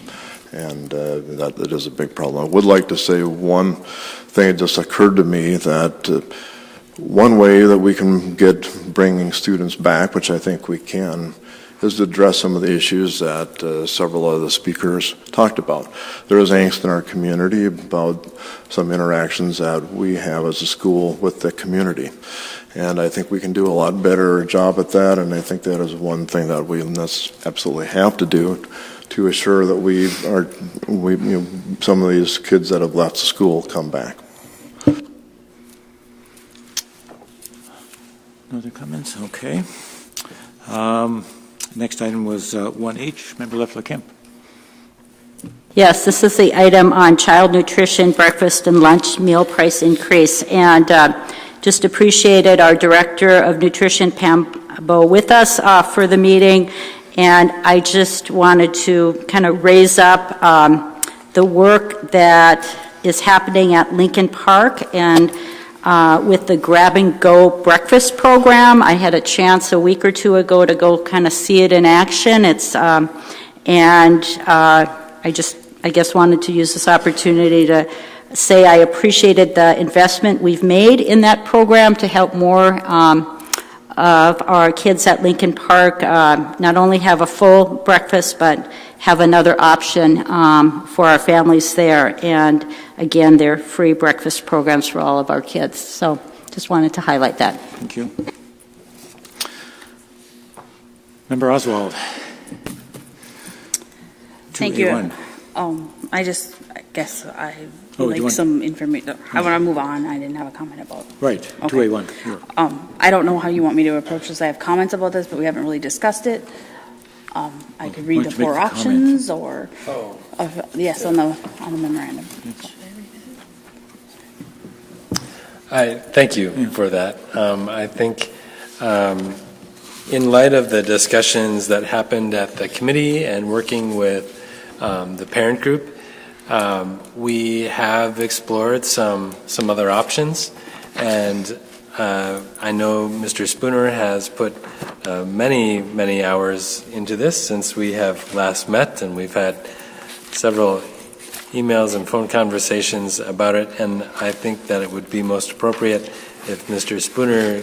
and that is a big problem. I would like to say one thing that just occurred to me, that one way that we can get bringing students back, which I think we can, is to address some of the issues that several of the speakers talked about. There is angst in our community about some interactions that we have as a school with the community. And I think we can do a lot better job at that, and I think that is one thing that we absolutely have to do to assure that some of these kids that have left school come back. No other comments? Okay. Next item was 1H. Member Leffler-Kemp. Yes, this is the item on child nutrition, breakfast and lunch meal price increase. And just appreciated our Director of Nutrition, Pam Bowe, with us for the meeting. And I just wanted to kind of raise up the work that is happening at Lincoln Park and with the Grab and Go breakfast program. I had a chance a week or two ago to go kind of see it in action. I guess wanted to use this opportunity to say I appreciated the investment we've made in that program to help more of our kids at Lincoln Park not only have a full breakfast, but have another option for our families there. And again, they're free breakfast programs for all of our kids. So just wanted to highlight that. Thank you. Member Oswald. Thank you. I guess I would like some information. I want to move on. I didn't have a comment about. Right, okay. 2A1. I don't know how you want me to approach this. I have comments about this, but we haven't really discussed it. I could read the 4 options or, yes, on the memorandum. Thank you for that. I think in light of the discussions that happened at the committee and working with the parent group, we have explored some other options, and I know Mr. Spooner has put many hours into this since we have last met, and we've had several emails and phone conversations about it, and I think that it would be most appropriate if Mr. Spooner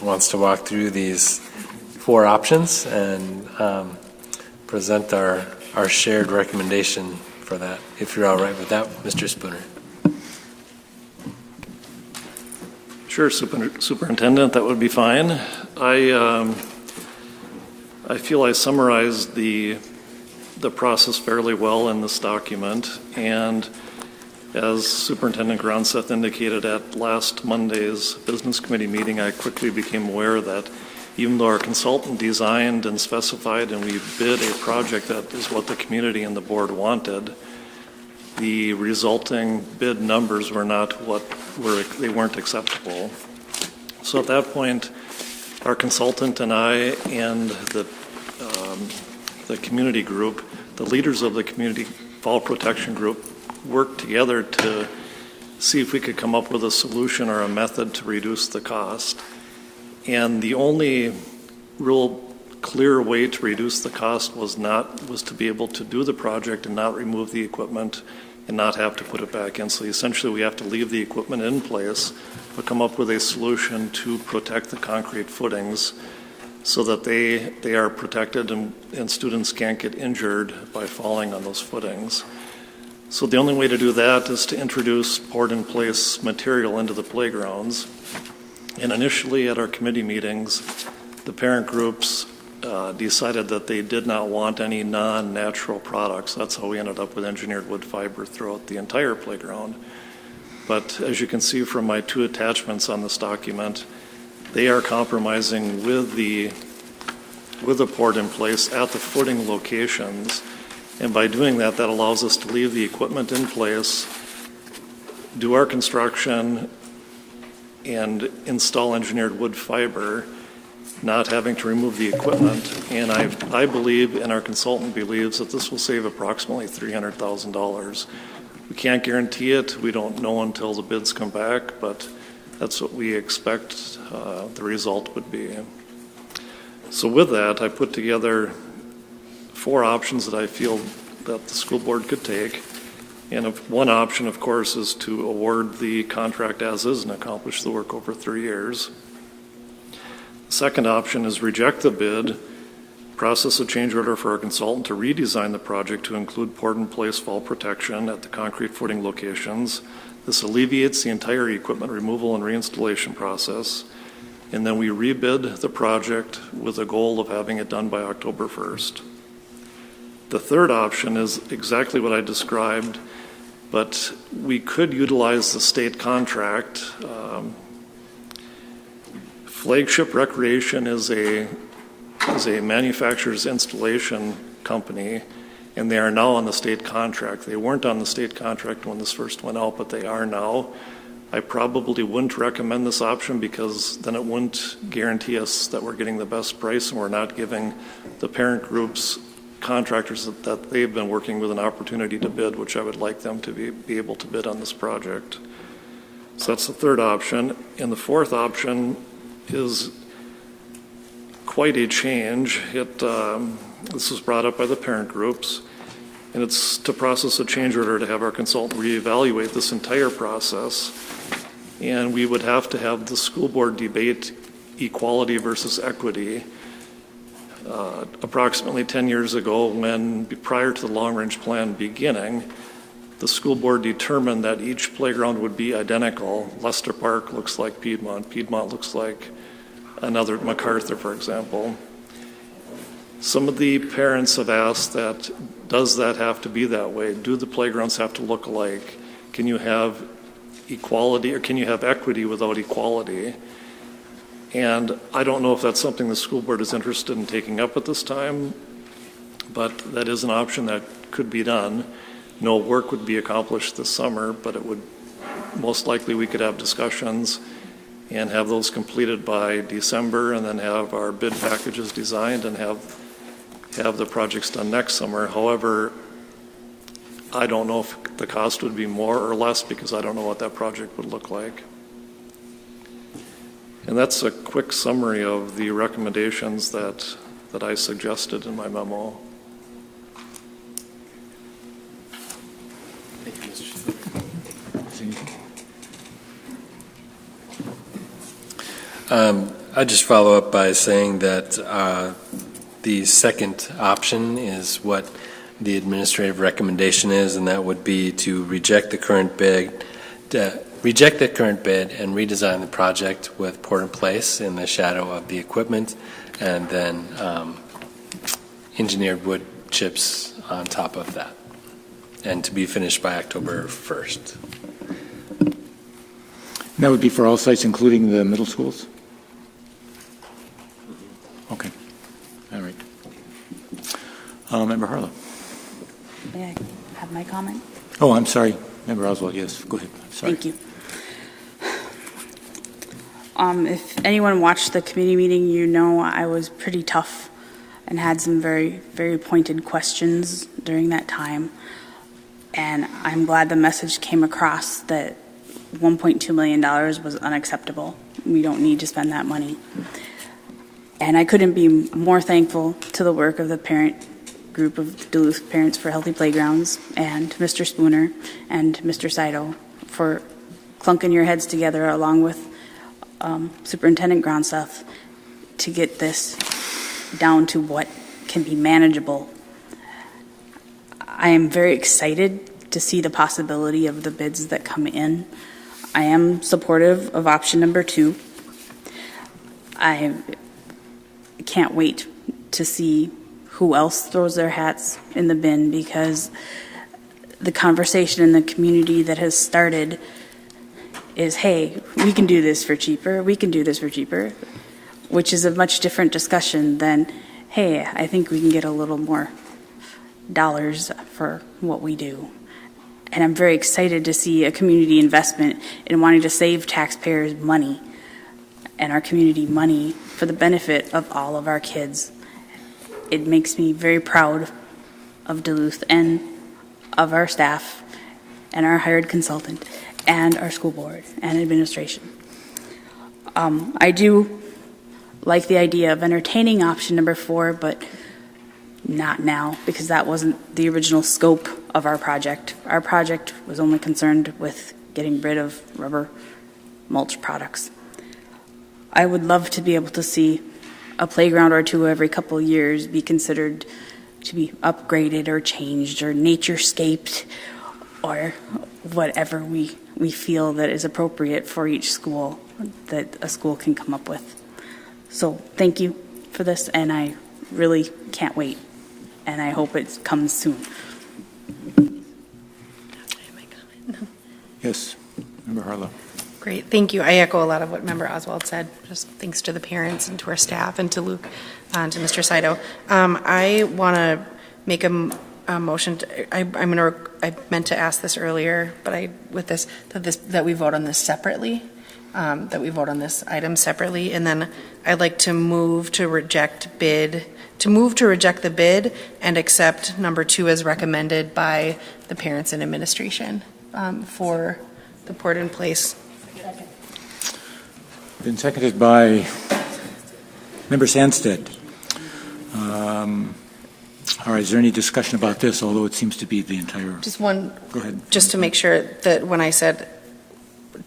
wants to walk through these 4 options and present our shared recommendation for that, if you're all right with that, Mr. Spooner. Sure, Superintendent, that would be fine. I feel I summarized the process fairly well in this document, and as Superintendent Gronseth indicated at last Monday's Business Committee meeting, I quickly became aware that even though our consultant designed and specified and we bid a project that is what the community and the board wanted, the resulting bid numbers were not they weren't acceptable. So at that point, our consultant and I and the community group, the leaders of the community fall protection group, worked together to see if we could come up with a solution or a method to reduce the cost. And the only real clear way to reduce the cost was to be able to do the project and not remove the equipment and not have to put it back in. So essentially we have to leave the equipment in place, but come up with a solution to protect the concrete footings so that they are protected and students can't get injured by falling on those footings. So the only way to do that is to introduce poured-in-place material into the playgrounds. And initially at our committee meetings, the parent groups decided that they did not want any non-natural products. That's how we ended up with engineered wood fiber throughout the entire playground. But as you can see from my 2 attachments on this document, they are compromising with the poured-in-place at the footing locations. And by doing that, that allows us to leave the equipment in place, do our construction, and install engineered wood fiber, not having to remove the equipment. And I believe, and our consultant believes, that this will save approximately $300,000. We can't guarantee it. We don't know until the bids come back, but that's what we expect the result would be. So with that, I put together 4 options that I feel that the school board could take. And one option, of course, is to award the contract as is and accomplish the work over 3 years. The second option is reject the bid, process a change order for our consultant to redesign the project to include poured-in-place fall protection at the concrete footing locations. This alleviates the entire equipment removal and reinstallation process. And then we rebid the project with a goal of having it done by October 1st. The third option is exactly what I described, but we could utilize the state contract. Flagship Recreation is a manufacturer's installation company, and they are now on the state contract. They weren't on the state contract when this first went out, but they are now. I probably wouldn't recommend this option because then it wouldn't guarantee us that we're getting the best price and we're not giving the parent groups, contractors that they've been working with, an opportunity to bid, which I would like them to be able to bid on this project. So that's the third option. And the fourth option is quite a change. This was brought up by the parent groups, and it's to process a change order to have our consultant reevaluate this entire process. And we would have to have the school board debate equality versus equity. Approximately 10 years ago, when prior to the long-range plan beginning, the school board determined that each playground would be identical. Lester Park looks like Piedmont. Piedmont looks like another MacArthur, for example. Some of the parents have asked that, does that have to be that way? Do the playgrounds have to look alike? Can you have equality, or can you have equity without equality? And I don't know if that's something the school board is interested in taking up at this time, but that is an option that could be done. No work would be accomplished this summer, but it would, most likely we could have discussions and have those completed by December, and then have our bid packages designed and have the projects done next summer. However, I don't know if the cost would be more or less because I don't know what that project would look like. And that's a quick summary of the recommendations that I suggested in my memo. I'd just follow up by saying that the second option is what the administrative recommendation is, and that would be to reject the current bid, and redesign the project with pour-in-place in the shadow of the equipment, and then engineered wood chips on top of that, and to be finished by October 1st. That would be for all sites, including the middle schools? Okay. All right. Member Harlow. May I have my comment? Oh, I'm sorry. Member Oswald, yes. Go ahead. Sorry. Thank you. If anyone watched the committee meeting, you know I was pretty tough and had some very, very pointed questions during that time. And I'm glad the message came across that $1.2 million was unacceptable. We don't need to spend that money. And I couldn't be more thankful to the work of the parent group of Duluth Parents for Healthy Playgrounds and Mr. Spooner and Mr. Saito for clunking your heads together along with Superintendent Gronseth to get this down to what can be manageable. I am very excited to see the possibility of the bids that come in. I am supportive of option number 2. I can't wait to see who else throws their hats in the bin, because the conversation in the community that has started is, hey, we can do this for cheaper, we can do this for cheaper, which is a much different discussion than, hey, I think we can get a little more dollars for what we do. And I'm very excited to see a community investment in wanting to save taxpayers money and our community money for the benefit of all of our kids. It makes me very proud of Duluth and of our staff and our hired consultant and our school board and administration. I do like the idea of entertaining option number 4, but not now, because that wasn't the original scope of our project. Our project was only concerned with getting rid of rubber mulch products. I would love to be able to see a playground or two every couple of years be considered to be upgraded or changed or nature-scaped or whatever we feel that is appropriate for each school that a school can come up with. So thank you for this, and I really can't wait, and I hope it comes soon. Yes, Member Harlow. Great, thank you. I echo a lot of what Member Oswald said. Just thanks to the parents and to our staff and to Luke and to Mr. Saito. I want to make a motion, I meant to ask this earlier, but that we vote on this separately, that we vote on this item separately, and then I'd like to move to reject the bid and accept number 2 as recommended by the parents and administration for the port in place. Been seconded by Member Sandstead. All right, is there any discussion about this, although it seems to be the entire... Just one, go ahead. Just to make sure that when I said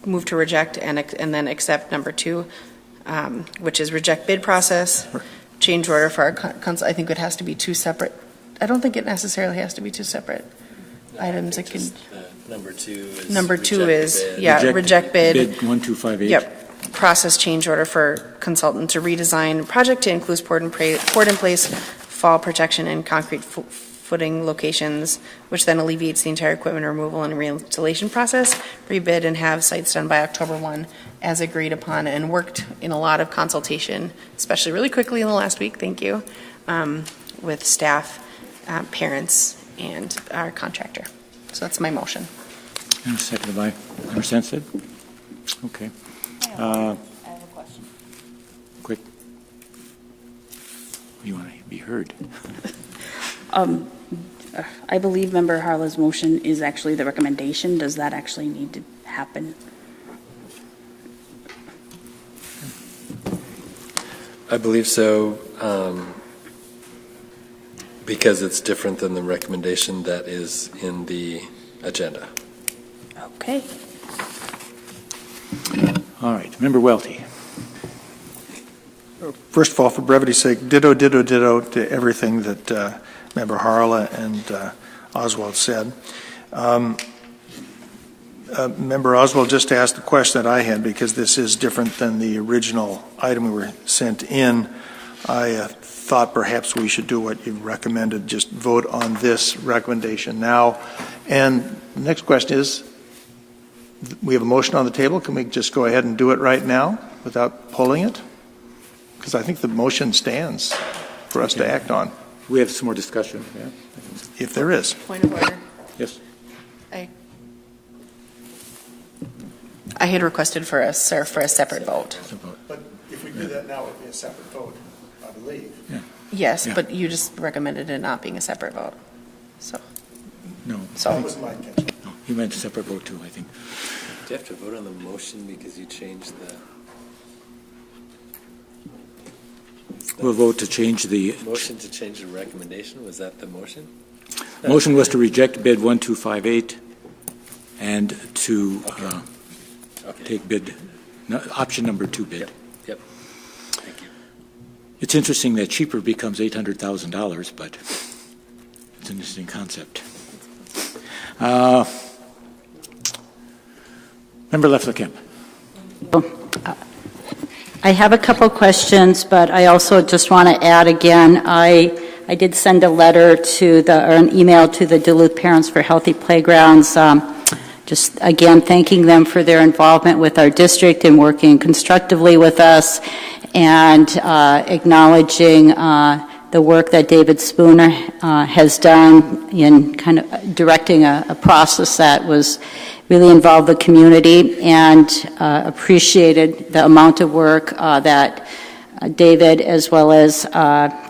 move to reject and then accept number 2, which is reject bid process, change order for our I think it has to be 2 separate. I don't think it necessarily has to be 2 separate items. It can. Number 2 is. Number 2 is reject bid. Bid 1258. Yep. Process change order for consultant to redesign project to include port in place, fall protection and concrete footing locations, which then alleviates the entire equipment removal and reinstallation process. Rebid and have sites done by October 1 as agreed upon, and worked in a lot of consultation, especially really quickly in the last week, thank you, with staff, parents, and our contractor. So that's my motion. And seconded by Member Sandstead. Okay. I have a question. Quick. You want to be heard. I believe Member Harla's motion is actually the recommendation. Does that actually need to happen? I believe so, because it's different than the recommendation that is in the agenda. Okay. All right, Member Welty. First of all, for brevity's sake, ditto to everything that Member Harla and Oswald said. Member Oswald just asked the question that I had, because this is different than the original item we were sent in. I thought perhaps we should do what you recommended, just vote on this recommendation now. And the next question is, we have a motion on the table. Can we just go ahead and do it right now without pulling it? Because I think the motion stands for us to act on. We have some more discussion. Yeah. If there is. Point of order. Yes. I had requested for a separate vote. But if we do that now, it would be a separate vote, I believe. Yeah. Yes, Yeah. but you just recommended it not being a separate vote. So. No. So. That was my intention. No, you meant a separate vote too, I think. Do you have to vote on the motion because you changed the... We'll vote to change the... Motion to change the recommendation, was that the motion? Motion was to reject bid 1258 and to take bid, option number 2 bid. Yep. Thank you. It's interesting that cheaper becomes $800,000, but it's an interesting concept. Member Lefler-Kemp. I have a couple questions, but I also just want to add again, I did send a letter or an email to the Duluth Parents for Healthy Playgrounds, just again thanking them for their involvement with our district and working constructively with us, and acknowledging the work that David Spooner has done in kind of directing a process that was really involved the community, and appreciated the amount of work that David, as well as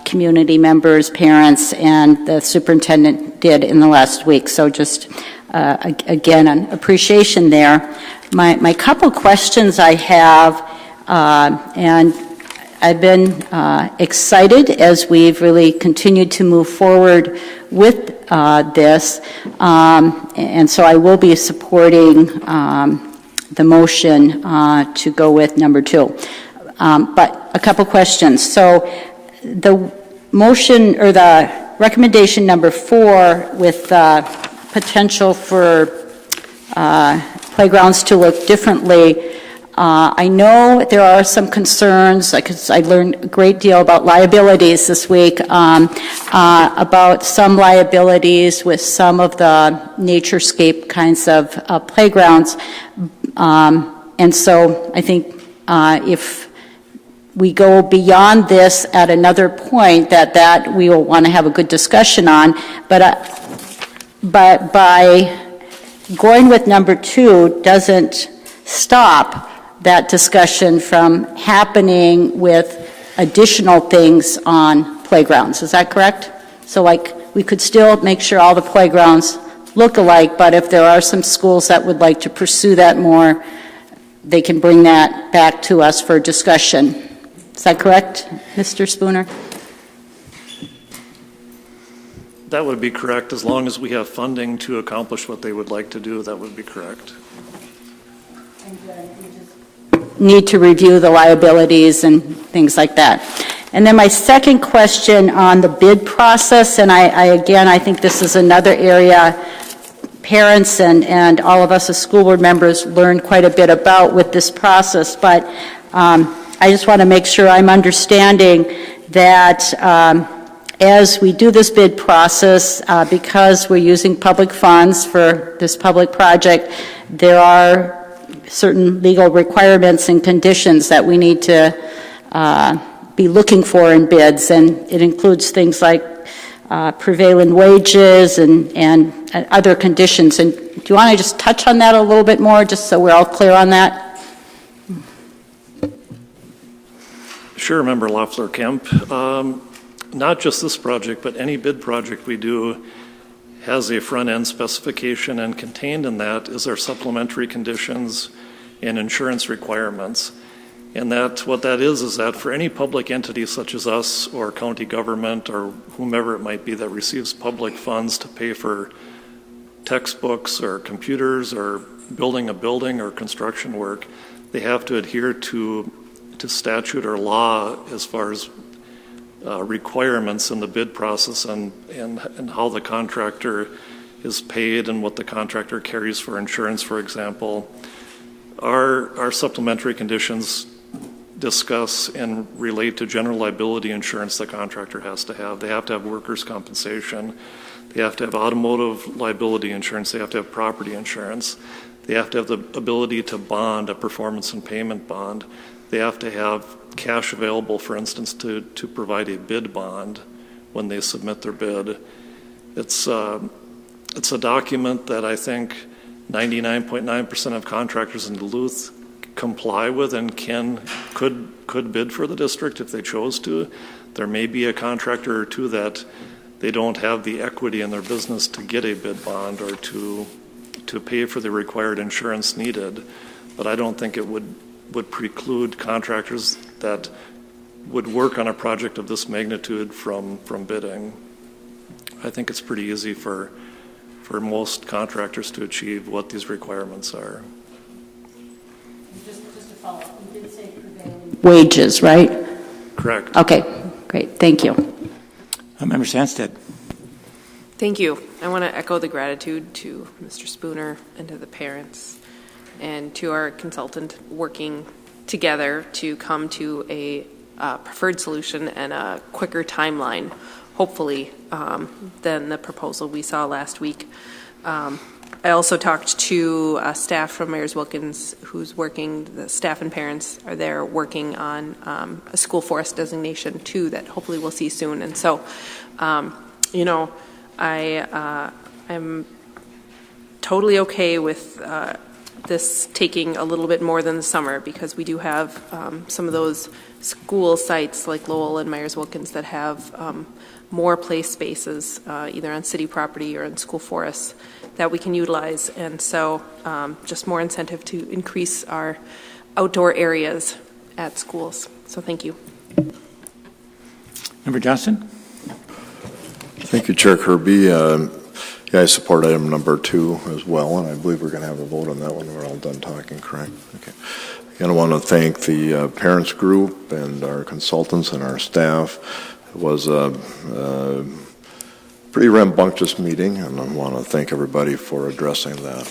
community members, parents, and the superintendent did in the last week. So just, again, an appreciation there. My couple questions I have, and I've been excited as we've really continued to move forward with this, and so I will be supporting the motion to go with number 2. But a couple questions. So the motion, or the recommendation number 4, with potential for playgrounds to look differently, I know there are some concerns, because I learned a great deal about liabilities this week, about some liabilities with some of the naturescape kinds of playgrounds. And so I think if we go beyond this at another point, that we will want to have a good discussion on. But by going with number 2 doesn't stop that discussion from happening with additional things on playgrounds. Is that correct? So like we could still make sure all the playgrounds look alike, but if there are some schools that would like to pursue that more, they can bring that back to us for discussion. Is that correct, Mr. Spooner? That would be correct. As long as we have funding to accomplish what they would like to do, that would be correct. Need to review the liabilities and things like that. And then my second question on the bid process, and I think this is another area parents and all of us as school board members learn quite a bit about with this process, but I just want to make sure I'm understanding that as we do this bid process, because we're using public funds for this public project, there are certain legal requirements and conditions that we need to be looking for in bids, and it includes things like prevailing wages and other conditions. And do you want to just touch on that a little bit more, just so we're all clear on that? Sure, Member Loeffler-Kemp. Not just this project, but any bid project we do has a front-end specification, and contained in that is our supplementary conditions and insurance requirements. And that what that is that for any public entity such as us or county government or whomever it might be that receives public funds to pay for textbooks or computers or building a building or construction work, they have to adhere to statute or law as far as requirements in the bid process and how the contractor is paid and what the contractor carries for insurance, for example. Our supplementary conditions discuss and relate to general liability insurance the contractor has to have. They have to have workers' compensation. They have to have automotive liability insurance. They have to have property insurance. They have to have the ability to bond a performance and payment bond. They have to have cash available, for instance, to provide a bid bond when they submit their bid. It's a document that I think 99.9% of contractors in Duluth comply with and could bid for the district if they chose to. There may be a contractor or two that they don't have the equity in their business to get a bid bond or to pay for the required insurance needed, but I don't think it would preclude contractors that would work on a project of this magnitude from bidding. I think it's pretty easy for most contractors to achieve what these requirements are. Just to follow up, you did say prevailing wages, right? Correct. Okay, great, thank you. Member Sandsted. Thank you. I want to echo the gratitude to Mr. Spooner and to the parents and to our consultant working together to come to a preferred solution and a quicker timeline, hopefully, than the proposal we saw last week. I also talked to staff from Myers-Wilkins who's working, the staff and parents are there working on a school forest designation too that hopefully we'll see soon. And so, I'm totally okay with this taking a little bit more than the summer, because we do have some of those school sites like Lowell and Myers-Wilkins that have more play spaces, either on city property or in school forests, that we can utilize. And so just more incentive to increase our outdoor areas at schools. So thank you. Member Johnson. Thank you, Chair Kirby. Yeah, I support item number 2 as well, and I believe we're going to have a vote on that when we're all done talking, correct? Okay. Again, I want to thank the parents group and our consultants and our staff. It was a pretty rambunctious meeting, and I want to thank everybody for addressing that.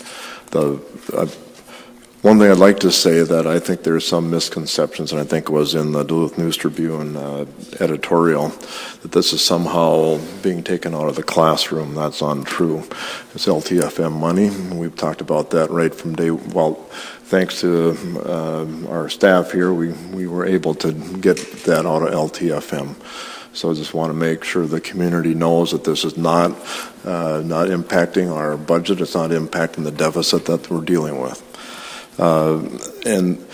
One thing I'd like to say that I think there's some misconceptions, and I think it was in the Duluth News Tribune editorial, that this is somehow being taken out of the classroom. That's untrue. It's LTFM money. We've talked about that right from day, well, thanks to our staff here, we were able to get that out of LTFM. So I just want to make sure the community knows that this is not impacting our budget. It's not impacting the deficit that we're dealing with. And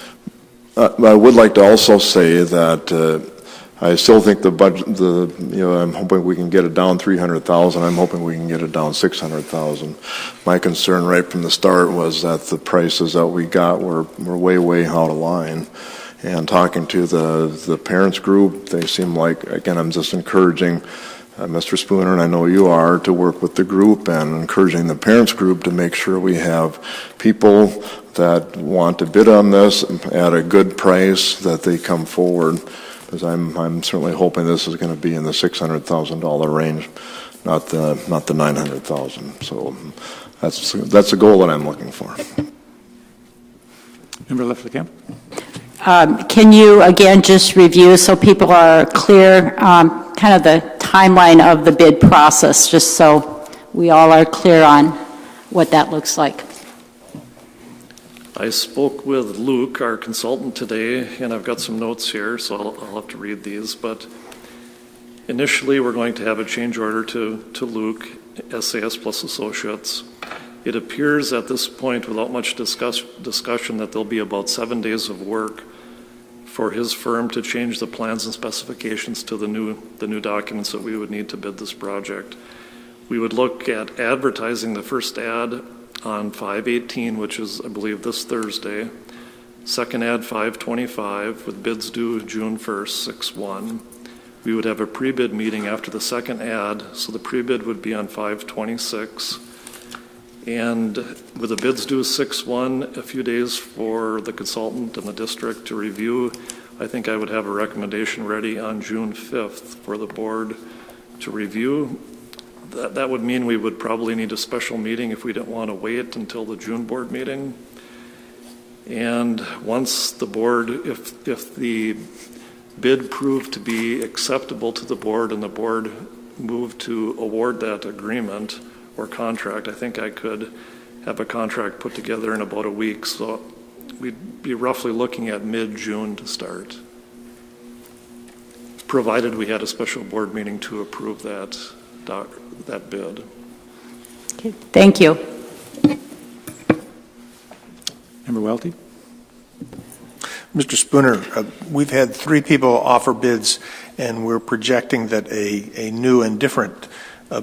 I would like to also say that I still think the budget, I'm hoping we can get it down 300,000. I'm hoping we can get it down 600,000. My concern right from the start was that the prices that we got were way out of line. And talking to the parents group, they seem like, again, I'm just encouraging Mr. Spooner, and I know you are, to work with the group and encouraging the parents group to make sure we have people that want to bid on this at a good price, that they come forward. Because I'm certainly hoping this is going to be in the $600,000 range, not the 900,000. So that's a goal that I'm looking for. Member Lefferkamp. Can you again just review so people are clear, kind of the timeline of the bid process, just so we all are clear on what that looks like? I spoke with Luke, our consultant, today, and I've got some notes here, so I'll have to read these. But initially, we're going to have a change order to Luke, SAS plus Associates. It appears at this point, without much discussion, that there'll be about 7 days of work for his firm to change the plans and specifications to the new documents that we would need to bid this project. We would look at advertising the first ad on 5/18, which is, I believe, this Thursday. Second ad 5/25, with bids due June 1st, 6/1. We would have a pre-bid meeting after the second ad, so the pre-bid would be on 5/26. And with the bids due 6/1, a few days for the consultant and the district to review, I think I would have a recommendation ready on June 5th for the board to review. That would mean we would probably need a special meeting if we didn't want to wait until the June board meeting. And once the board, if the bid proved to be acceptable to the board and the board moved to award that agreement or contract, I think I could have a contract put together in about a week. So we'd be roughly looking at mid-June to start, provided we had a special board meeting to approve that bid. Okay, thank you. Member Welty. Mr. Spooner, we've had 3 people offer bids, and we're projecting that a new and different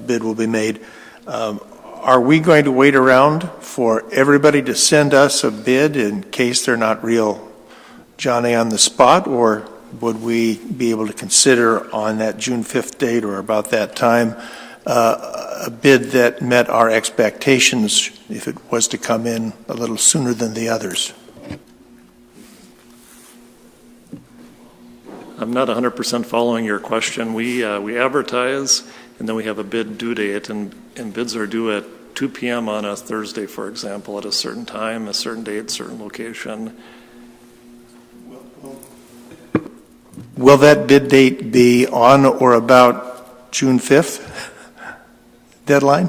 bid will be made. Are we going to wait around for everybody to send us a bid in case they're not real Johnny on the spot, or would we be able to consider on that June 5th date or about that time a bid that met our expectations if it was to come in a little sooner than the others? I'm not 100% following your question. We advertise, and then we have a bid due date, and bids are due at 2 p.m. on a Thursday, for example, at a certain time, a certain date, certain location. Will that bid date be on or about June 5th deadline?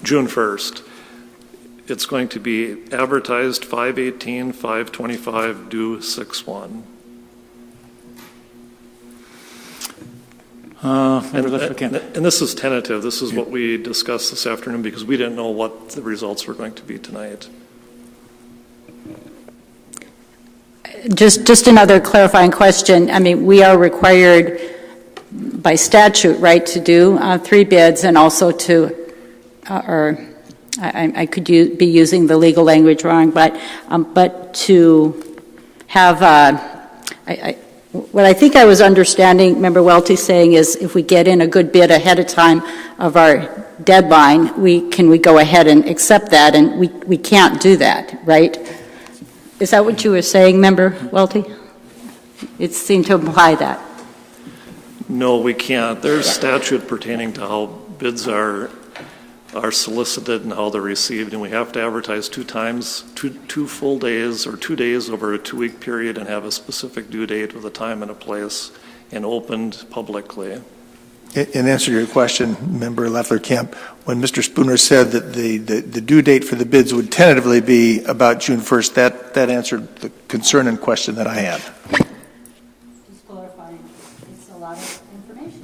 June 1st. It's going to be advertised 5/18, 5/25, due 6/1. And this is tentative. This is what we discussed this afternoon because we didn't know what the results were going to be tonight. Just another clarifying question. I mean, we are required by statute, right, to do 3 bids and also to, I could be using the legal language wrong, but to have, what I think I was understanding, Member Welty saying is if we get in a good bid ahead of time of our deadline, can we go ahead and accept that, and we can't do that, right? Is that what you were saying, Member Welty? It seemed to imply that. No, we can't. There's statute pertaining to how bids are solicited and how they're received, and we have to advertise 2 times, two full days or 2 days over a 2-week period, and have a specific due date with a time and a place, and opened publicly. In answer to your question, Member Leffler-Kemp, when Mr. Spooner said that the due date for the bids would tentatively be about June 1st, that answered the concern and question that I had. Just clarifying, it's a lot of information.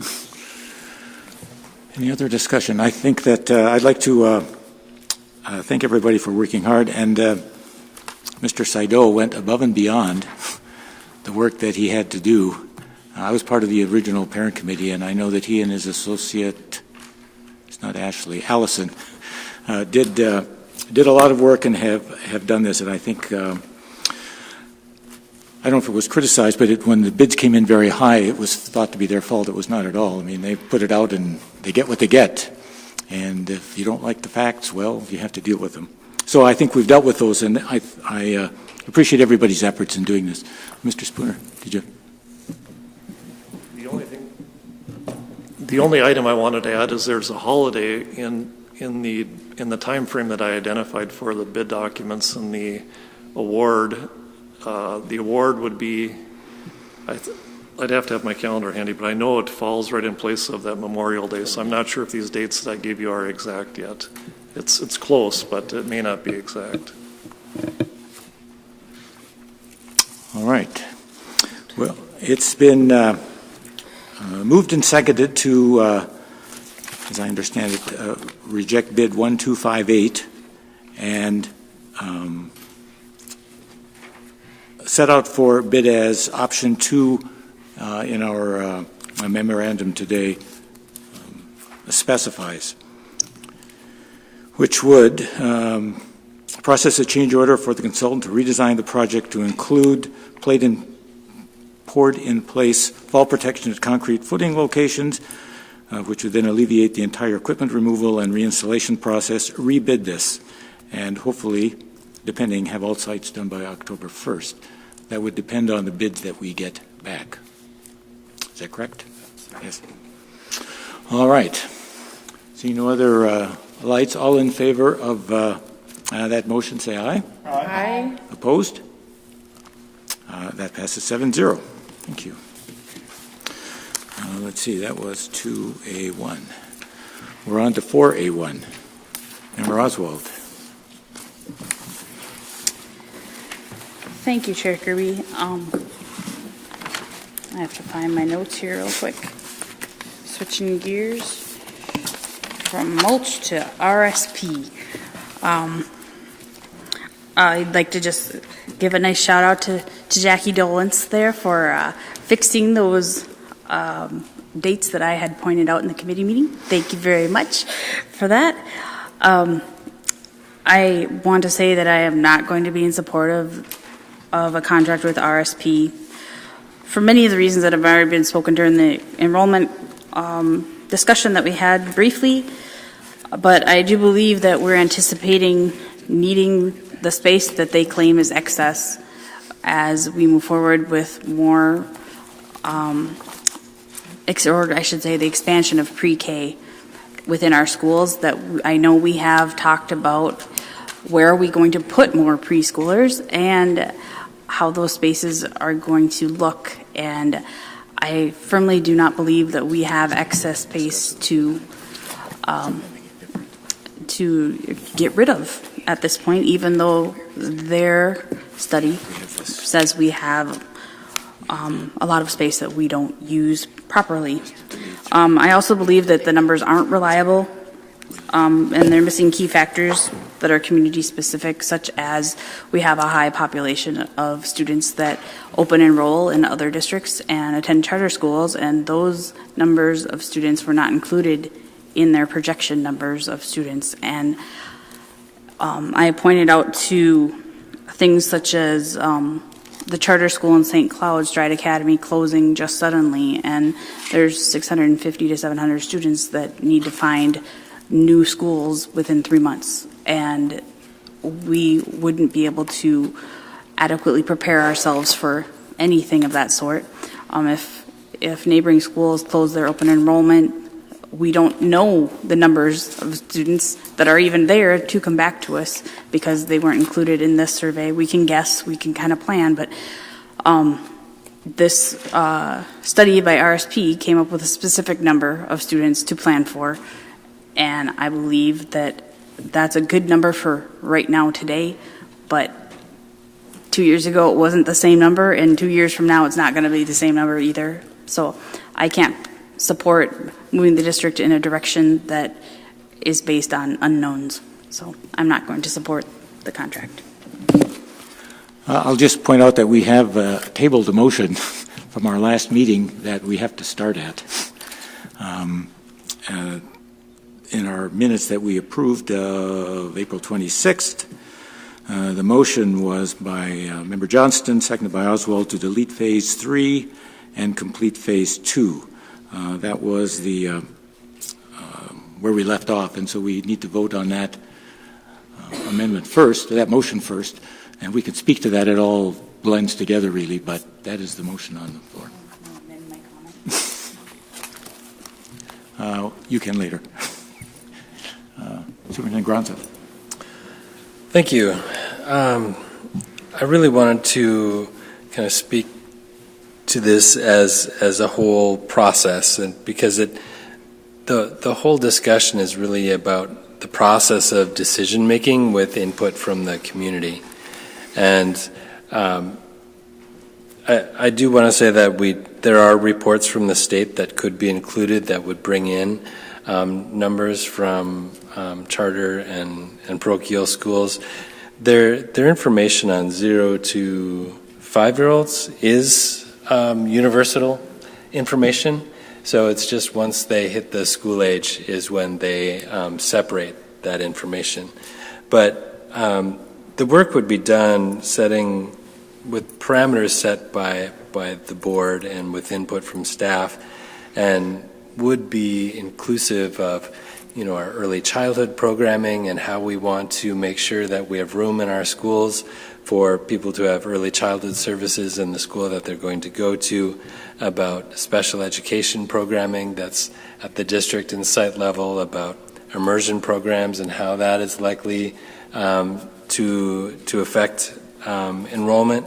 Any other discussion? I think that I'd like to thank everybody for working hard, and Mr. Saido went above and beyond the work that he had to do. I was part of the original parent committee, and I know that he and his associate, it's not Ashley, Allison, did a lot of work and have done this. And I think, I don't know if it was criticized, but when the bids came in very high, it was thought to be their fault. It was not at all. I mean, they put it out and they get what they get. And if you don't like the facts, well, you have to deal with them. So I think we've dealt with those, and I appreciate everybody's efforts in doing this. Mr. Spooner, did you? The only item I wanted to add is there's a holiday in the time frame that I identified for the bid documents and the award. The award would be, I'd have to have my calendar handy, but I know it falls right in place of that Memorial Day, so I'm not sure if these dates that I gave you are exact yet. It's close, but it may not be exact. All right. Well, it's been moved and seconded to, as I understand it, reject bid 1258 and set out for bid as option 2 in our memorandum today specifies, which would process a change order for the consultant to redesign the project to include poured in place fall protection at concrete footing locations, which would then alleviate the entire equipment removal and reinstallation process. Rebid this, and hopefully, depending, have all sites done by October 1st. That would depend on the bids that we get back. Is that correct? Yes. All right. See no other lights. All in favor of that motion, say aye. Aye. Opposed? That passes 7-0. Thank you. Let's see, that was 2A1. We're on to 4A1. Member Oswald. Thank you, Chair Kirby. I have to find my notes here real quick. Switching gears from mulch to RSP. I'd like to just give a nice shout out to Jackie Dolence there for fixing those dates that I had pointed out in the committee meeting. Thank you very much for that. I want to say that I am not going to be in support of a contract with RSP for many of the reasons that have already been spoken during the enrollment discussion that we had briefly. But I do believe that we're anticipating needing the space that they claim is excess as we move forward with more, or I should say the expansion of pre-K within our schools. That I know we have talked about where are we going to put more preschoolers and how those spaces are going to look. And I firmly do not believe that we have excess space to get rid of at this point, even though their study says we have a lot of space that we don't use properly. I also believe that the numbers aren't reliable, and they're missing key factors that are community specific, such as we have a high population of students that open enroll in other districts and attend charter schools, and those numbers of students were not included in their projection numbers of students. And I pointed out to things such as the charter school in St. Cloud, Stride Academy, closing just suddenly, and there's 650 to 700 students that need to find new schools within 3 months, and we wouldn't be able to adequately prepare ourselves for anything of that sort. If neighboring schools close their open enrollment, we don't know the numbers of students that are even there to come back to us because they weren't included in this survey. We can guess, we can kind of plan, but this study by RSP came up with a specific number of students to plan for, and I believe that that's a good number for right now today, but 2 years ago it wasn't the same number, and 2 years from now it's not going to be the same number either. So I can't support moving the district in a direction that is based on unknowns. So I'm not going to support the contract. I'll just point out that we have tabled a motion from our last meeting that we have to start at. In our minutes that we approved of April 26th, the motion was by Member Johnston, seconded by Oswald, to delete Phase 3 and complete Phase 2. That was the where we left off, and so we need to vote on that amendment first, that motion first, and we can speak to that. It all blends together, really, but that is the motion on the floor. You can later. Superintendent Gronza. Thank you. I really wanted to kind of speak to this as a whole process, and because the whole discussion is really about the process of decision making with input from the community, and I do want to say that there are reports from the state that could be included that would bring in numbers from charter and parochial schools. Their information on 0 to 5-year-olds is universal information. So it's just once they hit the school age is when they separate that information. But the work would be done setting with parameters set by the board and with input from staff, and would be inclusive of our early childhood programming and how we want to make sure that we have room in our schools for people to have early childhood services in the school that they're going to go to, about special education programming that's at the district and site level, about immersion programs and how that is likely to affect enrollment.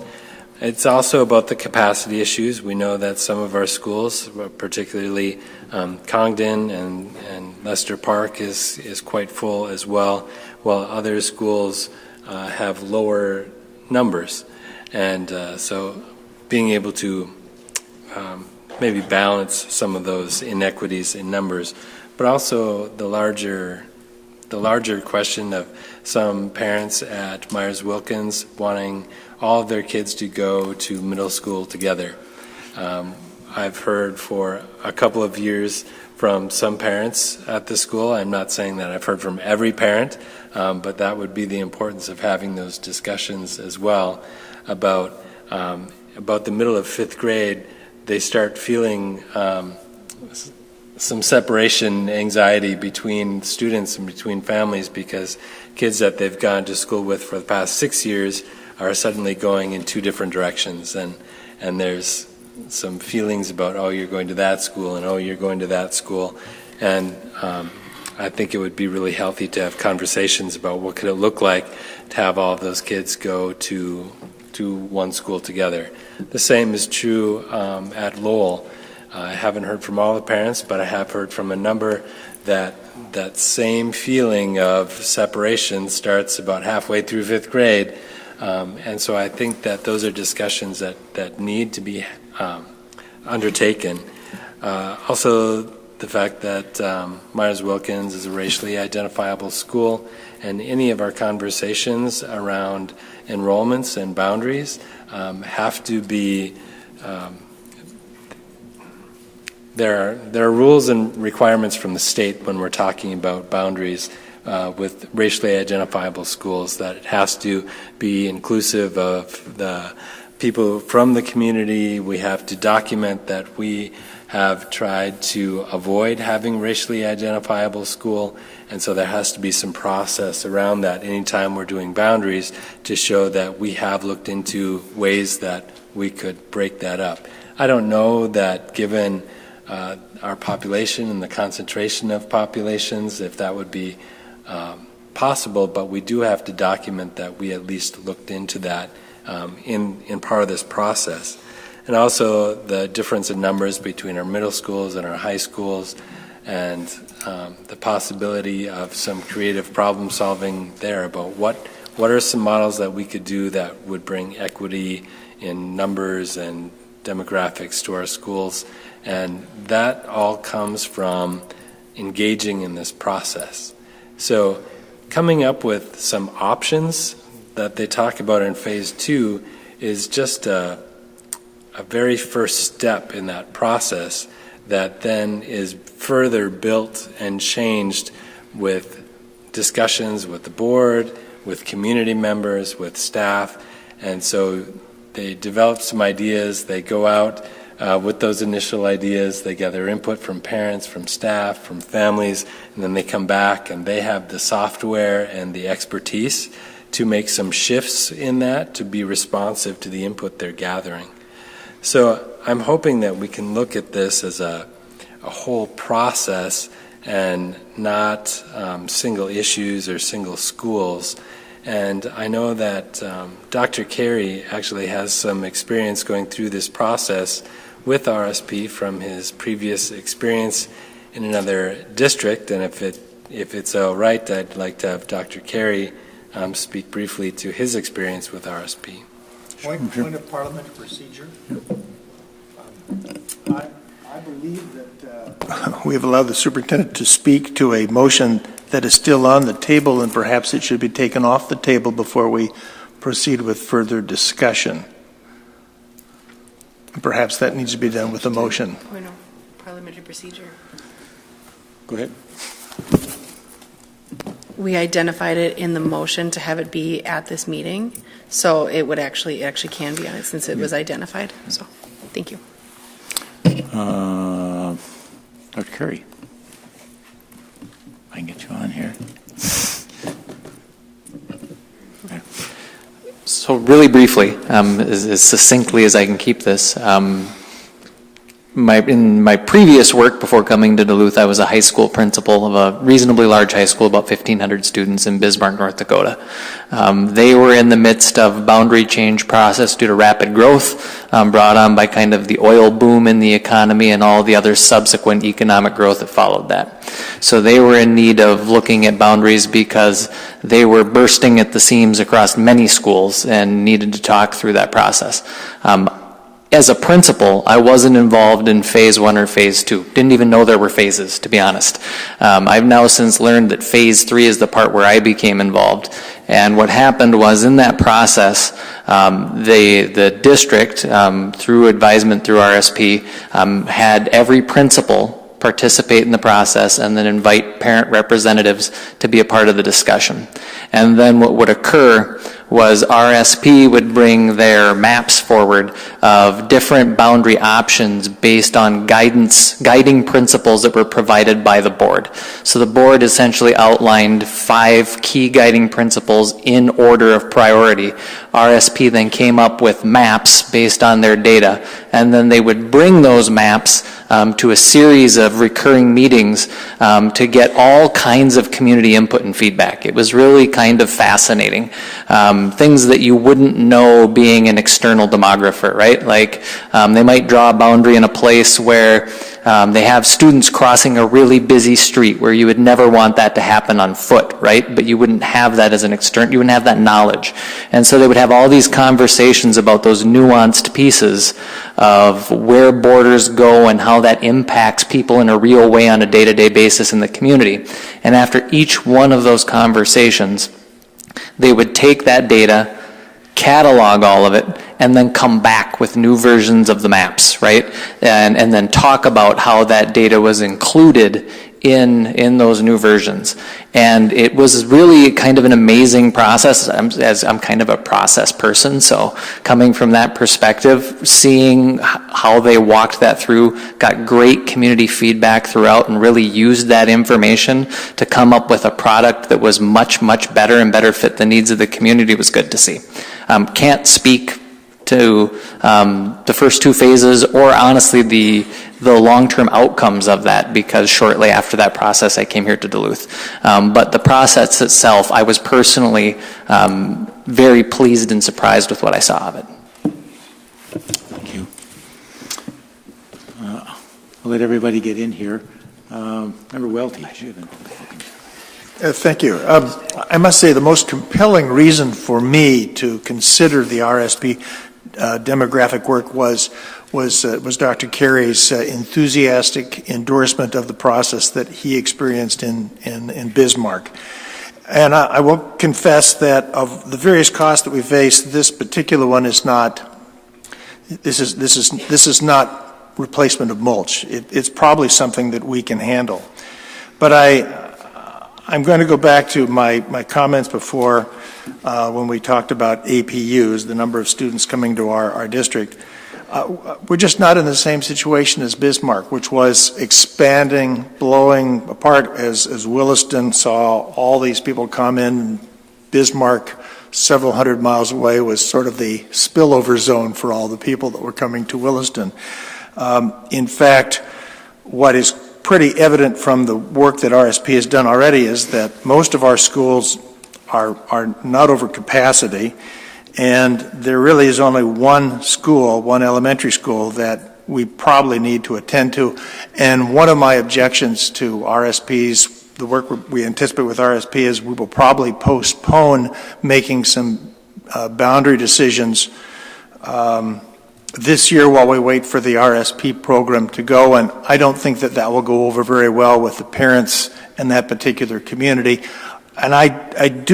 It's also about the capacity issues. We know that some of our schools, particularly Congdon and Lester Park, is quite full as well, while other schools have lower numbers. And so being able to maybe balance some of those inequities in numbers, but also the larger question of some parents at Myers-Wilkins wanting all of their kids to go to middle school together. I've heard for a couple of years from some parents at the school. I'm not saying that I've heard from every parent, but that would be the importance of having those discussions as well about the middle of 5th grade. They start feeling some separation anxiety between students and between families, because kids that they've gone to school with for the past 6 years are suddenly going in 2 different directions, and there's some feelings about, oh, you're going to that school, and oh, you're going to that school. And I think it would be really healthy to have conversations about what could it look like to have all of those kids go to one school together. The same is true at Lowell. I haven't heard from all the parents, but I have heard from a number that same feeling of separation starts about halfway through 5th grade. And so I think that those are discussions that need to be undertaken. Also, the fact that Myers-Wilkins is a racially identifiable school, and any of our conversations around enrollments and boundaries have to be there are rules and requirements from the state when we're talking about boundaries with racially identifiable schools, that it has to be inclusive of the people from the community. We have to document that we have tried to avoid having racially identifiable school, and so there has to be some process around that anytime we're doing boundaries to show that we have looked into ways that we could break that up. I don't know that given our population and the concentration of populations, if that would be possible, but we do have to document that we at least looked into that in part of this process. and also the difference in numbers between our middle schools and our high schools, and the possibility of some creative problem solving there about what are some models that we could do that would bring equity in numbers and demographics to our schools. And that all comes from engaging in this process. So coming up with some options that they talk about in phase 2 is just a very first step in that process that then is further built and changed with discussions with the board, with community members, with staff. And so they develop some ideas, they go out with those initial ideas, they gather input from parents, from staff, from families, and then they come back and they have the software and the expertise to make some shifts in that to be responsive to the input they're gathering. So I'm hoping that we can look at this as a whole process and not single issues or single schools. And I know that Dr. Carey actually has some experience going through this process with RSP from his previous experience in another district. And if it's all right, I'd like to have Dr. Carey speak briefly to his experience with RSP. Point of parliamentary procedure. I believe that we have allowed the superintendent to speak to a motion that is still on the table, and perhaps it should be taken off the table before we proceed with further discussion. Perhaps that needs to be done with a motion. Point of parliamentary procedure. Go ahead. We identified it in the motion to have it be at this meeting, so it actually can be on it since it was identified. So, thank you. Dr. Curry, I can get you on here. So really briefly, as succinctly as I can keep this, in my previous work before coming to Duluth, I was a high school principal of a reasonably large high school, about 1,500 students in Bismarck, North Dakota. They were in the midst of boundary change process due to rapid growth, brought on by kind of the oil boom in the economy and all the other subsequent economic growth that followed that. So they were in need of looking at boundaries because they were bursting at the seams across many schools and needed to talk through that process. As a principal, I wasn't involved in phase 1 or phase 2. Didn't even know there were phases, to be honest. I've now since learned that phase 3 is the part where I became involved. And what happened was in that process, the district, through advisement through RSP, had every principal participate in the process and then invite parent representatives to be a part of the discussion. And then what would occur was RSP would bring their maps forward of different boundary options based on guiding principles that were provided by the board. So the board essentially outlined 5 key guiding principles in order of priority. RSP then came up with maps based on their data, and then they would bring those maps to a series of recurring meetings to get all kinds of community input and feedback. It was really kind of fascinating. Things that you wouldn't know being an external demographer, right? Like they might draw a boundary in a place where they have students crossing a really busy street where you would never want that to happen on foot, right? But you wouldn't have that as an external, you wouldn't have that knowledge. And so they would have all these conversations about those nuanced pieces of where borders go and how that impacts people in a real way on a day-to-day basis in the community. And after each one of those conversations, they would take that data, catalog all of it, and then come back with new versions of the maps, right? And then talk about how that data was included in those new versions. And it was really kind of an amazing process, as I'm kind of a process person, so coming from that perspective, seeing how they walked that through, got great community feedback throughout, and really used that information to come up with a product that was much, much better and better fit the needs of the community was good to see. Can't speak to the first 2 phases or honestly the long-term outcomes of that, because shortly after that process I came here to Duluth. But the process itself, I was personally very pleased and surprised with what I saw of it. Thank you. I'll let everybody get in here. Member Welty. Thank you. I must say the most compelling reason for me to consider the RSP demographic work was Dr. Carey's enthusiastic endorsement of the process that he experienced in Bismarck. And I will confess that of the various costs that we face, this particular one is not. This is not replacement of mulch. It's probably something that we can handle. But I'm going to go back to my comments before when we talked about APUs, the number of students coming to our district. We're just not in the same situation as Bismarck, which was expanding, blowing apart as Williston saw all these people come in. Bismarck, several hundred miles away, was sort of the spillover zone for all the people that were coming to Williston. In fact, what is pretty evident from the work that RSP has done already is that most of our schools are not over capacity, and there really is only one school, one elementary school, that we probably need to attend to. And one of my objections to RSP's, the work we anticipate with RSP, is we will probably postpone making some boundary decisions this year while we wait for the RSP program to go, and I don't think that will go over very well with the parents in that particular community. And I think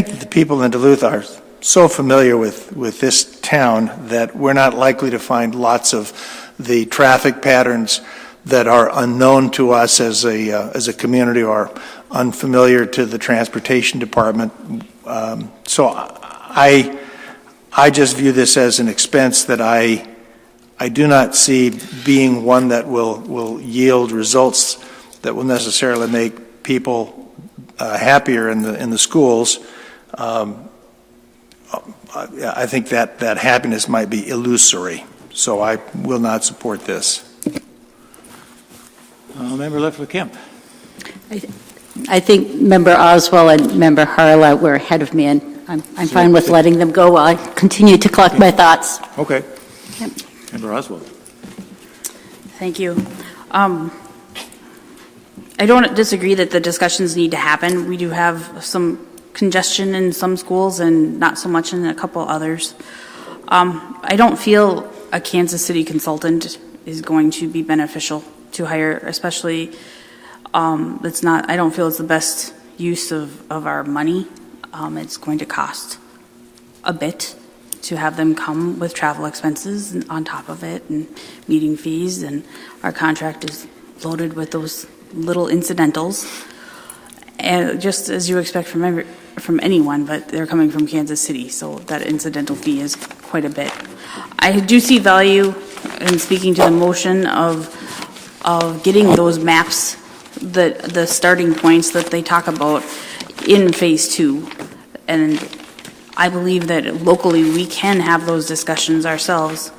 that the people in Duluth are so familiar with this town that we're not likely to find lots of the traffic patterns that are unknown to us as a community or unfamiliar to the transportation department. So I just view this as an expense that I do not see being one that will yield results that will necessarily make people happier in the schools. I think that happiness might be illusory, so I will not support this. Member Leffler-Kemp. I think Member Oswald and Member Harla were ahead of me, and I'm fine with letting them go while I continue to collect my thoughts. Okay. Yep. Member Oswald. Thank you. I don't disagree that the discussions need to happen. We do have some congestion in some schools and not so much in a couple others. I don't feel a Kansas City consultant is going to be beneficial to hire, especially I don't feel it's the best use of our money. It's going to cost a bit to have them come with travel expenses on top of it and meeting fees, and our contract is loaded with those little incidentals, and just as you expect from anyone, but they're coming from Kansas City, so that incidental fee is quite a bit. I do see value in speaking to the motion of getting those maps, the starting points that they talk about in phase 2, and I believe that locally we can have those discussions ourselves.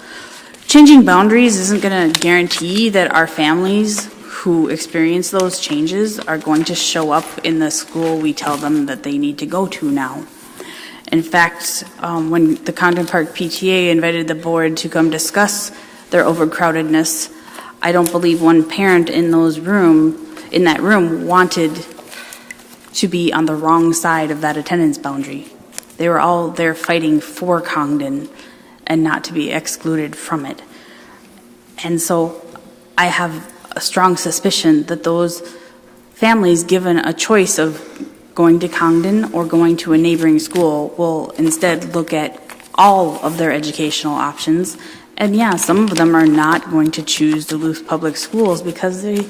Changing boundaries isn't going to guarantee that our families who experience those changes are going to show up in the school we tell them that they need to go to now. In fact, when the Condon Park PTA invited the board to come discuss their overcrowdedness, I don't believe one parent in that room wanted to be on the wrong side of that attendance boundary. They were all there fighting for Condon and not to be excluded from it. And so I have a strong suspicion that those families given a choice of going to Condon or going to a neighboring school will instead look at all of their educational options. And yeah, some of them are not going to choose Duluth Public Schools because they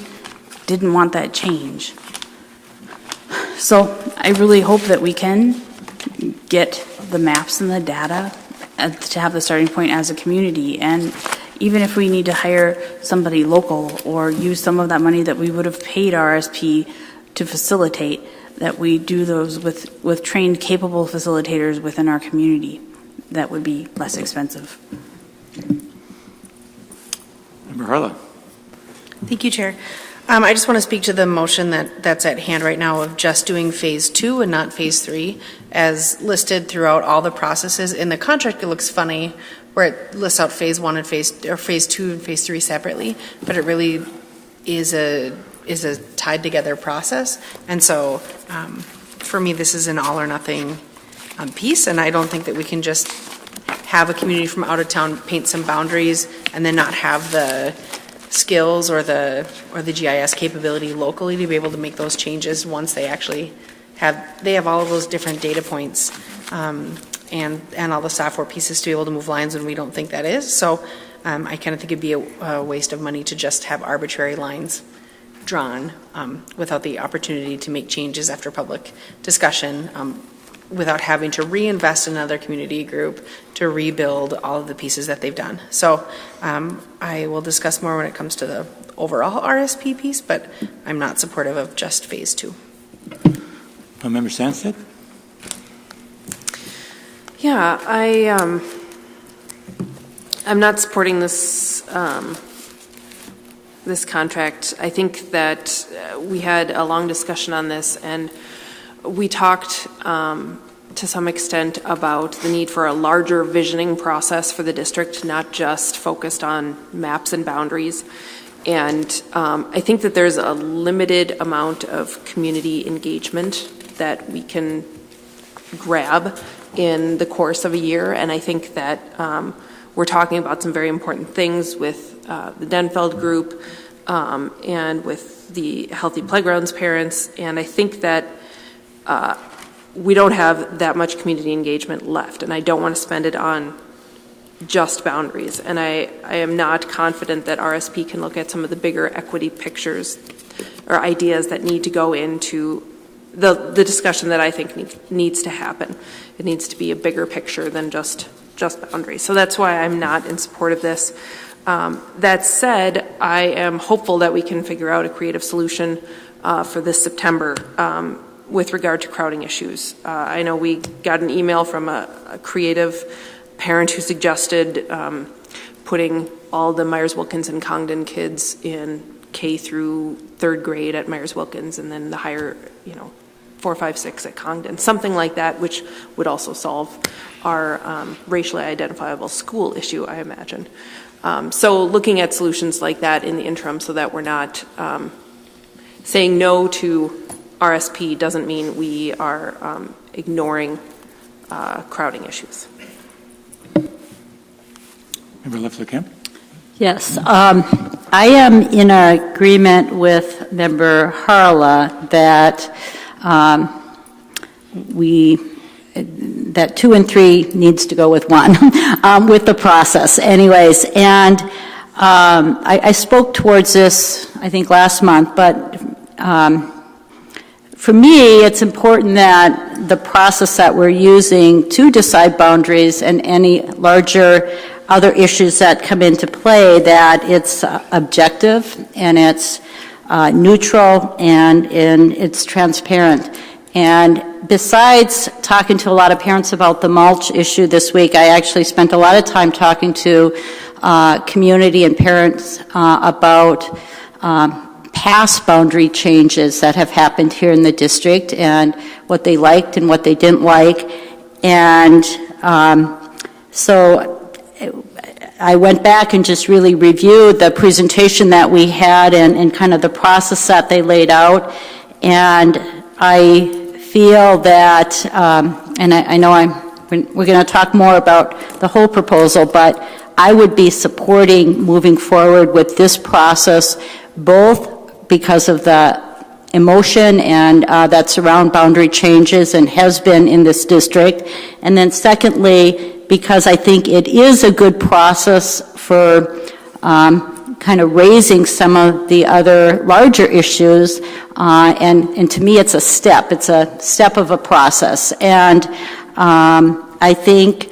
didn't want that change. So I really hope that we can get the maps and the data to have the starting point as a community. And even if we need to hire somebody local or use some of that money that we would have paid RSP to facilitate, that we do those with trained, capable facilitators within our community, that would be less expensive. Member Harla. Thank you, Chair. I just want to speak to the motion that's at hand right now of just doing phase 2 and not phase 3 as listed throughout all the processes. In the contract, it looks funny where it lists out phase 1 and phase 2 and phase 3 separately, but it really is a tied together process. And so for me, this is an all or nothing piece, and I don't think that we can just have a community from out of town paint some boundaries and then not have the skills or the GIS capability locally to be able to make those changes once they actually have all of those different data points and all the software pieces to be able to move lines when we don't think that is. So I kind of think it'd be a waste of money to just have arbitrary lines drawn without the opportunity to make changes after public discussion, without having to reinvest in another community group to rebuild all of the pieces that they've done. So I will discuss more when it comes to the overall RSP piece, but I'm not supportive of just phase 2. Member Sandsted? Yeah, I'm not supporting this this contract. I think that we had a long discussion on this, and we talked to some extent about the need for a larger visioning process for the district, not just focused on maps and boundaries. And I think that there's a limited amount of community engagement that we can grab in the course of a year. And I think that we're talking about some very important things with the Denfeld group and with the Healthy Playgrounds parents. And I think that we don't have that much community engagement left, and I don't want to spend it on just boundaries. And I am not confident that RSP can look at some of the bigger equity pictures or ideas that need to go into the discussion that I think needs to happen. It needs to be a bigger picture than just boundaries. So that's why I'm not in support of this. That said, I am hopeful that we can figure out a creative solution for this September with regard to crowding issues. I know we got an email from a creative parent who suggested putting all the Myers-Wilkins and Congdon kids in K through 3rd grade at Myers-Wilkins, and then the higher, 4, 5, 6 at Congdon, something like that, which would also solve our racially identifiable school issue, I imagine. So looking at solutions like that in the interim so that we're not saying no to RSP doesn't mean we are ignoring crowding issues. Member Leffler-Kemp? Yes, I am in agreement with Member Harla that that 2 and 3 needs to go with 1 with the process anyways. And I spoke towards this, I think, last month, but for me, it's important that the process that we're using to decide boundaries and any larger other issues that come into play, that it's objective and it's neutral and it's transparent. And besides talking to a lot of parents about the mulch issue this week, I actually spent a lot of time talking to community and parents about past boundary changes that have happened here in the district and what they liked and what they didn't like. And so I went back and just really reviewed the presentation that we had and kind of the process that they laid out. And I feel that, and I know we're going to talk more about the whole proposal, but I would be supporting moving forward with this process, both because of the emotion and that surround boundary changes and has been in this district. And then secondly, because I think it is a good process for kind of raising some of the other larger issues. And to me, it's a step. It's a step of a process. And I think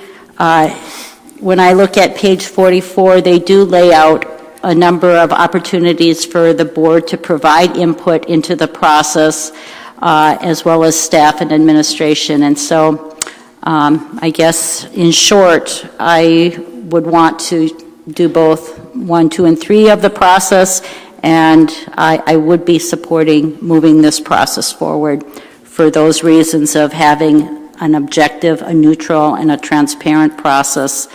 when I look at page 44, they do lay out a number of opportunities for the board to provide input into the process, as well as staff and administration. And so I guess in short, I would want to do both 1, 2, and 3 of the process, and I would be supporting moving this process forward for those reasons of having an objective, a neutral, and a transparent process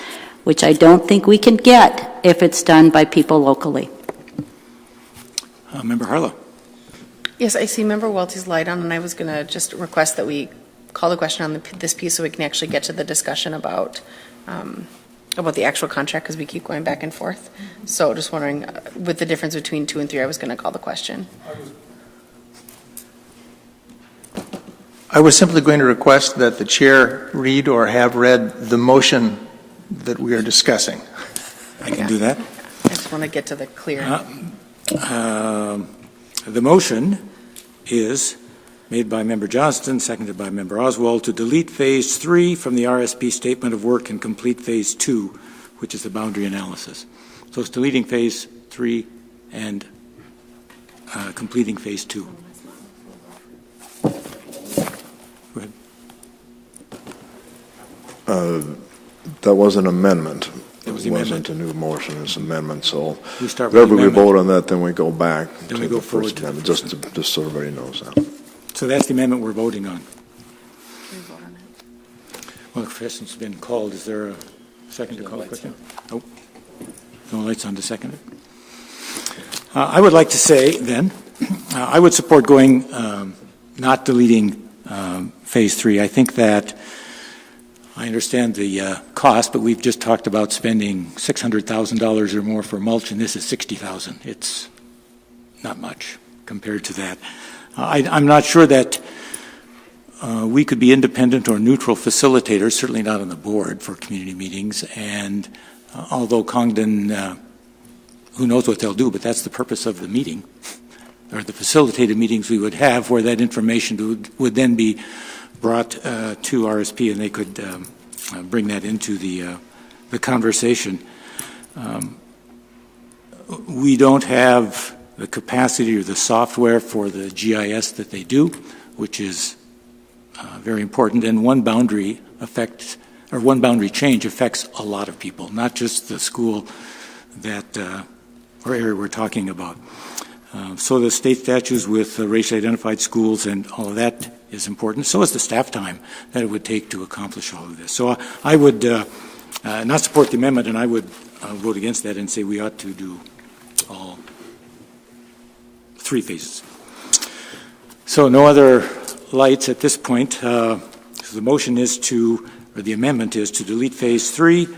which I don't think we can get if it's done by people locally. Member Harlow. Yes, I see Member Welty's light on, and I was going to just request that we call the question on this piece so we can actually get to the discussion about the actual contract, because we keep going back and forth. So just wondering, with the difference between 2 and 3, I was going to call the question. I was simply going to request that the chair read or have read the motion that we are discussing. I can do that. I just want to get to the clear. The motion is made by Member Johnston, seconded by Member Oswald, to delete Phase 3 from the RSP Statement of Work and complete Phase 2, which is the boundary analysis. So it's deleting Phase 3 and completing Phase 2. Go ahead. That was an amendment. It wasn't a new motion, it's an amendment, so we start with whenever the we amendment. vote on that, then we go back Then to we go the forward first to the amendment, just so everybody knows that. So that's the amendment we're voting on. Well, the question's been called. Is there a second to call the question? Nope. No lights on to second it. I would like to say, then, I would support going, not deleting Phase 3. I think that I understand the cost, but we've just talked about spending $600,000 or more for mulch, and this is $60,000. It's not much compared to that. I'm not sure that we could be independent or neutral facilitators, certainly not on the board for community meetings. And although Congdon, who knows what they'll do, but that's the purpose of the meeting, or the facilitated meetings we would have, where that information would then be brought to RSP, and they could bring that into the conversation. We don't have the capacity or the software for the GIS that they do, which is very important. And one boundary change affects a lot of people, not just the school that or area we're talking about. So the state statutes with racially identified schools and all of that is important. So is the staff time that it would take to accomplish all of this. So I would not support the amendment, and I would vote against that and say we ought to do all 3 phases. So no other lights at this point. So the motion is the amendment is to delete Phase 3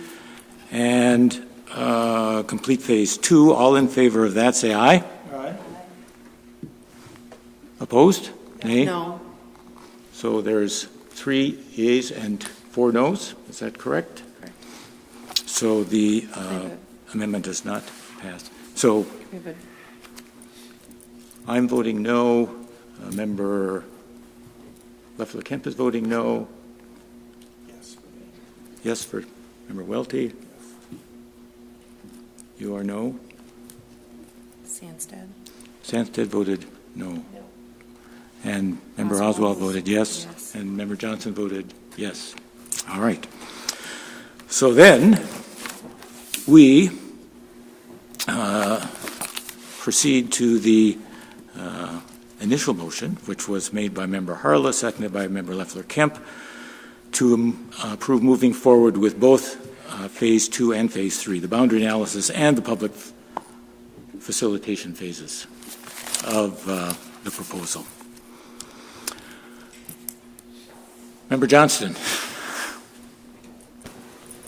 and complete Phase 2. All in favor of that, say aye. Aye. Opposed? Nay? No. So there's 3 yeas and 4 noes. Is that correct? Correct. So the amendment does not pass. So I'm voting no. Member Leffler-Kemp is voting no. Yes for Member Welty. You are no. Sandsted voted no. And Member Oswald voted yes, and Member Johnson voted yes. All right. So then we proceed to the initial motion, which was made by Member Harla, seconded by Member Leffler-Kemp, to approve moving forward with both Phase 2 and Phase 3, the boundary analysis and the public facilitation phases of the proposal. Member Johnston.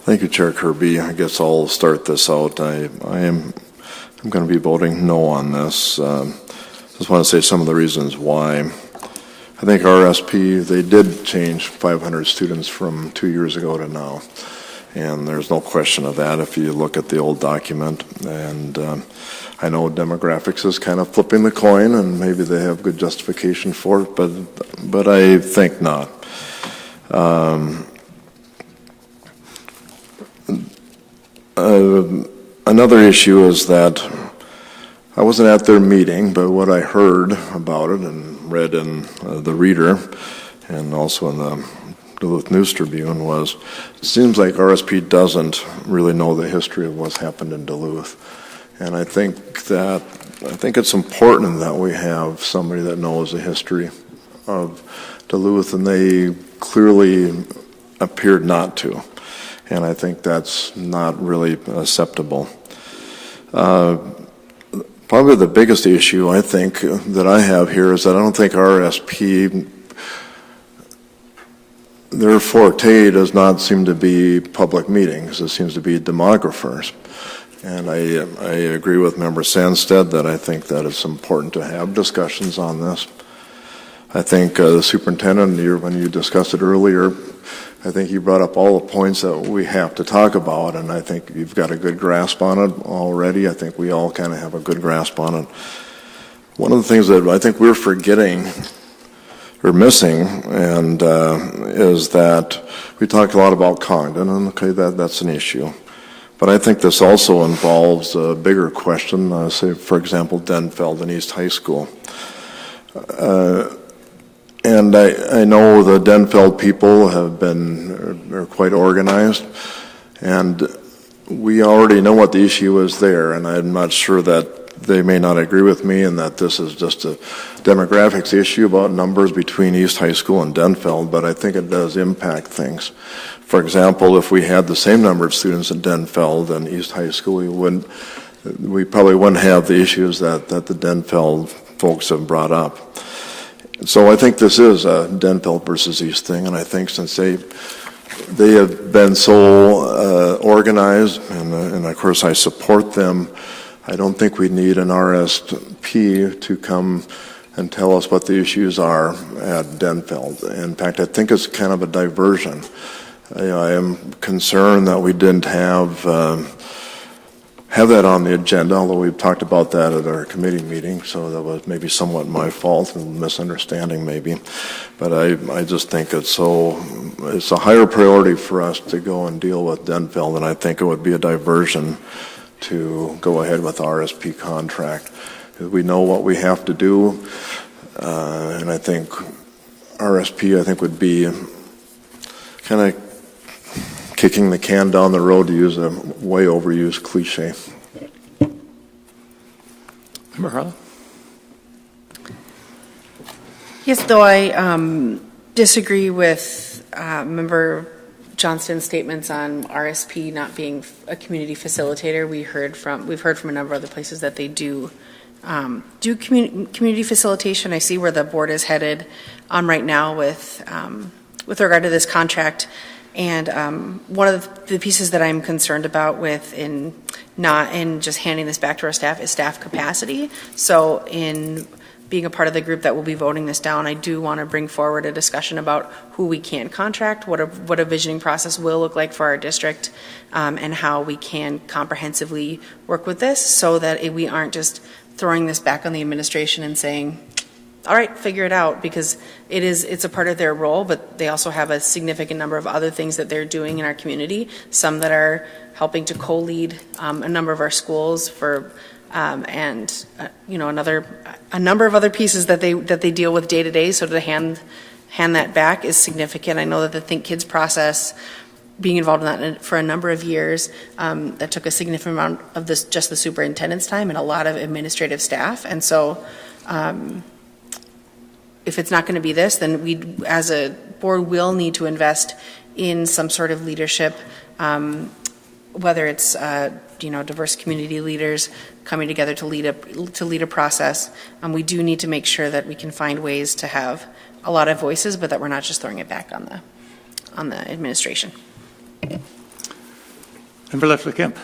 Thank you, Chair Kirby. I guess I'll start this out. I'm going to be voting no on this. Just want to say some of the reasons why. I think RSP, they did change 500 students from 2 years ago to now. And there's no question of that if you look at the old document. And I know demographics is kind of flipping the coin, and maybe they have good justification for it, but I think not. Another issue is that I wasn't at their meeting, but what I heard about it and read in the Reader and also in the Duluth News Tribune was it seems like RSP doesn't really know the history of what's happened in Duluth. And I think it's important that we have somebody that knows the history of Duluth, and they clearly appeared not to. and I think that's not really acceptable. Probably the biggest issue I think that I have here is that I don't think RSP, their forte does not seem to be public meetings. It seems to be demographers. And I agree with Member Sandstead that I think that it's important to have discussions on this. I think the superintendent, when you discussed it earlier, I think you brought up all the points that we have to talk about, and I think you've got a good grasp on it already. I think we all kind of have a good grasp on it. One of the things that I think we're forgetting or missing and is that we talk a lot about Congdon, and okay, that's an issue. But I think this also involves a bigger question, say, for example, Denfeld and East High School. And I know the Denfeld people are quite organized, and we already know what the issue is there, and I'm not sure that they may not agree with me and that this is just a demographics issue about numbers between East High School and Denfeld, but I think it does impact things. For example, if we had the same number of students in Denfeld and East High School, we probably wouldn't have the issues that the Denfeld folks have brought up. So I think this is a Denfeld versus East thing, and I think since they have been so organized, and of course I support them, I don't think we need an RSP to come and tell us what the issues are at Denfeld. In fact, I think it's kind of a diversion. I am concerned that we didn't have that on the agenda, although we've talked about that at our committee meeting, so that was maybe somewhat my fault and misunderstanding maybe. But I just think it's a higher priority for us to go and deal with Denfeld, and I think it would be a diversion to go ahead with the RSP contract. We know what we have to do, and I think RSP would be kind of kicking the can down the road, to use a way overused cliche. Member Harlan? Yes, though I disagree with Member Johnston's statements on RSP not being a community facilitator. We've heard from a number of other places that they do community facilitation. I see where the board is headed right now with regard to this contract. And one of the pieces that I'm concerned about in just handing this back to our staff is staff capacity. So in being a part of the group that will be voting this down, I do want to bring forward a discussion about who we can contract, what a visioning process will look like for our district, and how we can comprehensively work with this so that we aren't just throwing this back on the administration and saying, all right, figure it out, because it's a part of their role, but they also have a significant number of other things that they're doing in our community, some that are helping to co-lead a number of our schools for and a number of other pieces that they deal with day to day. So to hand that back is significant. I know that the Think Kids process, being involved in that for a number of years, that took a significant amount of just the superintendent's time and a lot of administrative staff. And so if it's not going to be this, then we as a board will need to invest in some sort of leadership, whether it's diverse community leaders coming together to lead a process. We do need to make sure that we can find ways to have a lot of voices, but that we're not just throwing it back on the administration. Member Lefler-Kemp.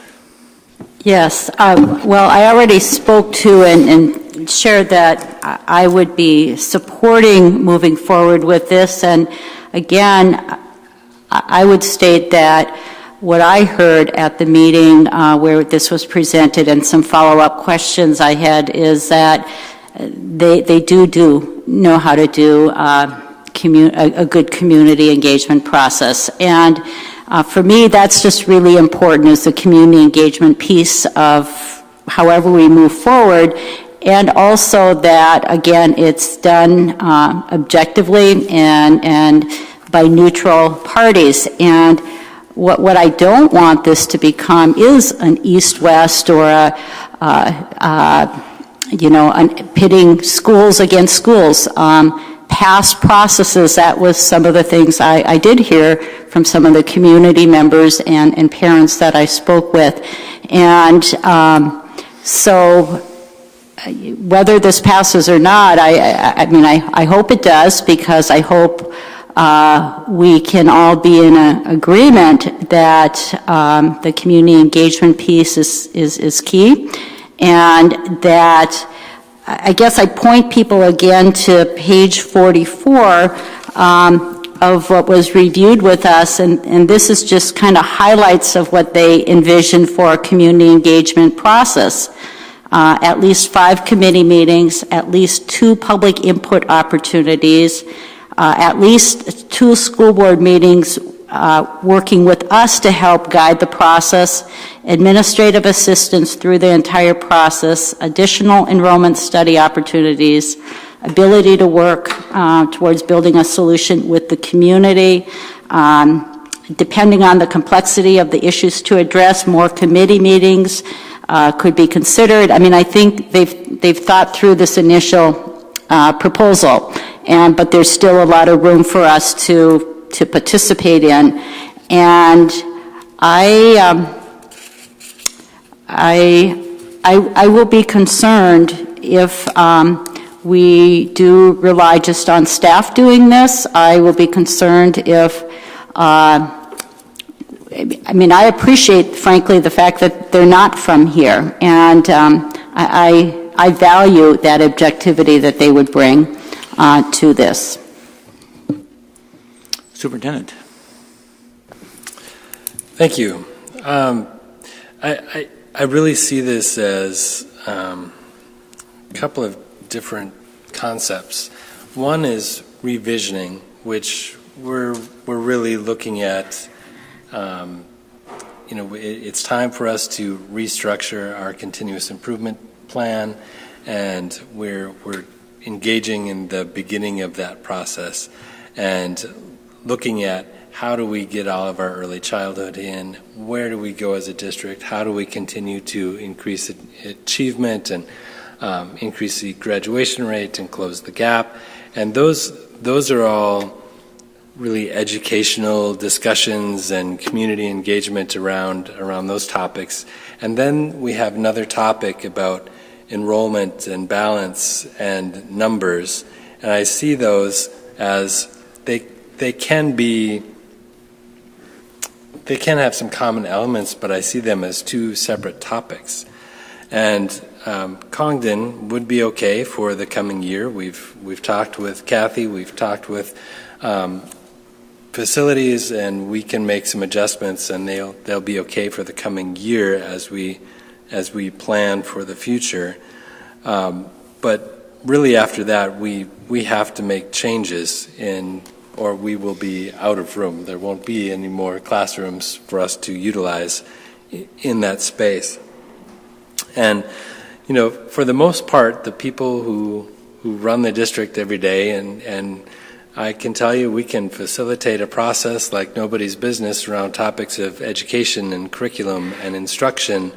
Yes. Well, I already spoke to and shared that I would be supporting moving forward with this. And again, I would state that what I heard at the meeting where this was presented and some follow-up questions I had is that they do know how to do a good community engagement process. And for me, that's just really important, is the community engagement piece of however we move forward. And also that, again, it's done objectively and by neutral parties. And what I don't want this to become is an east-west or pitting schools against schools. past processes, that was some of the things I did hear from some of the community members and parents that I spoke with. And so whether this passes or not, I mean, I hope it does, because I hope we can all be in agreement that the community engagement piece is key, and that I guess I point people again to page 44 of what was reviewed with us, and this is just kind of highlights of what they envisioned for a community engagement process. At least 5 committee meetings, at least 2 public input opportunities, at least 2 school board meetings working with us to help guide the process, administrative assistance through the entire process, additional enrollment study opportunities, ability to work towards building a solution with the community. Depending on the complexity of the issues to address, more committee meetings could be considered. I mean, I think they've thought through this initial proposal, but there's still a lot of room for us to participate in. And I will be concerned if we do rely just on staff doing this. I will be concerned if I mean, I appreciate, frankly, the fact that they're not from here, and I value that objectivity that they would bring to this. Superintendent. Thank you. I really see this as a couple of different concepts. One is revisioning, which we're really looking at. It's time for us to restructure our continuous improvement plan, and we're engaging in the beginning of that process and looking at how do we get all of our early childhood in, where do we go as a district, how do we continue to increase achievement and increase the graduation rate and close the gap. And those are all really educational discussions and community engagement around those topics. And then we have another topic about enrollment and balance and numbers. And I see those as they can have some common elements, but I see them as 2 separate topics. And Congdon would be okay for the coming year. We've talked with Kathy, we've talked with facilities, and we can make some adjustments, and they'll be okay for the coming year as we plan for the future. But really after that, we have to make changes or we will be out of room. There won't be any more classrooms for us to utilize in that space. And for the most part, the people who run the district every day, and I can tell you we can facilitate a process like nobody's business around topics of education and curriculum and instruction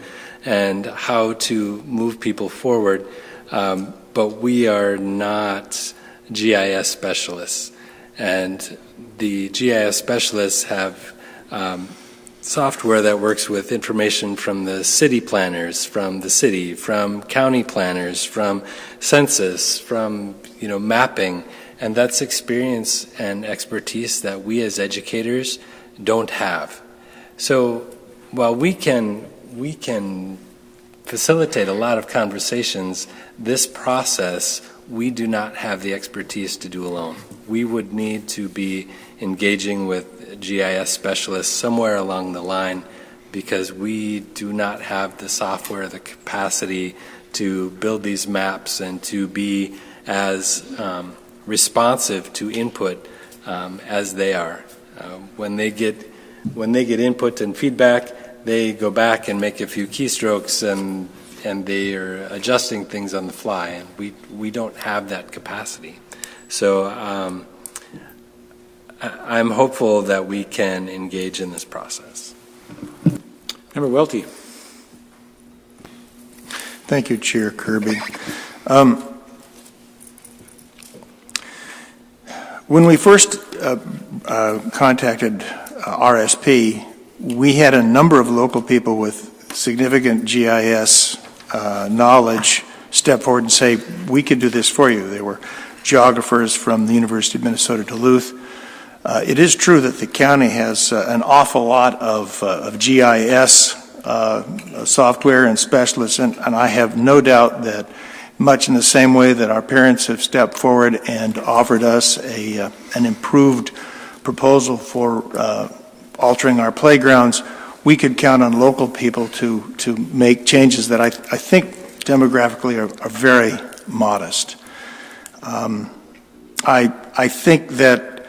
and how to move people forward, but we are not GIS specialists. And the GIS specialists have software that works with information from the city planners, from the city, from county planners, from census, from mapping. And that's experience and expertise that we as educators don't have. So while we can facilitate a lot of conversations, this process we do not have the expertise to do alone. We would need to be engaging with GIS specialists somewhere along the line, because we do not have the software, the capacity to build these maps and to be as responsive to input as they are. When they get input and feedback, they go back and make a few keystrokes and they are adjusting things on the fly, and we don't have that capacity. So I'm hopeful that we can engage in this process. Member Welty. Thank you, Chair Kirby. When we first contacted RSP, we had a number of local people with significant GIS knowledge step forward and say, we could do this for you. They were geographers from the University of Minnesota Duluth. It is true that the county has an awful lot of GIS software and specialists, and I have no doubt that much in the same way that our parents have stepped forward and offered us an improved proposal for altering our playgrounds, we could count on local people to make changes that I think demographically are very modest. I think that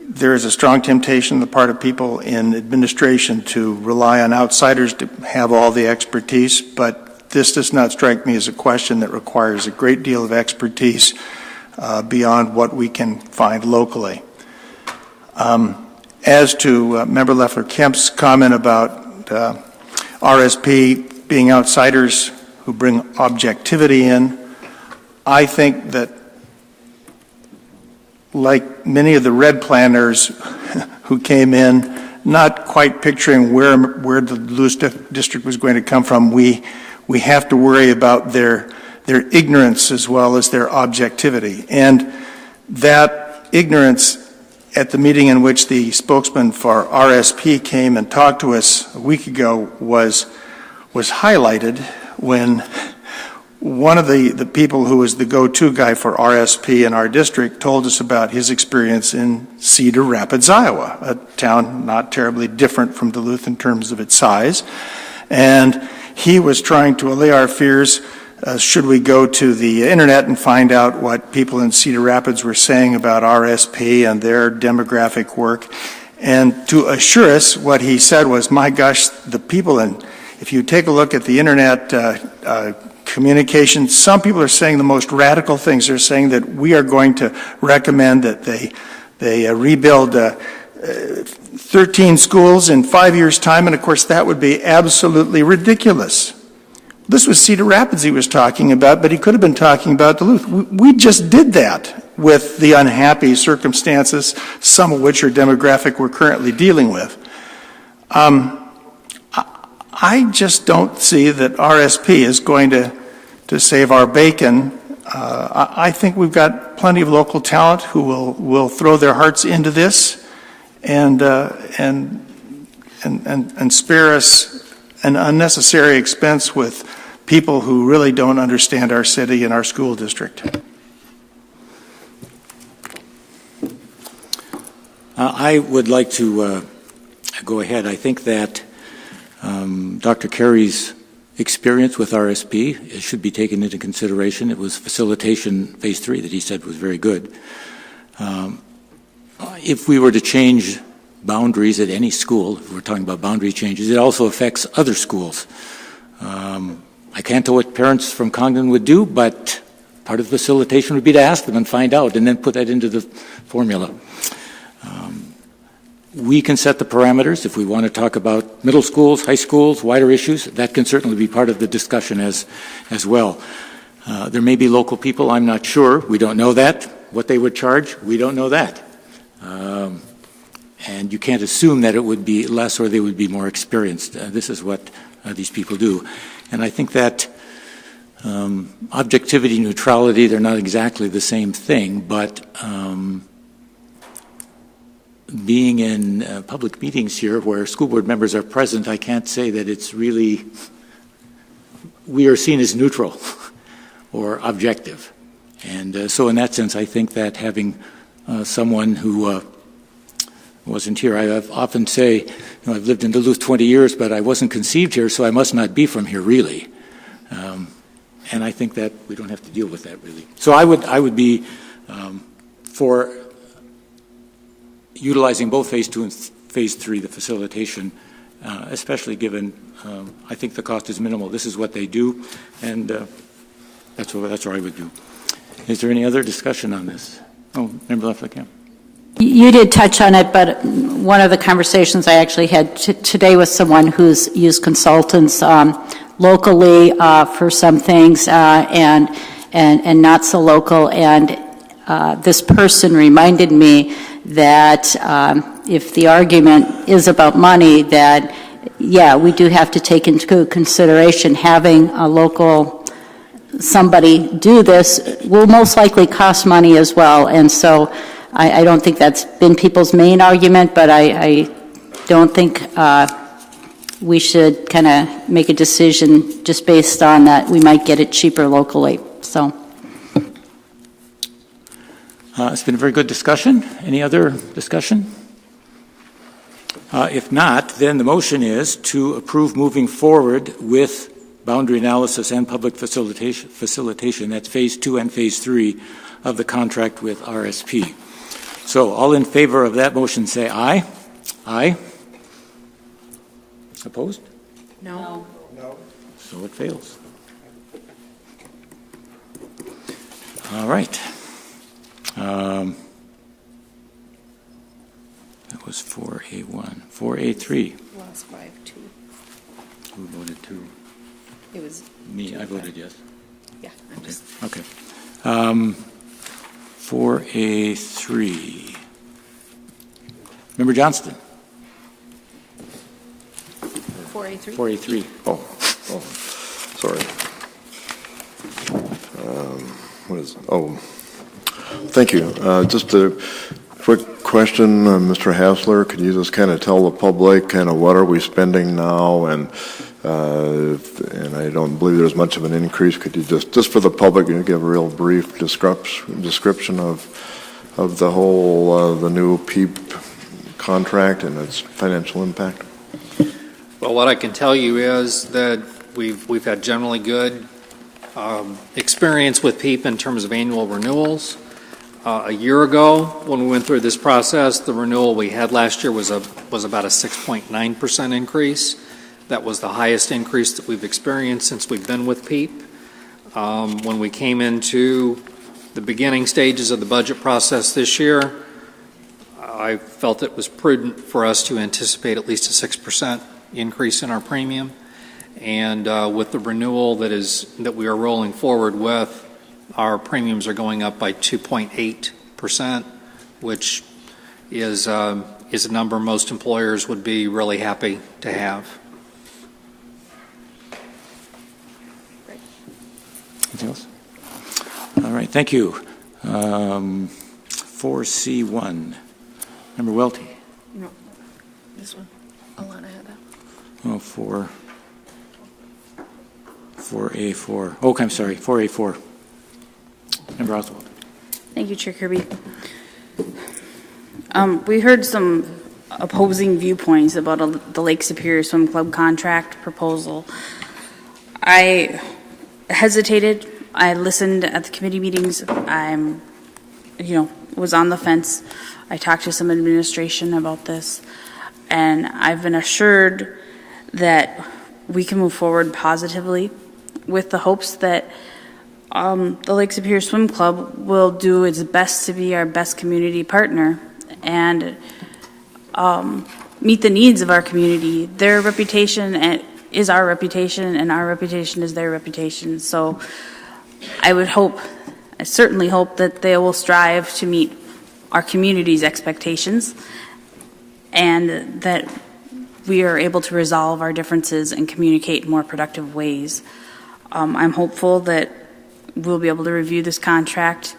there is a strong temptation on the part of people in administration to rely on outsiders to have all the expertise, but this does not strike me as a question that requires a great deal of expertise beyond what we can find locally. As to Member Leffler-Kemp's comment about RSP being outsiders who bring objectivity in, I think that like many of the red planners who came in, not quite picturing where the Duluth district was going to come from, we have to worry about their ignorance as well as their objectivity. And that ignorance at the meeting in which the spokesman for RSP came and talked to us a week ago was highlighted when one of the people who was the go-to guy for RSP in our district told us about his experience in Cedar Rapids, Iowa, a town not terribly different from Duluth in terms of its size. And he was trying to allay our fears, should we go to the internet and find out what people in Cedar Rapids were saying about RSP and their demographic work. And to assure us, what he said was, my gosh, the people if you take a look at the internet communication, some people are saying the most radical things. They're saying that we are going to recommend that they rebuild 13 schools in 5 years' time, and of course that would be absolutely ridiculous. This was Cedar Rapids he was talking about, but he could have been talking about Duluth. We just did that with the unhappy circumstances, some of which are demographic we're currently dealing with. I just don't see that RSP is going to save our bacon. I think we've got plenty of local talent who will throw their hearts into this and spare us an unnecessary expense with people who really don't understand our city and our school district. I would like to go ahead. I think that Dr. Carey's experience with RSP should be taken into consideration. It was facilitation phase 3 that he said was very good. If we were to change boundaries at any school, if we're talking about boundary changes, it also affects other schools. I can't tell what parents from Congdon would do, but part of facilitation would be to ask them and find out and then put that into the formula. We can set the parameters. If we want to talk about middle schools, high schools, wider issues, that can certainly be part of the discussion as well. There may be local people, I'm not sure. We don't know that. What they would charge, we don't know that. And you can't assume that it would be less or they would be more experienced. This is what these people do. And I think that objectivity, neutrality, they're not exactly the same thing, but being in public meetings here where school board members are present, I can't say that it's really, we are seen as neutral or objective. And so in that sense, I think that having someone who wasn't here, I often say, I've lived in Duluth 20 years, but I wasn't conceived here, so I must not be from here, really. And I think that we don't have to deal with that, really. So I would be for utilizing both phase 2 and phase 3, the facilitation, especially given I think the cost is minimal. This is what they do, and that's what I would do. Is there any other discussion on this? Oh, Member Leffler-Kemp. You did touch on it, but one of the conversations I actually had today with someone who's used consultants locally for some things and not so local, and this person reminded me that if the argument is about money, that, yeah, we do have to take into consideration having a local somebody do this will most likely cost money as well. And so I don't think that's been people's main argument, but I don't think we should kind of make a decision just based on that we might get it cheaper locally. So. It's been a very good discussion. Any other discussion? If not, then the motion is to approve moving forward with boundary analysis and public facilitation. That's phase 2 and phase 3 of the contract with RSP. So all in favor of that motion say aye. Aye. Opposed? No. No. So it fails. All right. That was 4A1. 4A3. Lost 5-2. Who voted 2? It was me. I voted yes. Yeah. I'm just... Okay. 4A3. Member Johnston. 4A3. 4A3. Oh, sorry. What is? Oh, thank you. Just a quick question, Mr. Hassler. Could you just kind of tell the public kind of what are we spending now, and I don't believe there's much of an increase. Could you just for the public, you give a real brief description of the whole the new PEEP contract and its financial impact? Well, what I can tell you is that we've had generally good experience with PEEP in terms of annual renewals. A year ago, when we went through this process, the renewal we had last year was about a 6.9% increase. That was the highest increase that we've experienced since we've been with PEEP. When we came into the beginning stages of the budget process this year, I felt it was prudent for us to anticipate at least a 6% increase in our premium. And with the renewal that we are rolling forward with, our premiums are going up by 2.8%, which is a number most employers would be really happy to have. Anything else? All right, thank you. 4C1. Member Welty. No, this one. Alana had that. Oh, 4A4. Oh, I'm sorry, 4A4. Member Oswald. Thank you, Chair Kirby. We heard some opposing viewpoints about the Lake Superior Swim Club contract proposal. I hesitated. I listened at the committee meetings. Was on the fence. I talked to some administration about this, and I've been assured that we can move forward positively with the hopes that the Lake Superior Swim Club will do its best to be our best community partner and meet the needs of our community. Their reputation is our reputation, and our reputation is their reputation. So I certainly hope that they will strive to meet our community's expectations and that we are able to resolve our differences and communicate in more productive ways. I'm hopeful that we'll be able to review this contract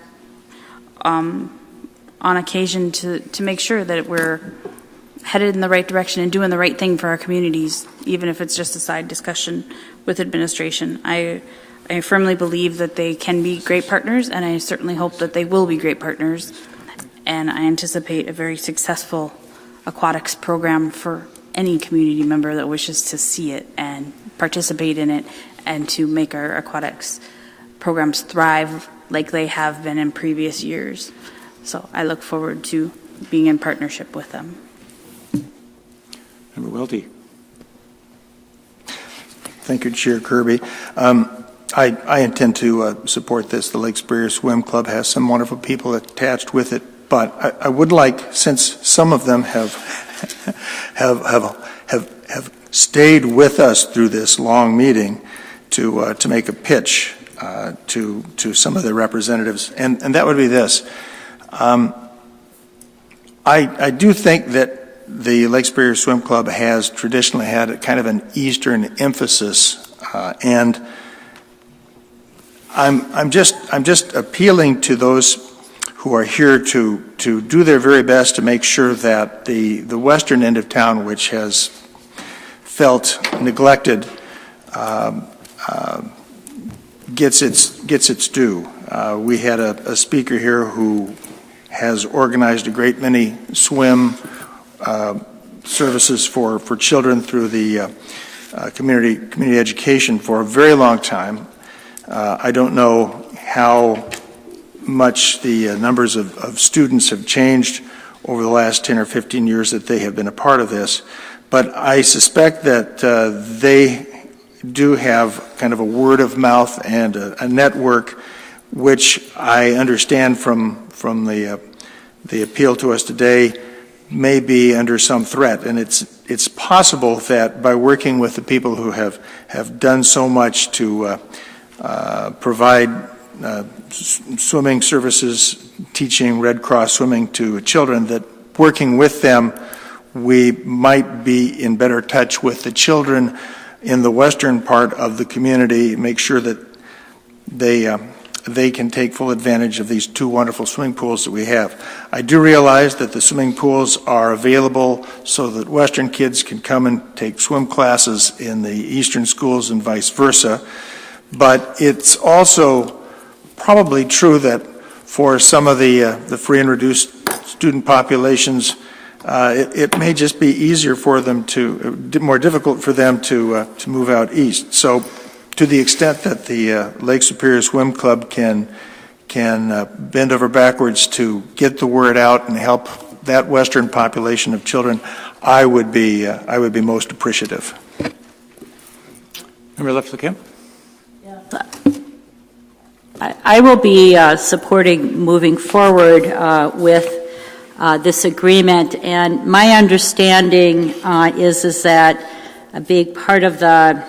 on occasion to make sure that we're headed in the right direction and doing the right thing for our communities, even if it's just a side discussion with administration. I firmly believe that they can be great partners, and I certainly hope that they will be great partners. And I anticipate a very successful aquatics program for any community member that wishes to see it and participate in it and to make our aquatics programs thrive like they have been in previous years. So I look forward to being in partnership with them. Member Welty. Thank you, Chair Kirby. I intend to support this. The Lake Superior Swim Club has some wonderful people attached with it, but I would like, since some of them have stayed with us through this long meeting, to make a pitch. to some of the representatives, and that would be this. I do think that the Lake Superior Swim Club has traditionally had a kind of an Eastern emphasis, and I'm just appealing to those who are here to do their very best to make sure that the western end of town, which has felt neglected, gets its due. We had a speaker here who has organized a great many swim services for children through the community education for a very long time. I don't know how much the numbers of students have changed over the last 10 or 15 years that they have been a part of this, but I suspect that they do have kind of a word of mouth and a network, which I understand from the appeal to us today may be under some threat. And it's possible that by working with the people who have done so much to provide swimming services, teaching Red Cross swimming to children, that working with them, we might be in better touch with the children in the western part of the community, make sure that they can take full advantage of these two wonderful swimming pools that we have. I do realize that the swimming pools are available so that western kids can come and take swim classes in the eastern schools and vice versa, but it's also probably true that for some of the free and reduced student populations, it may just be easier for them more difficult for them to move out east. So to the extent that the Lake Superior Swim Club can bend over backwards to get the word out and help that western population of children, I would be most appreciative. Member Left Camp. I will be supporting moving forward with this agreement, and my understanding is that a big part of the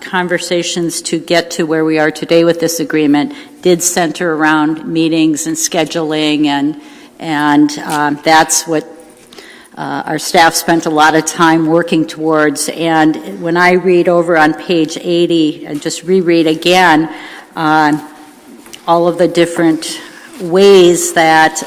conversations to get to where we are today with this agreement did center around meetings and scheduling, and that's what our staff spent a lot of time working towards. And when I read over on page 80 and just reread again all of the different ways that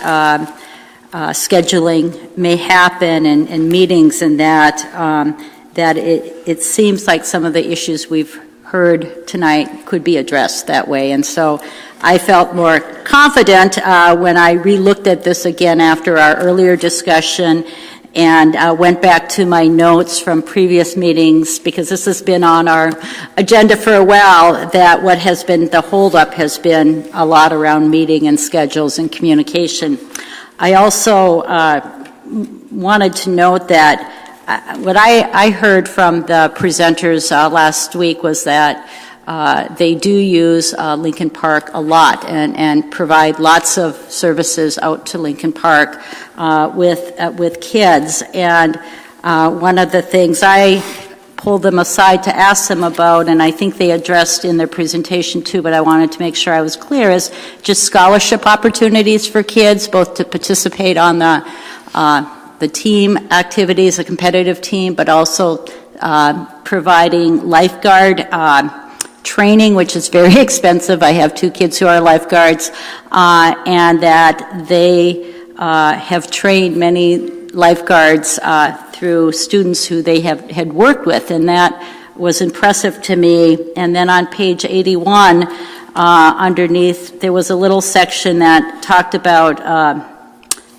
scheduling may happen and meetings, and that it seems like some of the issues we've heard tonight could be addressed that way. And so I felt more confident when I re-looked at this again after our earlier discussion and went back to my notes from previous meetings, because this has been on our agenda for a while, that what has been the holdup has been a lot around meeting and schedules and communication. I also wanted to note that what I heard from the presenters last week was that they do use Lincoln Park a lot and provide lots of services out to Lincoln Park with kids. And one of the things I pulled them aside to ask them about, and I think they addressed in their presentation too, but I wanted to make sure I was clear, is just scholarship opportunities for kids, both to participate on the team activities, a competitive team, but also providing lifeguard training, which is very expensive. I have 2 kids who are lifeguards, and that they have trained many lifeguards through students who they had worked with, and that was impressive to me. And then on page 81, underneath, there was a little section that talked about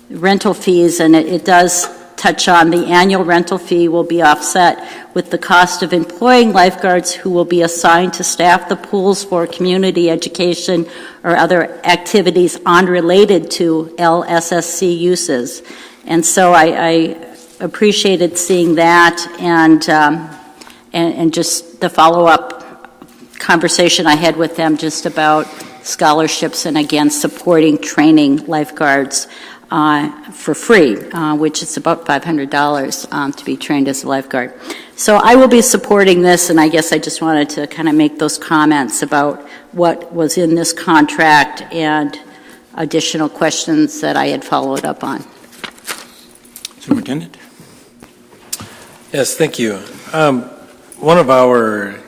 rental fees, and it does touch on the annual rental fee will be offset with the cost of employing lifeguards who will be assigned to staff the pools for community education or other activities unrelated to LSSC uses. And so I appreciated seeing that, and just the follow-up conversation I had with them just about scholarships and, again, supporting training lifeguards. for free, which is about $500 to be trained as a lifeguard. So I will be supporting this, and I guess I just wanted to kind of make those comments about what was in this contract and additional questions that I had followed up on. Superintendent? Yes, thank you. One of our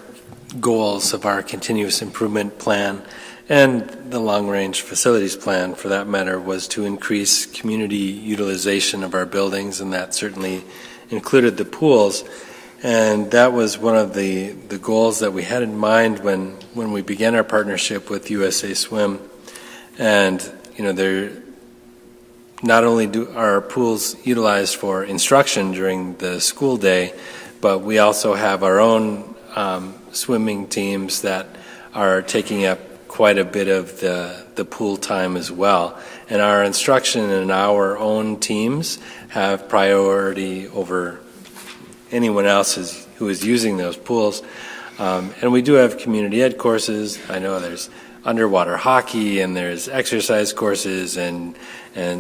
goals of our continuous improvement plan and the long-range facilities plan, for that matter, was to increase community utilization of our buildings, and that certainly included the pools. And that was one of the goals that we had in mind when we began our partnership with USA Swim. And, not only do our pools utilized for instruction during the school day, but we also have our own swimming teams that are taking up quite a bit of the pool time as well. And our instruction and our own teams have priority over anyone else who is using those pools. And we do have community ed courses. I know there's underwater hockey, and there's exercise courses, and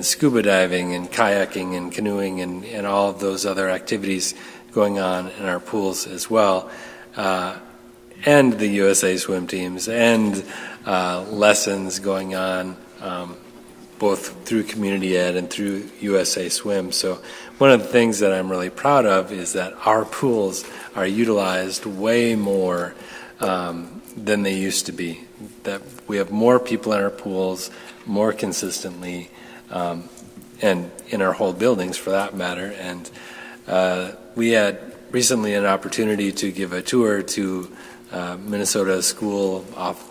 scuba diving, and kayaking, and canoeing, and all of those other activities going on in our pools as well. And the USA swim teams, and lessons going on both through community ed and through USA Swim. So one of the things that I'm really proud of is that our pools are utilized way more than they used to be. That we have more people in our pools more consistently, and in our whole buildings for that matter. And we had recently an opportunity to give a tour to Minnesota School off.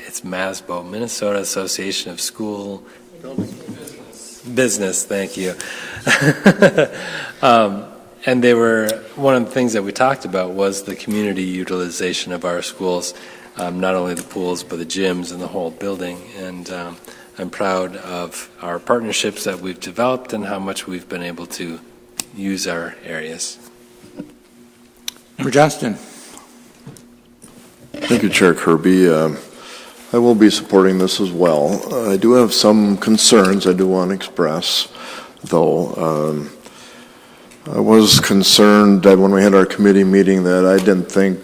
It's MASBO, Minnesota Association of School Business. Thank you. And one of the things that we talked about was the community utilization of our schools, not only the pools, but the gyms and the whole building. And I'm proud of our partnerships that we've developed and how much we've been able to use our areas. Member Johnston. Thank you, Chair Kirby. I will be supporting this as well. I do have some concerns I do want to express, though. I was concerned that when we had our committee meeting that I didn't think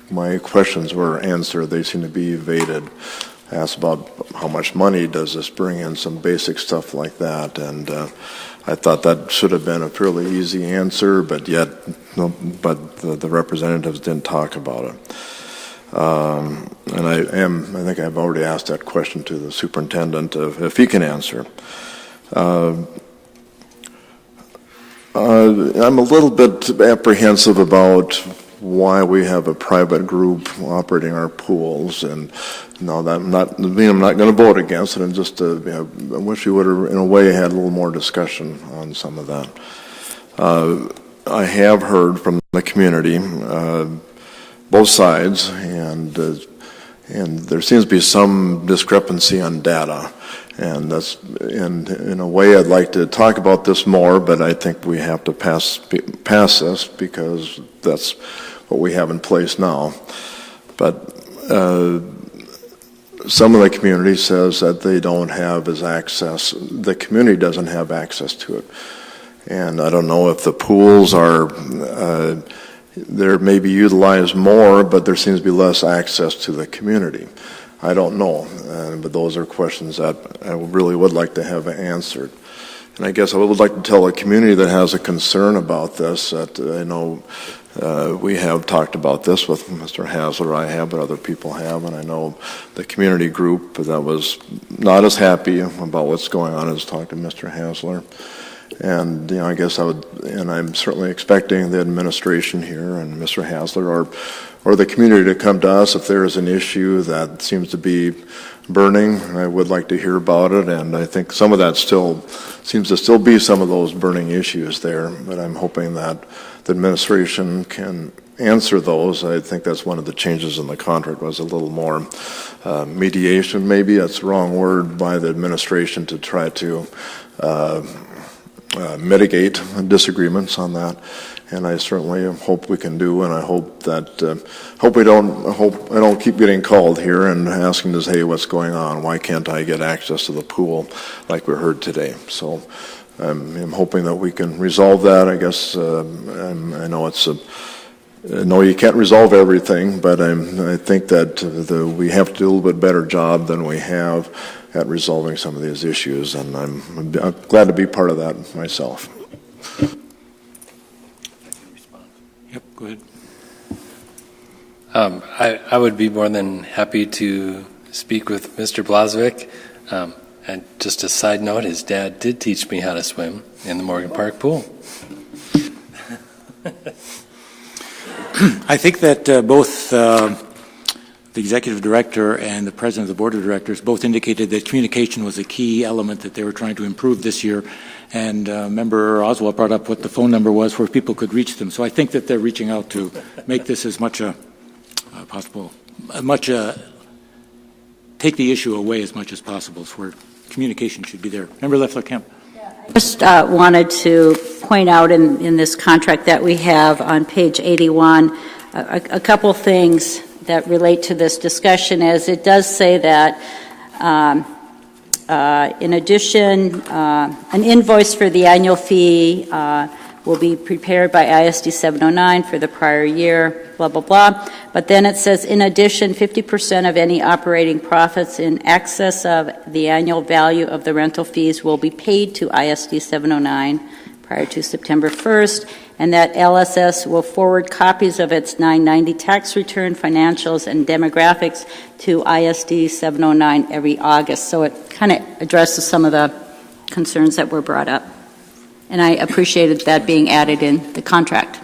my questions were answered. They seem to be evaded. I asked about how much money does this bring in, some basic stuff like that, and I thought that should have been a fairly easy answer, but the representatives didn't talk about it. And I think I've already asked that question to the superintendent if he can answer. I'm a little bit apprehensive about why we have a private group operating our pools, and no, that I'm not going to vote against it. And just I wish we would have, in a way, had a little more discussion on some of that. I have heard from the community, both sides, and there seems to be some discrepancy on data, and that's in a way I'd like to talk about this more, but I think we have to pass this because that's what we have in place now. But some of the community says that they don't have access. The community doesn't have access to it, and I don't know if the pools are. They're maybe utilized more, but there seems to be less access to the community. I don't know, but those are questions that I really would like to have answered. And I guess I would like to tell a community that has a concern about this that I know we have talked about this with Mr. Hasler, I have, but other people have, and I know the community group that was not as happy about what's going on as talked to Mr. Hasler. And, I guess and I'm certainly expecting the administration here and Mr. Hasler or the community to come to us if there is an issue that seems to be burning. I would like to hear about it, and I think some of that seems to still be some of those burning issues there, but I'm hoping that the administration can answer those. I think that's one of the changes in the contract was a little more mediation, maybe that's the wrong word, by the administration to try to mitigate disagreements on that. And I certainly hope we can do, and I hope that I don't keep getting called here and asking us, hey, what's going on? Why can't I get access to the pool like we heard today? So I'm hoping that we can resolve that. I guess I know no, you can't resolve everything, but I think that we have to do a little bit better job than we have at resolving some of these issues, and I'm glad to be part of that myself. Yep, go ahead. I would be more than happy to speak with Mr. Blazovic. And just a side note, his dad did teach me how to swim in the Morgan Park pool. I think that both the executive director and the president of the board of directors both indicated that communication was a key element that they were trying to improve this year. And Member Oswald brought up what the phone number was where people could reach them. So I think that they're reaching out to make this as much take the issue away as much as possible, so where communication should be there. Member Leffler-Kemp. I just wanted to point out in this contract that we have on page 81 a couple things that relate to this discussion, as it does say that in addition, an invoice for the annual fee will be prepared by ISD 709 for the prior year, blah, blah, blah. But then it says, in addition, 50% of any operating profits in excess of the annual value of the rental fees will be paid to ISD 709 prior to September 1st, and that LSS will forward copies of its 990 tax return, financials, and demographics to ISD 709 every August. So it kind of addresses some of the concerns that were brought up. And I appreciated that being added in the contract.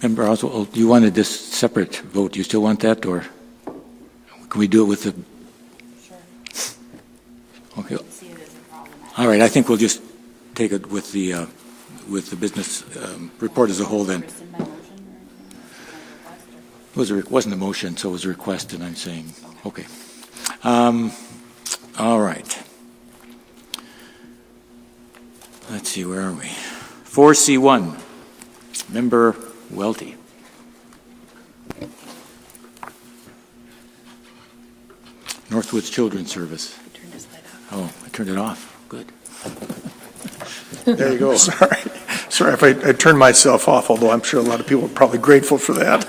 Member Oswald, you wanted this separate vote. Do you still want that, or can we do it with the... Sure. Okay. All right, I think we'll just take it with the business report as a whole then. It wasn't a motion, so it was a request, and I'm saying, okay. All right. Let's see, where are we? 4C1, Member Welty. Northwoods Children's Service. I turned his light off. Oh, I turned it off. Good. There you go. Sorry if I turned myself off, although I'm sure a lot of people are probably grateful for that.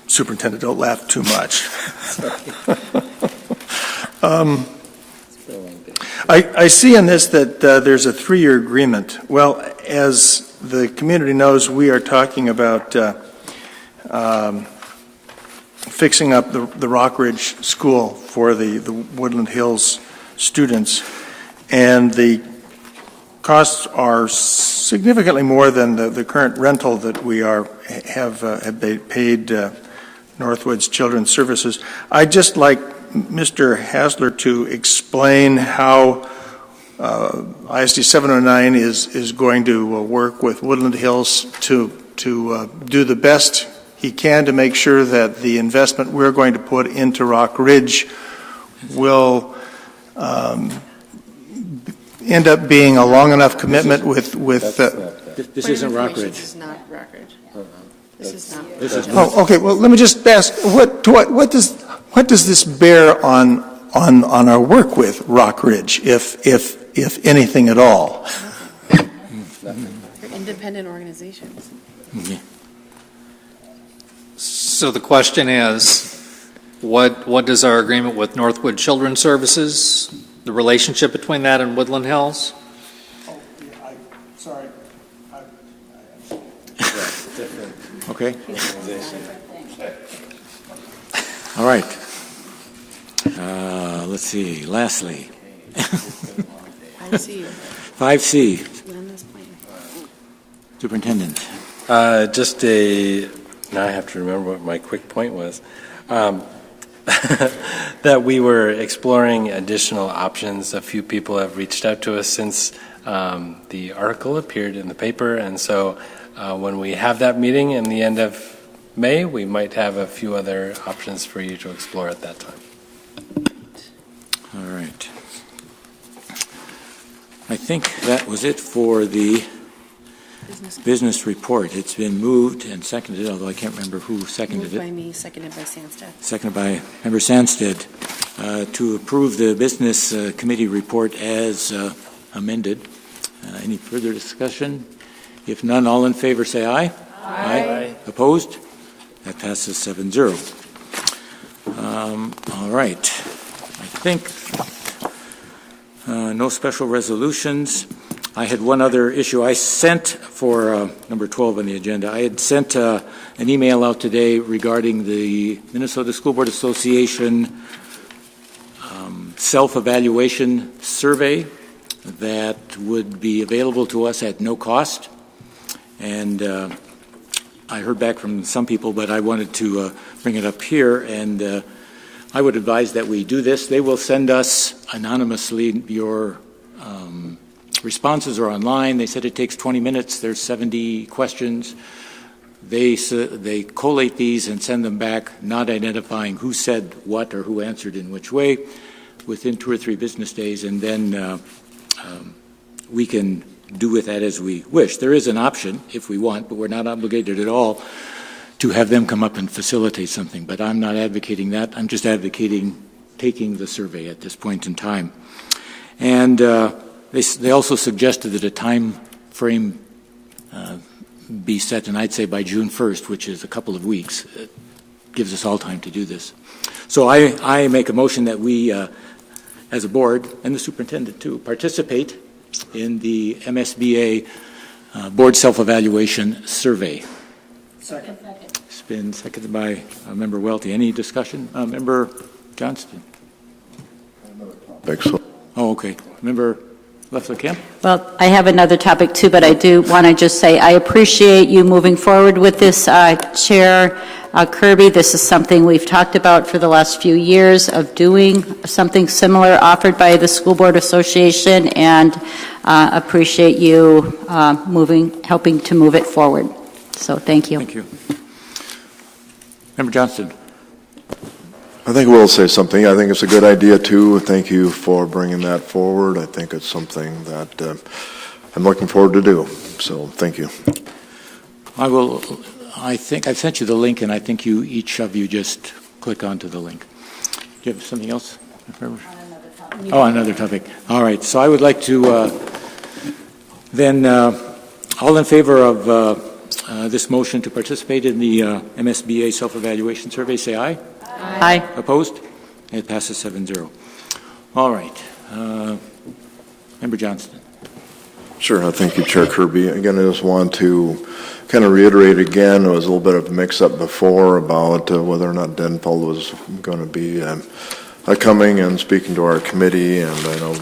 Superintendent, don't laugh too much. I see in this that there's a 3-year agreement. Well, as the community knows, we are talking about fixing up the Rockridge School for the Woodland Hills students, and the costs are significantly more than the current rental that we have paid Northwoods Children's Services. I'd just like Mr. Hasler to explain how ISD 709 is going to work with Woodland Hills to do the best he can to make sure that the investment we're going to put into Rock Ridge will end up being a long enough commitment with this isn't Rock Ridge. This is not Rock Ridge. This is not. Oh, okay. Well, let me just ask: what does this bear on our work with Rock Ridge, if anything at all? They're independent organizations. Mm-hmm. So the question is, what does our agreement with Northwood Children's Services, the relationship between that and Woodland Hills? Oh, yeah, sorry. Okay. All right. Let's see. Lastly. 5C. Superintendent. Now I have to remember what my quick point was. That we were exploring additional options. A few people have reached out to us since the article appeared in the paper, and so when we have that meeting in the end of May, we might have a few other options for you to explore at that time. All right. I think that was it for the business report. It's been moved and seconded, although I can't remember who seconded Moved by it. me, seconded by Sandsted. Seconded by Member Sandsted, to approve the business committee report as amended. Any further discussion? If none, all in favor say aye. Aye. Opposed? That passes 7-0. All right. I think no special resolutions. I had one other issue. I sent for number 12 on the agenda. I had sent an email out today regarding the Minnesota School Board Association self-evaluation survey that would be available to us at no cost. And I heard back from some people, but I wanted to bring it up here. And I would advise that we do this. They will send us anonymously your responses are online. They said it takes 20 minutes. There's 70 questions. They collate these and send them back, not identifying who said what or who answered in which way, within 2 or 3 business days, and then we can do with that as we wish. There is an option if we want, but we're not obligated at all to have them come up and facilitate something. But I'm not advocating that. I'm just advocating taking the survey at this point in time. And they also suggested that a time frame be set, and I'd say by June 1st, which is a couple of weeks. It gives us all time to do this. So I make a motion that we, as a board, and the superintendent too, participate in the MSBA board self-evaluation survey. Second. It's been seconded by Member Welty. Any discussion? Member Johnston? Oh, okay. Member Leffler-Kemp? Well, I have another topic too, but I do want to just say I appreciate you moving forward with this, Chair Kirby. This is something we've talked about for the last few years of doing something similar offered by the School Board Association, and appreciate you helping to move it forward. So thank you. Thank you. Member Johnston. I think we'll say something. I think it's a good idea, too. Thank you for bringing that forward. I think it's something that I'm looking forward to do. So thank you. I think I've sent you the link, and I think each of you just click onto the link. Do you have something else? Another topic. All right. So I would like to then all in favor of this motion to participate in the MSBA self-evaluation survey, say aye. Aye. Opposed? It passes 7-0. All right. Member Johnston. Sure. Thank you, Chair Kirby. Again, I just want to kind of reiterate again, there was a little bit of a mix-up before about whether or not Denfeld was going to be coming and speaking to our committee, and I know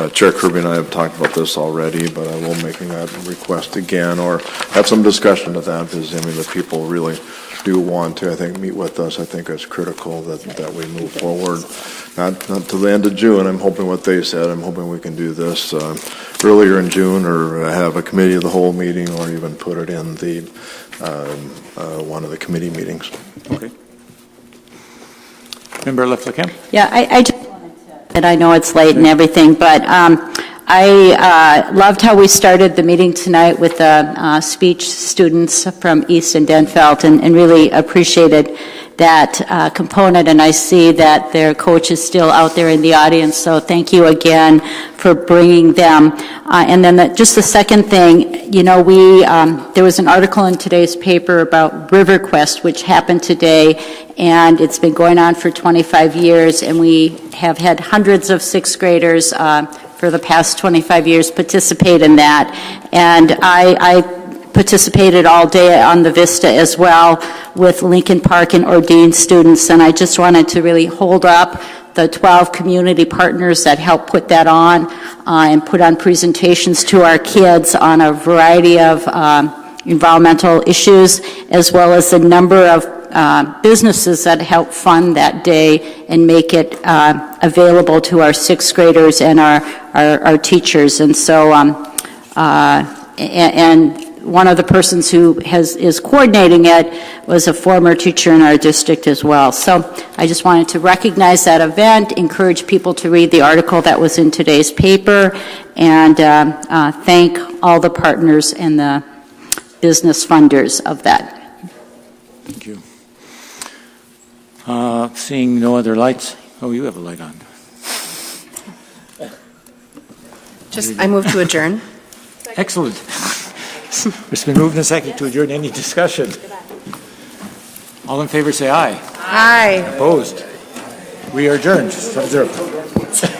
Chair Kirby and I have talked about this already, but I will make that request again, or have some discussion of that, because I mean the people really do want to, I think, meet with us. I think it's critical that we move forward, not to the end of June. I'm hoping what they said. I'm hoping we can do this earlier in June, or have a committee of the whole meeting, or even put it in the one of the committee meetings. Okay. Member Leffler-Kemp? Yeah, I just wanted to, and I know it's late and everything, but I loved how we started the meeting tonight with the speech students from East and Denfeld, and really appreciated that component, and I see that their coach is still out there in the audience, so thank you again for bringing them. And then just the second thing, you know, there was an article in today's paper about RiverQuest, which happened today, and it's been going on for 25 years, and we have had hundreds of sixth graders for the past 25 years participate in that, and I participated all day on the Vista as well with Lincoln Park and Ordine students, and I just wanted to really hold up the 12 community partners that helped put that on and put on presentations to our kids on a variety of environmental issues, as well as a number of businesses that helped fund that day and make it available to our sixth graders and our teachers. And so, and one of the persons who is coordinating it was a former teacher in our district as well. So I just wanted to recognize that event, encourage people to read the article that was in today's paper, and thank all the partners and the business funders of that. Thank you. Seeing no other lights. Oh, you have a light on. I move to adjourn. Excellent. It's been moved and seconded to adjourn. Any discussion? All in favor say aye. Aye. Opposed? We are adjourned. 7-0.